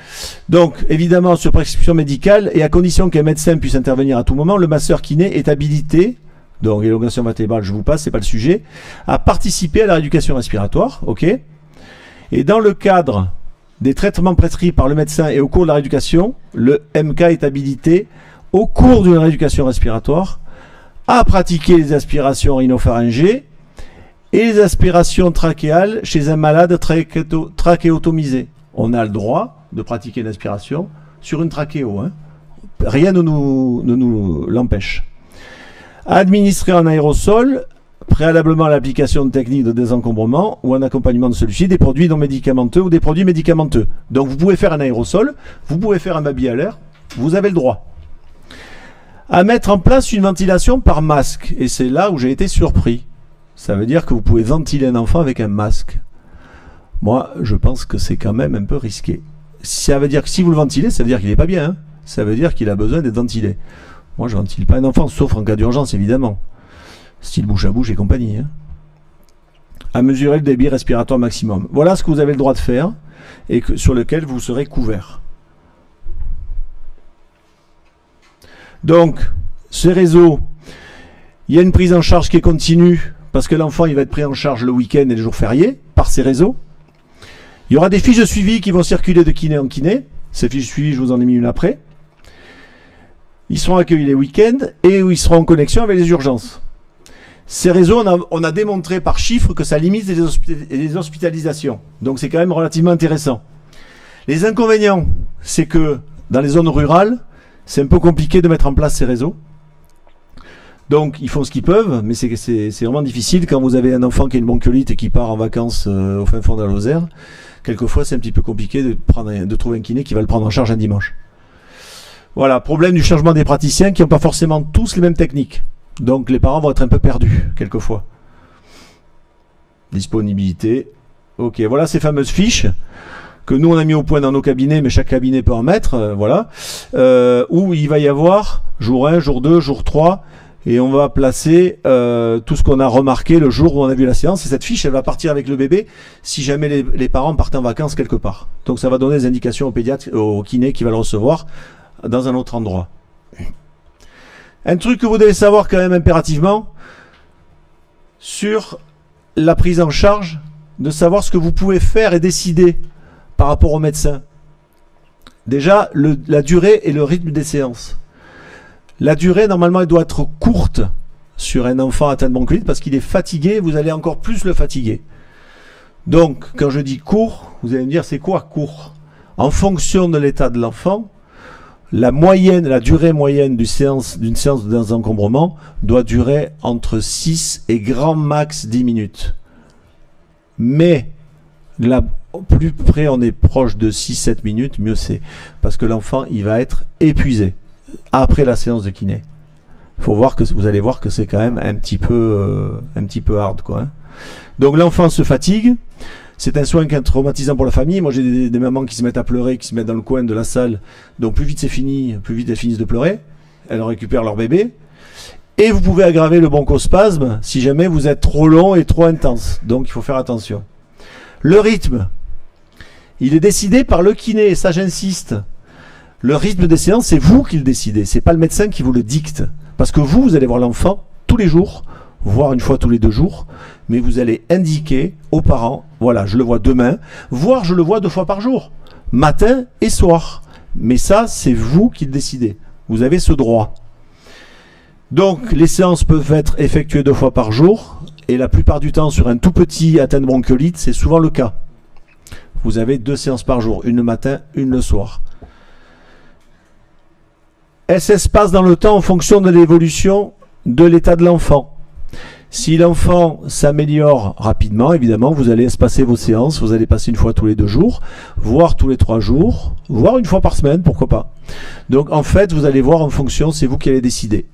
Donc, évidemment, sur prescription médicale, et à condition qu'un médecin puisse intervenir à tout moment, le masseur kiné est habilité, donc élongation vertébrale, je vous passe, c'est pas le sujet, à participer à la rééducation respiratoire, ok. Et dans le cadre des traitements prescrits par le médecin et au cours de la rééducation, le MK est habilité, au cours d'une rééducation respiratoire, à pratiquer les aspirations rhinopharyngées et les aspirations trachéales chez un malade trachéotomisé. On a le droit de pratiquer une aspiration sur une trachéo. Hein. Rien ne nous l'empêche. Administrer en aérosol, préalablement à l'application de techniques de désencombrement ou en accompagnement de celui-ci, des produits non médicamenteux ou des produits médicamenteux. Donc vous pouvez faire un aérosol, vous pouvez faire un baby à l'air, vous avez le droit. À mettre en place une ventilation par masque. Et c'est là où j'ai été surpris. Ça veut dire que vous pouvez ventiler un enfant avec un masque. Moi, je pense que c'est quand même un peu risqué. Ça veut dire que si vous le ventilez, ça veut dire qu'il n'est pas bien. Hein. Ça veut dire qu'il a besoin d'être ventilé. Moi, je ne ventile pas un enfant, sauf en cas d'urgence, évidemment. Style bouche à bouche et compagnie. Hein. À mesurer le débit respiratoire maximum. Voilà ce que vous avez le droit de faire et sur lequel vous serez couvert. Donc, ces réseaux, il y a une prise en charge qui est continue parce que l'enfant il va être pris en charge le week-end et les jours fériés par ces réseaux. Il y aura des fiches de suivi qui vont circuler de kiné en kiné. Ces fiches de suivi, je vous en ai mis une après. Ils seront accueillis les week-ends et ils seront en connexion avec les urgences. Ces réseaux, on a démontré par chiffres que ça limite les hospitalisations. Donc c'est quand même relativement intéressant. Les inconvénients, c'est que dans les zones rurales, c'est un peu compliqué de mettre en place ces réseaux. Donc ils font ce qu'ils peuvent, mais c'est vraiment difficile quand vous avez un enfant qui a une bronchiolite et qui part en vacances au fin fond de la Lozère. Quelquefois c'est un petit peu compliqué de trouver un kiné qui va le prendre en charge un dimanche. Voilà, problème du changement des praticiens qui n'ont pas forcément tous les mêmes techniques. Donc les parents vont être un peu perdus quelquefois. Disponibilité. Ok, voilà ces fameuses fiches que nous on a mis au point dans nos cabinets, mais chaque cabinet peut en mettre, voilà, où il va y avoir jour 1, jour 2, jour 3, et on va placer tout ce qu'on a remarqué le jour où on a vu la séance, et cette fiche, elle va partir avec le bébé si jamais les parents partent en vacances quelque part. Donc ça va donner des indications au pédiatre, au kiné qui va le recevoir dans un autre endroit. Un truc que vous devez savoir quand même impérativement, sur la prise en charge, de savoir ce que vous pouvez faire et décider par rapport au médecin. Déjà, la durée et le rythme des séances. La durée, normalement, elle doit être courte sur un enfant atteint de bronchiolite parce qu'il est fatigué, vous allez encore plus le fatiguer. Donc, quand je dis court, vous allez me dire, c'est quoi court? En fonction de l'état de l'enfant, la durée moyenne d'une séance de désencombrement doit durer entre 6 et grand max 10 minutes. Mais, là, plus près on est proche de 6-7 minutes, mieux c'est. Parce que l'enfant, il va être épuisé après la séance de kiné. Vous allez voir que c'est quand même un petit peu hard, quoi. Hein. Donc l'enfant se fatigue. C'est un soin qui est traumatisant pour la famille. Moi, j'ai des mamans qui se mettent à pleurer, qui se mettent dans le coin de la salle. Donc plus vite c'est fini, plus vite elles finissent de pleurer. Elles récupèrent leur bébé. Et vous pouvez aggraver le bronchospasme si jamais vous êtes trop long et trop intense. Donc il faut faire attention. Le rythme, il est décidé par le kiné, et ça j'insiste. Le rythme des séances, c'est vous qui le décidez, c'est pas le médecin qui vous le dicte. Parce que vous allez voir l'enfant tous les jours, voire une fois tous les 2 jours, mais vous allez indiquer aux parents, voilà, je le vois demain, voire je le vois 2 fois par jour, matin et soir. Mais ça, c'est vous qui le décidez. Vous avez ce droit. Donc, les séances peuvent être effectuées 2 fois par jour, et la plupart du temps, sur un tout petit atteint de bronchiolite, c'est souvent le cas. Vous avez 2 séances par jour, une le matin, une le soir. Elle s'espace dans le temps en fonction de l'évolution de l'état de l'enfant. Si l'enfant s'améliore rapidement, évidemment, vous allez espacer vos séances, vous allez passer une fois tous les 2 jours, voire tous les 3 jours, voire une fois par semaine, pourquoi pas. Donc en fait, vous allez voir en fonction, c'est vous qui allez décider.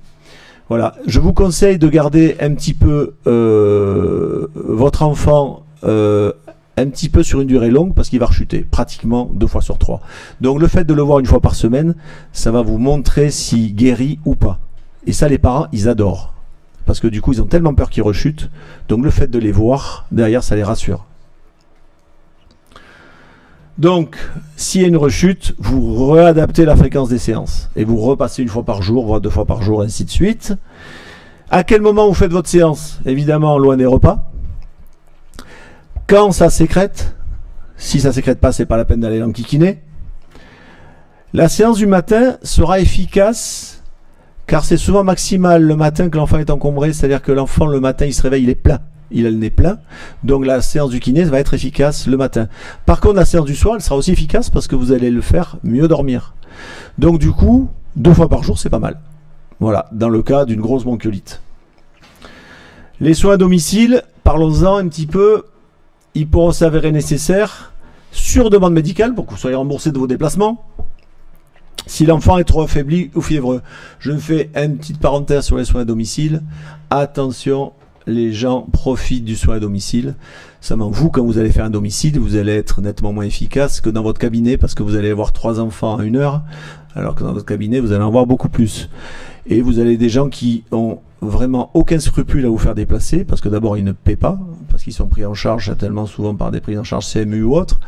Voilà, je vous conseille de garder un petit peu votre enfant un petit peu sur une durée longue parce qu'il va rechuter, pratiquement 2 fois sur 3. Donc le fait de le voir une fois par semaine, ça va vous montrer s'il guérit ou pas. Et ça, les parents, ils adorent. Parce que du coup, ils ont tellement peur qu'il rechute. Donc le fait de les voir, derrière, ça les rassure. Donc, s'il y a une rechute, vous réadaptez la fréquence des séances. Et vous repassez 1 fois par jour, voire 2 fois par jour, ainsi de suite. À quel moment vous faites votre séance? Évidemment, loin des repas. Quand ça sécrète. Si ça sécrète pas, c'est pas la peine d'aller l'enquiquiner. La séance du matin sera efficace, car c'est souvent maximal le matin que l'enfant est encombré. C'est-à-dire que l'enfant, le matin, il se réveille, il est plein. Il a le nez plein, donc la séance du kiné va être efficace le matin. Par contre, la séance du soir, elle sera aussi efficace parce que vous allez le faire mieux dormir. Donc du coup, 2 fois par jour, c'est pas mal. Voilà, dans le cas d'une grosse bronchiolite. Les soins à domicile, parlons-en un petit peu. Ils pourront s'avérer nécessaires sur demande médicale pour que vous soyez remboursé de vos déplacements. Si l'enfant est trop affaibli ou fiévreux. Je me fais une petite parenthèse sur les soins à domicile. Attention, les gens profitent du soin à domicile. Seulement vous, quand vous allez faire un domicile, vous allez être nettement moins efficace que dans votre cabinet parce que vous allez avoir 3 enfants en 1 heure, alors que dans votre cabinet, vous allez en avoir beaucoup plus. Et vous avez des gens qui ont vraiment aucun scrupule à vous faire déplacer parce que d'abord, ils ne paient pas parce qu'ils sont pris en charge tellement souvent par des prises en charge CMU ou autres.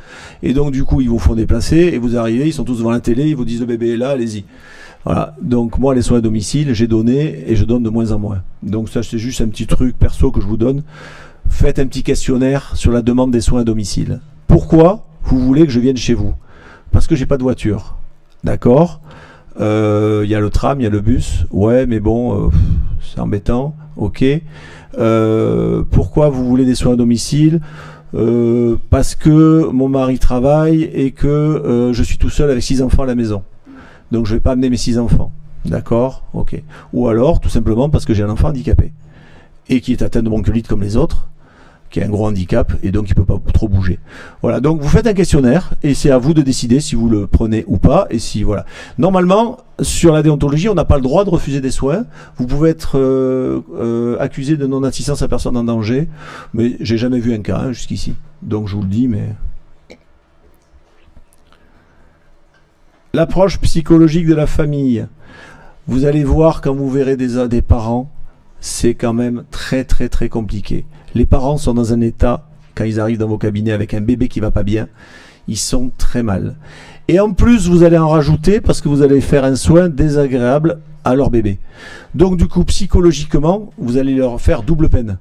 Et donc, du coup, ils vous font déplacer et vous arrivez, ils sont tous devant la télé, ils vous disent le bébé est là, allez-y. Voilà, donc moi les soins à domicile, j'ai donné et je donne de moins en moins. Donc ça c'est juste un petit truc perso que je vous donne. Faites un petit questionnaire sur la demande des soins à domicile. Pourquoi vous voulez que je vienne chez vous? Parce que j'ai pas de voiture. D'accord. Y a le tram, il y a le bus. Ouais, mais bon, c'est embêtant. Ok. Pourquoi vous voulez des soins à domicile? Parce que mon mari travaille et que je suis tout seul avec 6 enfants à la maison. Donc je ne vais pas amener mes 6 enfants. D'accord? Ok. Ou alors, tout simplement parce que j'ai un enfant handicapé. Et qui est atteint de bronchiolite comme les autres, qui a un gros handicap, et donc il ne peut pas trop bouger. Voilà, donc vous faites un questionnaire, et c'est à vous de décider si vous le prenez ou pas, et si, voilà. Normalement, sur la déontologie, on n'a pas le droit de refuser des soins. Vous pouvez être accusé de non-assistance à personne en danger, mais j'ai jamais vu un cas hein, jusqu'ici. Donc je vous le dis, mais... L'approche psychologique de la famille. Vous allez voir quand vous verrez des parents, c'est quand même très très très compliqué. Les parents sont dans un état, quand ils arrivent dans vos cabinets avec un bébé qui va pas bien, ils sont très mal. Et en plus, vous allez en rajouter parce que vous allez faire un soin désagréable à leur bébé. Donc du coup, psychologiquement, vous allez leur faire double peine.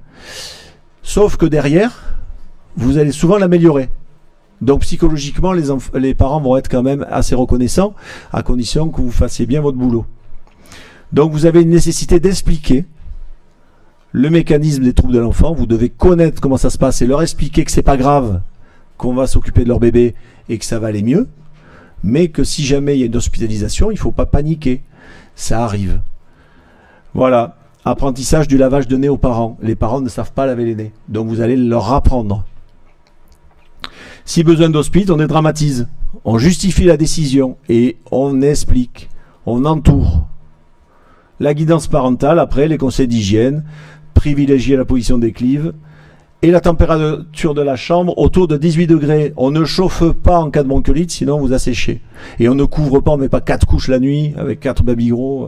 Sauf que derrière, vous allez souvent l'améliorer. Donc psychologiquement, les parents vont être quand même assez reconnaissants, à condition que vous fassiez bien votre boulot. Donc vous avez une nécessité d'expliquer le mécanisme des troubles de l'enfant. Vous devez connaître comment ça se passe et leur expliquer que c'est pas grave, qu'on va s'occuper de leur bébé et que ça va aller mieux, mais que si jamais il y a une hospitalisation, il ne faut pas paniquer. Ça arrive. Voilà. Apprentissage du lavage de nez aux parents. Les parents ne savent pas laver les nez. Donc vous allez leur apprendre. Si besoin d'hospice, on dédramatise. On justifie la décision et on explique. On entoure. La guidance parentale, après, les conseils d'hygiène, privilégier la position des clives et la température de la chambre autour de 18 degrés. On ne chauffe pas en cas de bronchiolite, sinon vous asséchez. Et on ne couvre pas, on ne met pas 4 couches la nuit avec 4 babys gros.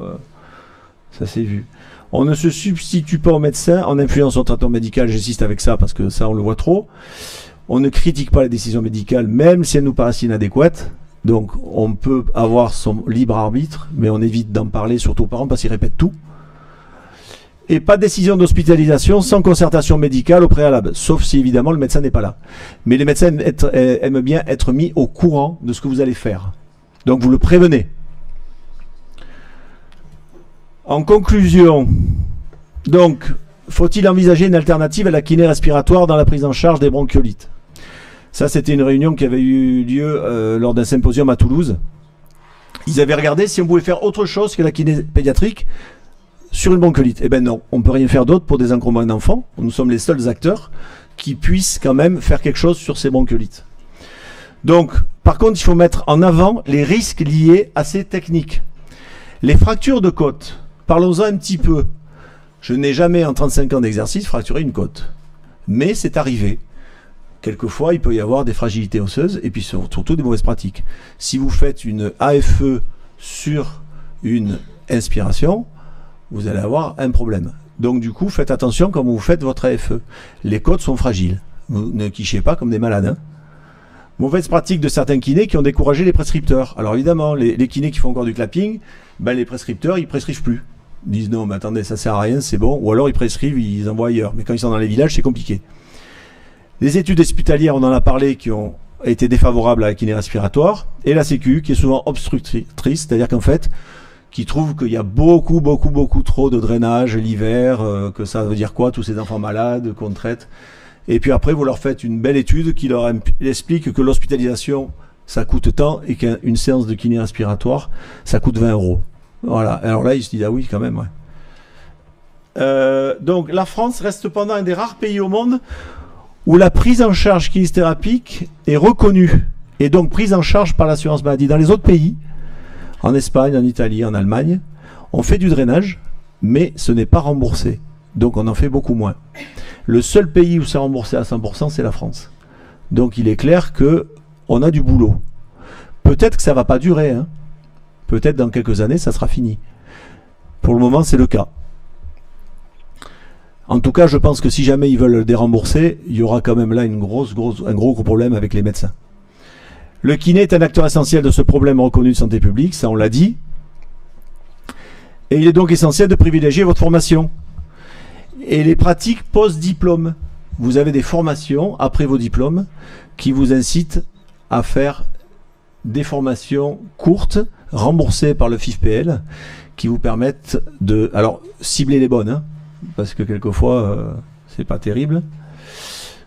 Ça s'est vu. On ne se substitue pas au médecin en influence au traitement médical. J'insiste avec ça parce que ça, on le voit trop. On ne critique pas la décision médicale, même si elle nous paraît inadéquate. Donc, on peut avoir son libre arbitre, mais on évite d'en parler, surtout aux parents, parce qu'ils répètent tout. Et pas de décision d'hospitalisation sans concertation médicale au préalable, sauf si, évidemment, le médecin n'est pas là. Mais les médecins aiment bien être mis au courant de ce que vous allez faire. Donc, vous le prévenez. En conclusion, donc, faut-il envisager une alternative à la kiné respiratoire dans la prise en charge des bronchiolites? Ça, c'était une réunion qui avait eu lieu lors d'un symposium à Toulouse. Ils avaient regardé si on pouvait faire autre chose que la kiné pédiatrique sur une bronchiolite. Eh bien non, on ne peut rien faire d'autre pour des encombrements d'enfants. Nous sommes les seuls acteurs qui puissent quand même faire quelque chose sur ces bronchiolites. Donc, par contre, il faut mettre en avant les risques liés à ces techniques. Les fractures de côte, parlons-en un petit peu. Je n'ai jamais, en 35 ans d'exercice, fracturé une côte. Mais c'est arrivé. Quelquefois, il peut y avoir des fragilités osseuses et puis surtout des mauvaises pratiques. Si vous faites une AFE sur une inspiration, vous allez avoir un problème. Donc du coup, faites attention quand vous faites votre AFE. Les côtes sont fragiles. Vous ne quichez pas comme des malades. Hein. Mauvaise pratique de certains kinés qui ont découragé les prescripteurs. Alors évidemment, les kinés qui font encore du clapping, ben les prescripteurs, ils prescrivent plus. Ils disent non, mais attendez, ça sert à rien, c'est bon. Ou alors ils prescrivent, ils envoient ailleurs. Mais quand ils sont dans les villages, c'est compliqué. Les études hospitalières, on en a parlé, qui ont été défavorables à la kiné respiratoire. Et la Sécu, qui est souvent obstructrice, c'est-à-dire qu'en fait, qui trouve qu'il y a beaucoup trop de drainage l'hiver, que ça veut dire quoi, tous ces enfants malades qu'on traite. Et puis après, vous leur faites une belle étude qui leur explique que l'hospitalisation, ça coûte tant, et qu'une séance de kiné respiratoire, ça coûte 20 €. Voilà. Alors là, ils se disent, ah oui, quand même, ouais. Donc, la France reste cependant un des rares pays au monde où la prise en charge kinésithérapique est reconnue, et donc prise en charge par l'assurance maladie. Dans les autres pays, en Espagne, en Italie, en Allemagne, on fait du drainage, mais ce n'est pas remboursé. Donc, on en fait beaucoup moins. Le seul pays où c'est remboursé à 100%, c'est la France. Donc il est clair qu'on a du boulot. Peut-être que ça ne va pas durer. Hein. Peut-être dans quelques années, ça sera fini. Pour le moment, c'est le cas. En tout cas, je pense que si jamais ils veulent le dérembourser, il y aura quand même là un gros problème avec les médecins. Le kiné est un acteur essentiel de ce problème reconnu de santé publique, ça on l'a dit. Et il est donc essentiel de privilégier votre formation. Et les pratiques post-diplôme. Vous avez des formations après vos diplômes qui vous incitent à faire des formations courtes, remboursées par le FIFPL, qui vous permettent de... Alors, cibler les bonnes, hein, parce que quelquefois, c'est pas terrible.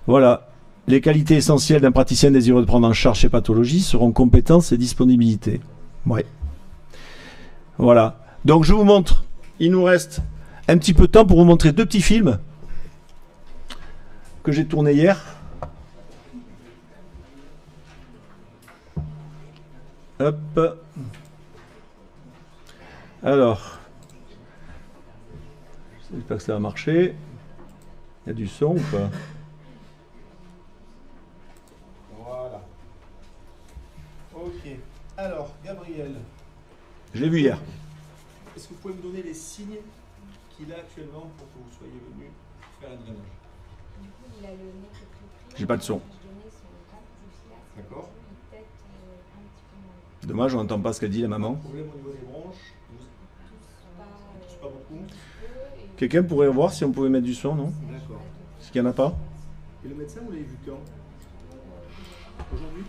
Voilà. Les qualités essentielles d'un praticien désireux de prendre en charge ces pathologies seront compétences et disponibilité. Ouais. Voilà. Donc, je vous montre. Il nous reste un petit peu de temps pour vous montrer deux petits films que j'ai tournés hier. Hop. Alors, j'espère que ça va marcher. Il y a du son ou pas? Voilà. Ok. Alors, Gabriel. Je l'ai vu hier. Est-ce que vous pouvez me donner les signes qu'il a actuellement pour que vous soyez venu faire un drainage? J'ai pas de son. D'accord. Dommage, on n'entend pas ce qu'a dit la maman. Problème au niveau des bronches. Ne tousse pas beaucoup. Quelqu'un pourrait voir si on pouvait mettre du son, non? D'accord. Est-ce qu'il n'y en a pas? Et le médecin, vous l'avez vu quand? Aujourd'hui?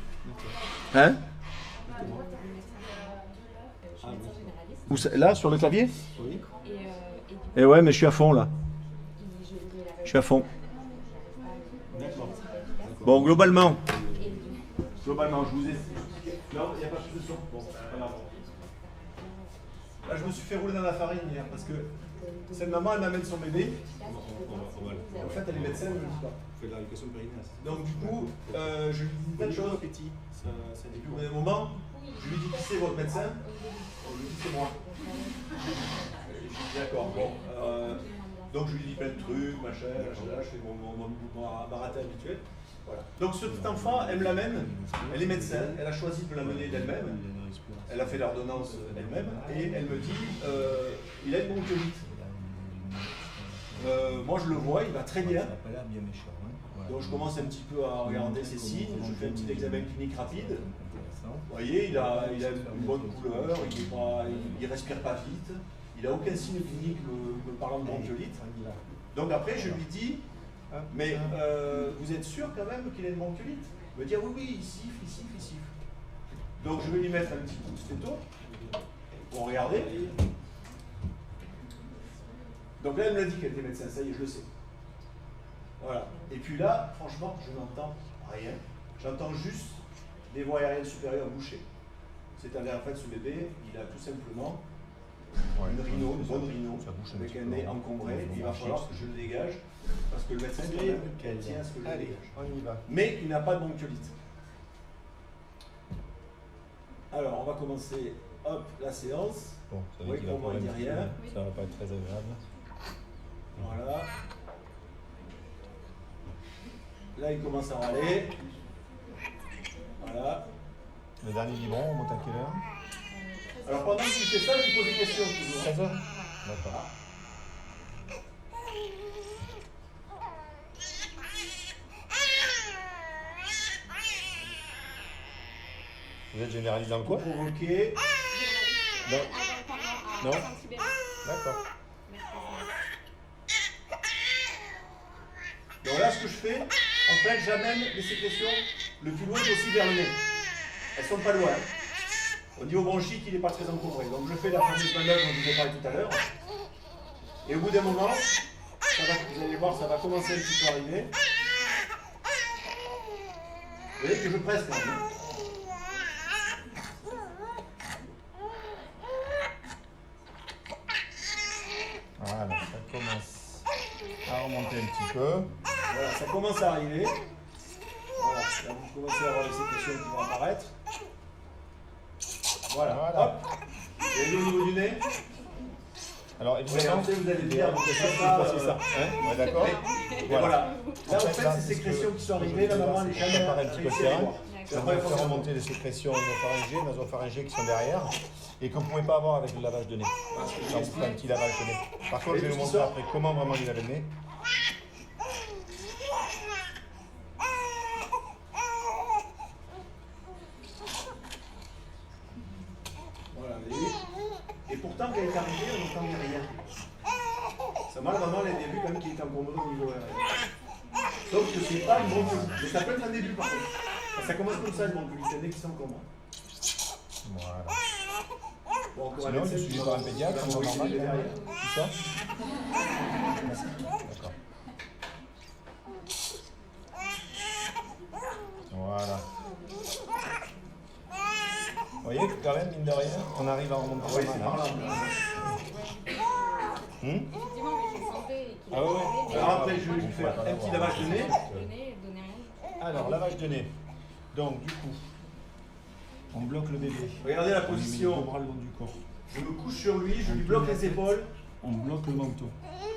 Hein? Où ça, là, sur le clavier? Oui. Et ouais, mais je suis à fond là. Je suis à fond. Bon, globalement, je vous ai... Non, il n'y a pas plus de son. Bon, là, je me suis fait rouler dans la farine hier parce que cette maman, elle m'amène son bébé. En fait, elle est médecin, je ne le dis pas. Je fais de la rééducation périnéale. Donc, du coup, je lui dis plein de choses. Et puis, au bout d'un moment, je lui dis qui c'est votre médecin. Elle lui dit c'est moi. Je lui dis d'accord, bon. Donc, je lui dis plein de trucs, machin, là, je fais mon baratin habituel. Voilà. Donc cet enfant, elle me l'amène, elle est médecin, elle a choisi de me l'amener d'elle-même, elle a fait l'ordonnance elle-même, et elle me dit, il a une bronchiolite. Moi je le vois, il va très bien. Donc je commence un petit peu à regarder ses signes, je fais un petit examen clinique rapide. Vous voyez, il a une bonne couleur, il respire pas vite, il n'a aucun signe clinique me parlant de bronchiolite. Donc après je lui dis, mais vous êtes sûr quand même qu'il a une bronchiolite? Il me dit, ah oui, il siffle, il siffle, il siffle. Donc je vais lui mettre un petit coup de stéto pour regarder. Donc là, elle me l'a dit qu'elle était médecin, ça y est, je le sais. Voilà. Et puis là, franchement, je n'entends rien. J'entends juste des voies aériennes supérieures bouchées. C'est-à-dire, en fait, ce bébé, il a tout simplement une rhino, une bonne rhino, avec un nez encombré. Il va falloir que je le dégage, parce que le médecin tient à ce que je le dégage. Mais il n'a pas de bronchiolite. Alors, on va commencer, hop, la séance. Bon, vous voyez qu'on ne dit rien. Ça va pas être très agréable. Voilà. Là, il commence à râler. Voilà. Le dernier biberon, on monte à quelle heure? Alors, pendant que tu fais ça, je lui pose des questions toujours. 16 heures. D'accord. Vous êtes généraliste dans le coin? Provoquer. Non. Non. Non. D'accord. Donc là, ce que je fais, en fait, j'amène les sécrétions le plus loin possible vers le nez. Elles sont pas loin. Au niveau bronchique, il n'est pas très encombré. Donc je fais la fameuse manœuvre dont je vous ai parlé tout à l'heure. Et au bout d'un moment, vous allez voir, ça va commencer un petit peu à arriver. Vous voyez que je presse quand même. Voilà, ça commence à remonter un petit peu. Voilà, ça commence à arriver. Voilà, là vous commencez à avoir les sécrétions qui vont apparaître. Voilà, Voilà. hop. Et au niveau du nez, Alors évidemment, vous allez c'est dire facile ça. Hein, ouais, d'accord. Voilà. Là, en fait, fait, là, ces sécrétions qui sont ce que arrivées, je la vais maman, faire, les c'est jamais préparer un petit peu le réussi à les terrain. voir. On va faire remonter les sécrétions nasopharyngées qui sont derrière et qu'on ne pouvait pas avoir avec le lavage de nez. Donc on fait un petit lavage de nez. Par contre, je vais vous montrer après comment vraiment il laver le nez. Voilà, vous voyez. Et pourtant, quand elle est arrivée, on n'entendait rien. Ça m'a vraiment les débuts quand même qui est encombré au niveau sauf que c'est pas une bronchiolite. Mais ça peut être un début par contre. Ça commence comme ça, une bronchiolite, c'est un nez qui s'encombre. Voilà. Bon, encore Sinon, je suis par un pédiatre, on va normal. derrière. C'est ça? D'accord. Voilà. Vous voyez que quand même, mine de rien, on arrive à remonter Oui, pas c'est mal. par là. Effectivement, mais j'ai senté et qu'il Ah ouais, ouais. mais Alors après, je vais lui faire un petit lavage de nez. donner rien. Alors, lavage de nez. Donc, du coup, on bloque le bébé. Regardez la On lui met les position. deux bras le long du corps. Je me couche sur lui, je lui bloque les épaules, On bloque le menton.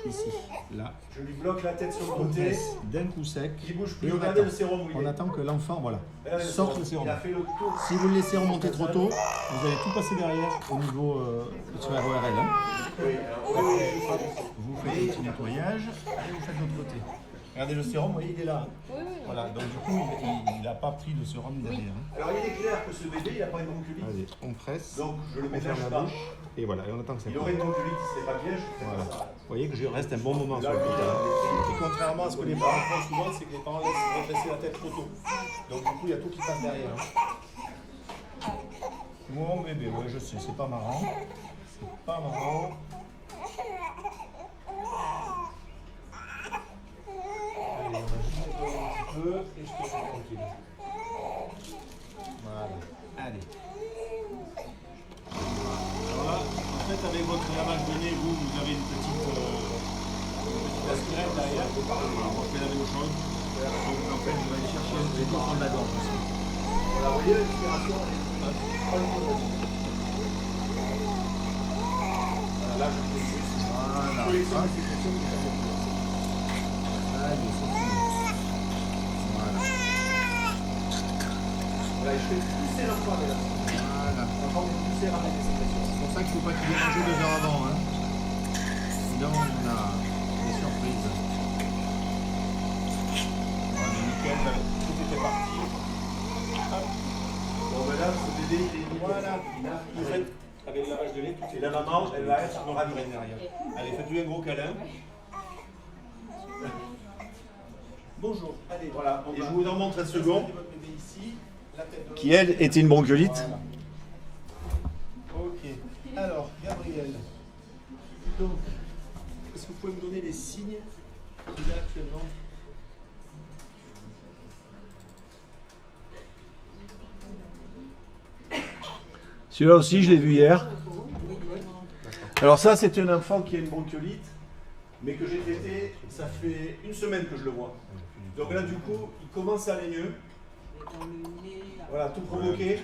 Ici, là. je lui bloque la tête sur le On côté. presse d'un coup sec. Il bouge Et plus. on Regardez attend. le sérum où il On est. attend que l'enfant, voilà, Regardez le sorte sérum. le sérum. Il a fait le tour. Si vous le laissez remonter trop tôt, vous allez tout passer derrière au niveau sur RORL. Hein. Oui, alors, Vous faites un petit nettoyage et vous faites de l'autre côté. Regardez le sérum, vous voyez, il est là. Hein. Oui, oui. Voilà, donc du coup, il n'a pas pris de sérum derrière. Hein. alors, il est clair que ce bébé, il n'a pas une bronchiolite. Allez, on presse, Donc, je le on ferme ménage la pas. bouche et voilà, et on attend que ça Il coule. aurait une bronchiolite, ce n'est pas bien. Voilà. Vous voyez que je reste un bon moment sur le côté. Hein. Et contrairement à ce que les parents font souvent, c'est que les parents laissent redresser la tête trop tôt. Donc du coup, il y a tout qui passe derrière. Hein. Mon bébé, ouais, je sais, c'est pas marrant. C'est pas marrant. Allez, on va juste nettoyer un petit peu et je te fais tranquille. Voilà. Allez. Voilà. En fait, avec votre lavage de nez, vous avez une petite aspirette derrière. Voilà, on fait la même chose. Donc en fait, vous allez chercher les deux fonds de la gorge aussi. Voilà, vous voyez la respiration. Là, je fais juste Voilà. collection de sécrétions qui sont en Allez, c'est fini. Voilà. Voilà, je fais pousser l'enfant avec la Voilà. l'enfant va pousser ramener des sécrétions. C'est pour ça qu'il ne faut pas qu'il ait mangé 2 heures avant. Hein. Sinon, on a des surprises. Voilà, nickel, tout était parti. Hop. Bon, ben là, ce bébé, il est nickel. Voilà. Il a- En fait, avec le lavage de lait, tout Et la maman, elle va être ravie. derrière. Allez, faites-lui un gros câlin. Bonjour. Allez, voilà. Et je va- vous en montre un second. Votre bébé ici, la tête de Qui, elle, était une bronchiolite. Voilà. Ok. Alors, Gabriel. Donc, est-ce que vous pouvez me donner les signes qu'il a actuellement? Celui-là aussi, je l'ai vu hier. Alors ça, c'est un enfant qui a une bronchiolite, mais que j'ai traité, ça fait une semaine que je le vois. Donc là, du coup, il commence à aller mieux. Voilà, tout provoqué.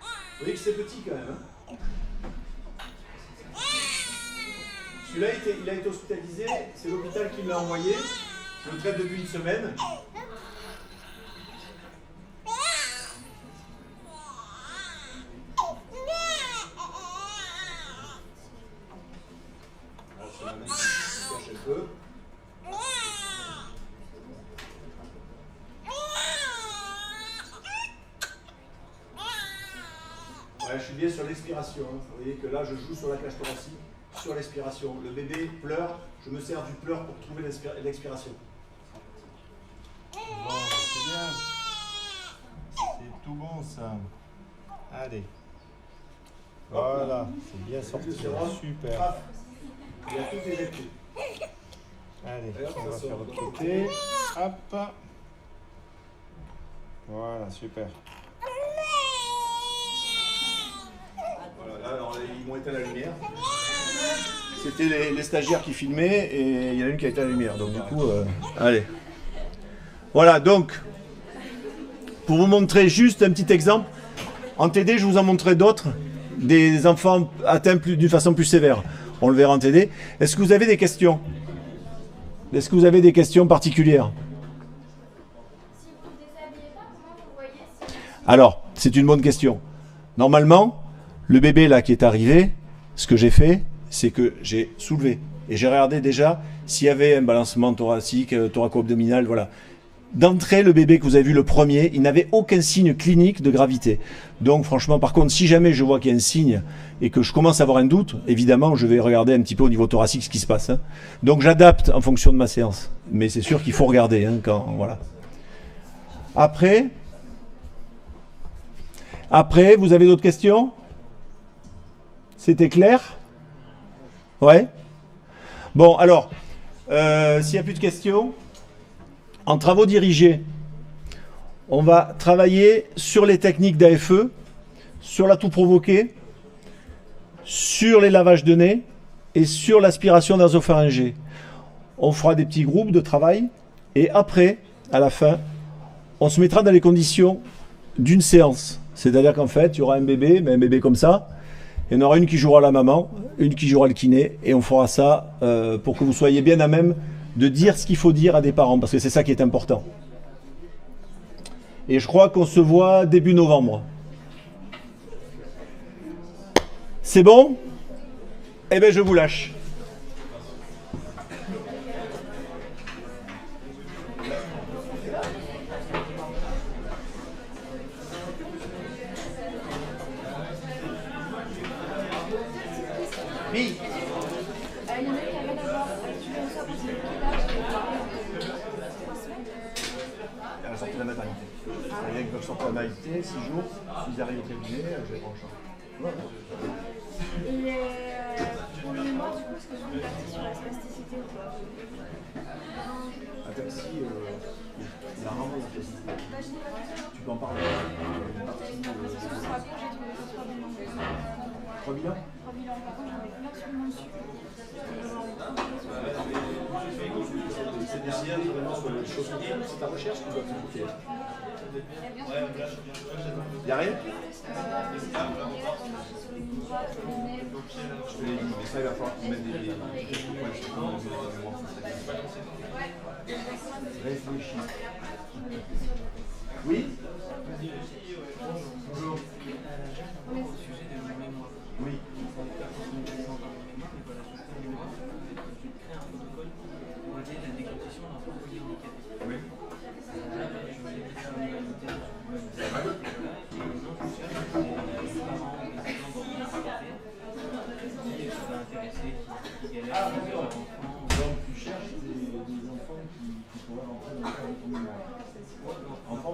Vous voyez que c'est petit quand même. Hein. Celui-là, il a été hospitalisé, c'est l'hôpital qui me l'a envoyé. Je le traite depuis une semaine. C'est la main qui se cache un peu. bien sur l'expiration. Hein. Vous voyez que là, je joue sur la cage thoracique, sur l'expiration. Le bébé pleure, je me sers du pleur pour trouver l'expiration. Bon, c'est bien. C'est tout bon ça. Allez. Voilà, c'est bien sorti. Super. Paf. Il a tout éjecté. Allez, D'ailleurs, on va ça faire sort. l'autre côté. Hop. Voilà, super. Voilà, là, alors, ils m'ont éteint la lumière. C'était les stagiaires qui filmaient et il y en a une qui a éteint la lumière. Donc du coup, allez. Voilà, donc, pour vous montrer juste un petit exemple, en TD, je vous en montrerai d'autres, des enfants atteints d'une façon plus sévère. On le verra en TD. Est-ce que vous avez des questions? Est-ce que vous avez des questions particulières? Si vous ne déshabillez pas, comment vous voyez si... Alors, c'est une bonne question. Normalement, le bébé là qui est arrivé, ce que j'ai fait, c'est que j'ai soulevé et j'ai regardé déjà s'il y avait un balancement thoracique, thoraco-abdominal, voilà. D'entrée, le bébé que vous avez vu le premier, il n'avait aucun signe clinique de gravité. Donc franchement, par contre, si jamais je vois qu'il y a un signe et que je commence à avoir un doute, évidemment, je vais regarder un petit peu au niveau thoracique ce qui se passe. Hein. Donc j'adapte en fonction de ma séance. Mais c'est sûr qu'il faut regarder. Hein, voilà. Après, vous avez d'autres questions? C'était clair? Ouais? Bon, alors, s'il n'y a plus de questions... En travaux dirigés, on va travailler sur les techniques d'AFE, sur la toux provoquée, sur les lavages de nez et sur l'aspiration nasopharyngée. On fera des petits groupes de travail et après, à la fin, on se mettra dans les conditions d'une séance. C'est-à-dire qu'en fait, il y aura un bébé, mais un bébé comme ça. Il y en aura une qui jouera la maman, une qui jouera le kiné et on fera ça pour que vous soyez bien à même de dire ce qu'il faut dire à des parents, parce que c'est ça qui est important. Et je crois qu'on se voit début novembre. C'est bon? Eh bien, je vous lâche. Oui. Il y en a qui avaient d'abord tué ça parce que À la sortie de la maternité. Les gens qui sortent de la maternité, 6 jours, s'ils arrivent au cabinet, je les prends en charge. Et pour le mémoire, du coup, est-ce que je peux partir sur la spasticité ou pas? Attends, si il a vraiment une spasticité. Tu peux en parler. Ce sera bien, j'ai trouvé ça 3 bilans. 3 bilans? 3 bilans, par contre, j'en ai plus absolument dessus. C'est décidé vraiment sur les choses. C'est ta recherche qui doit s'écouter. Il n'y a rien? Je te l'ai dit, mais ça il va falloir qu'on mette des... Réfléchis. Oui? Bonjour. Oui. Donc tu cherches des enfants qui pourraient rentrer dans le cadre de ton mémoire. Enfants,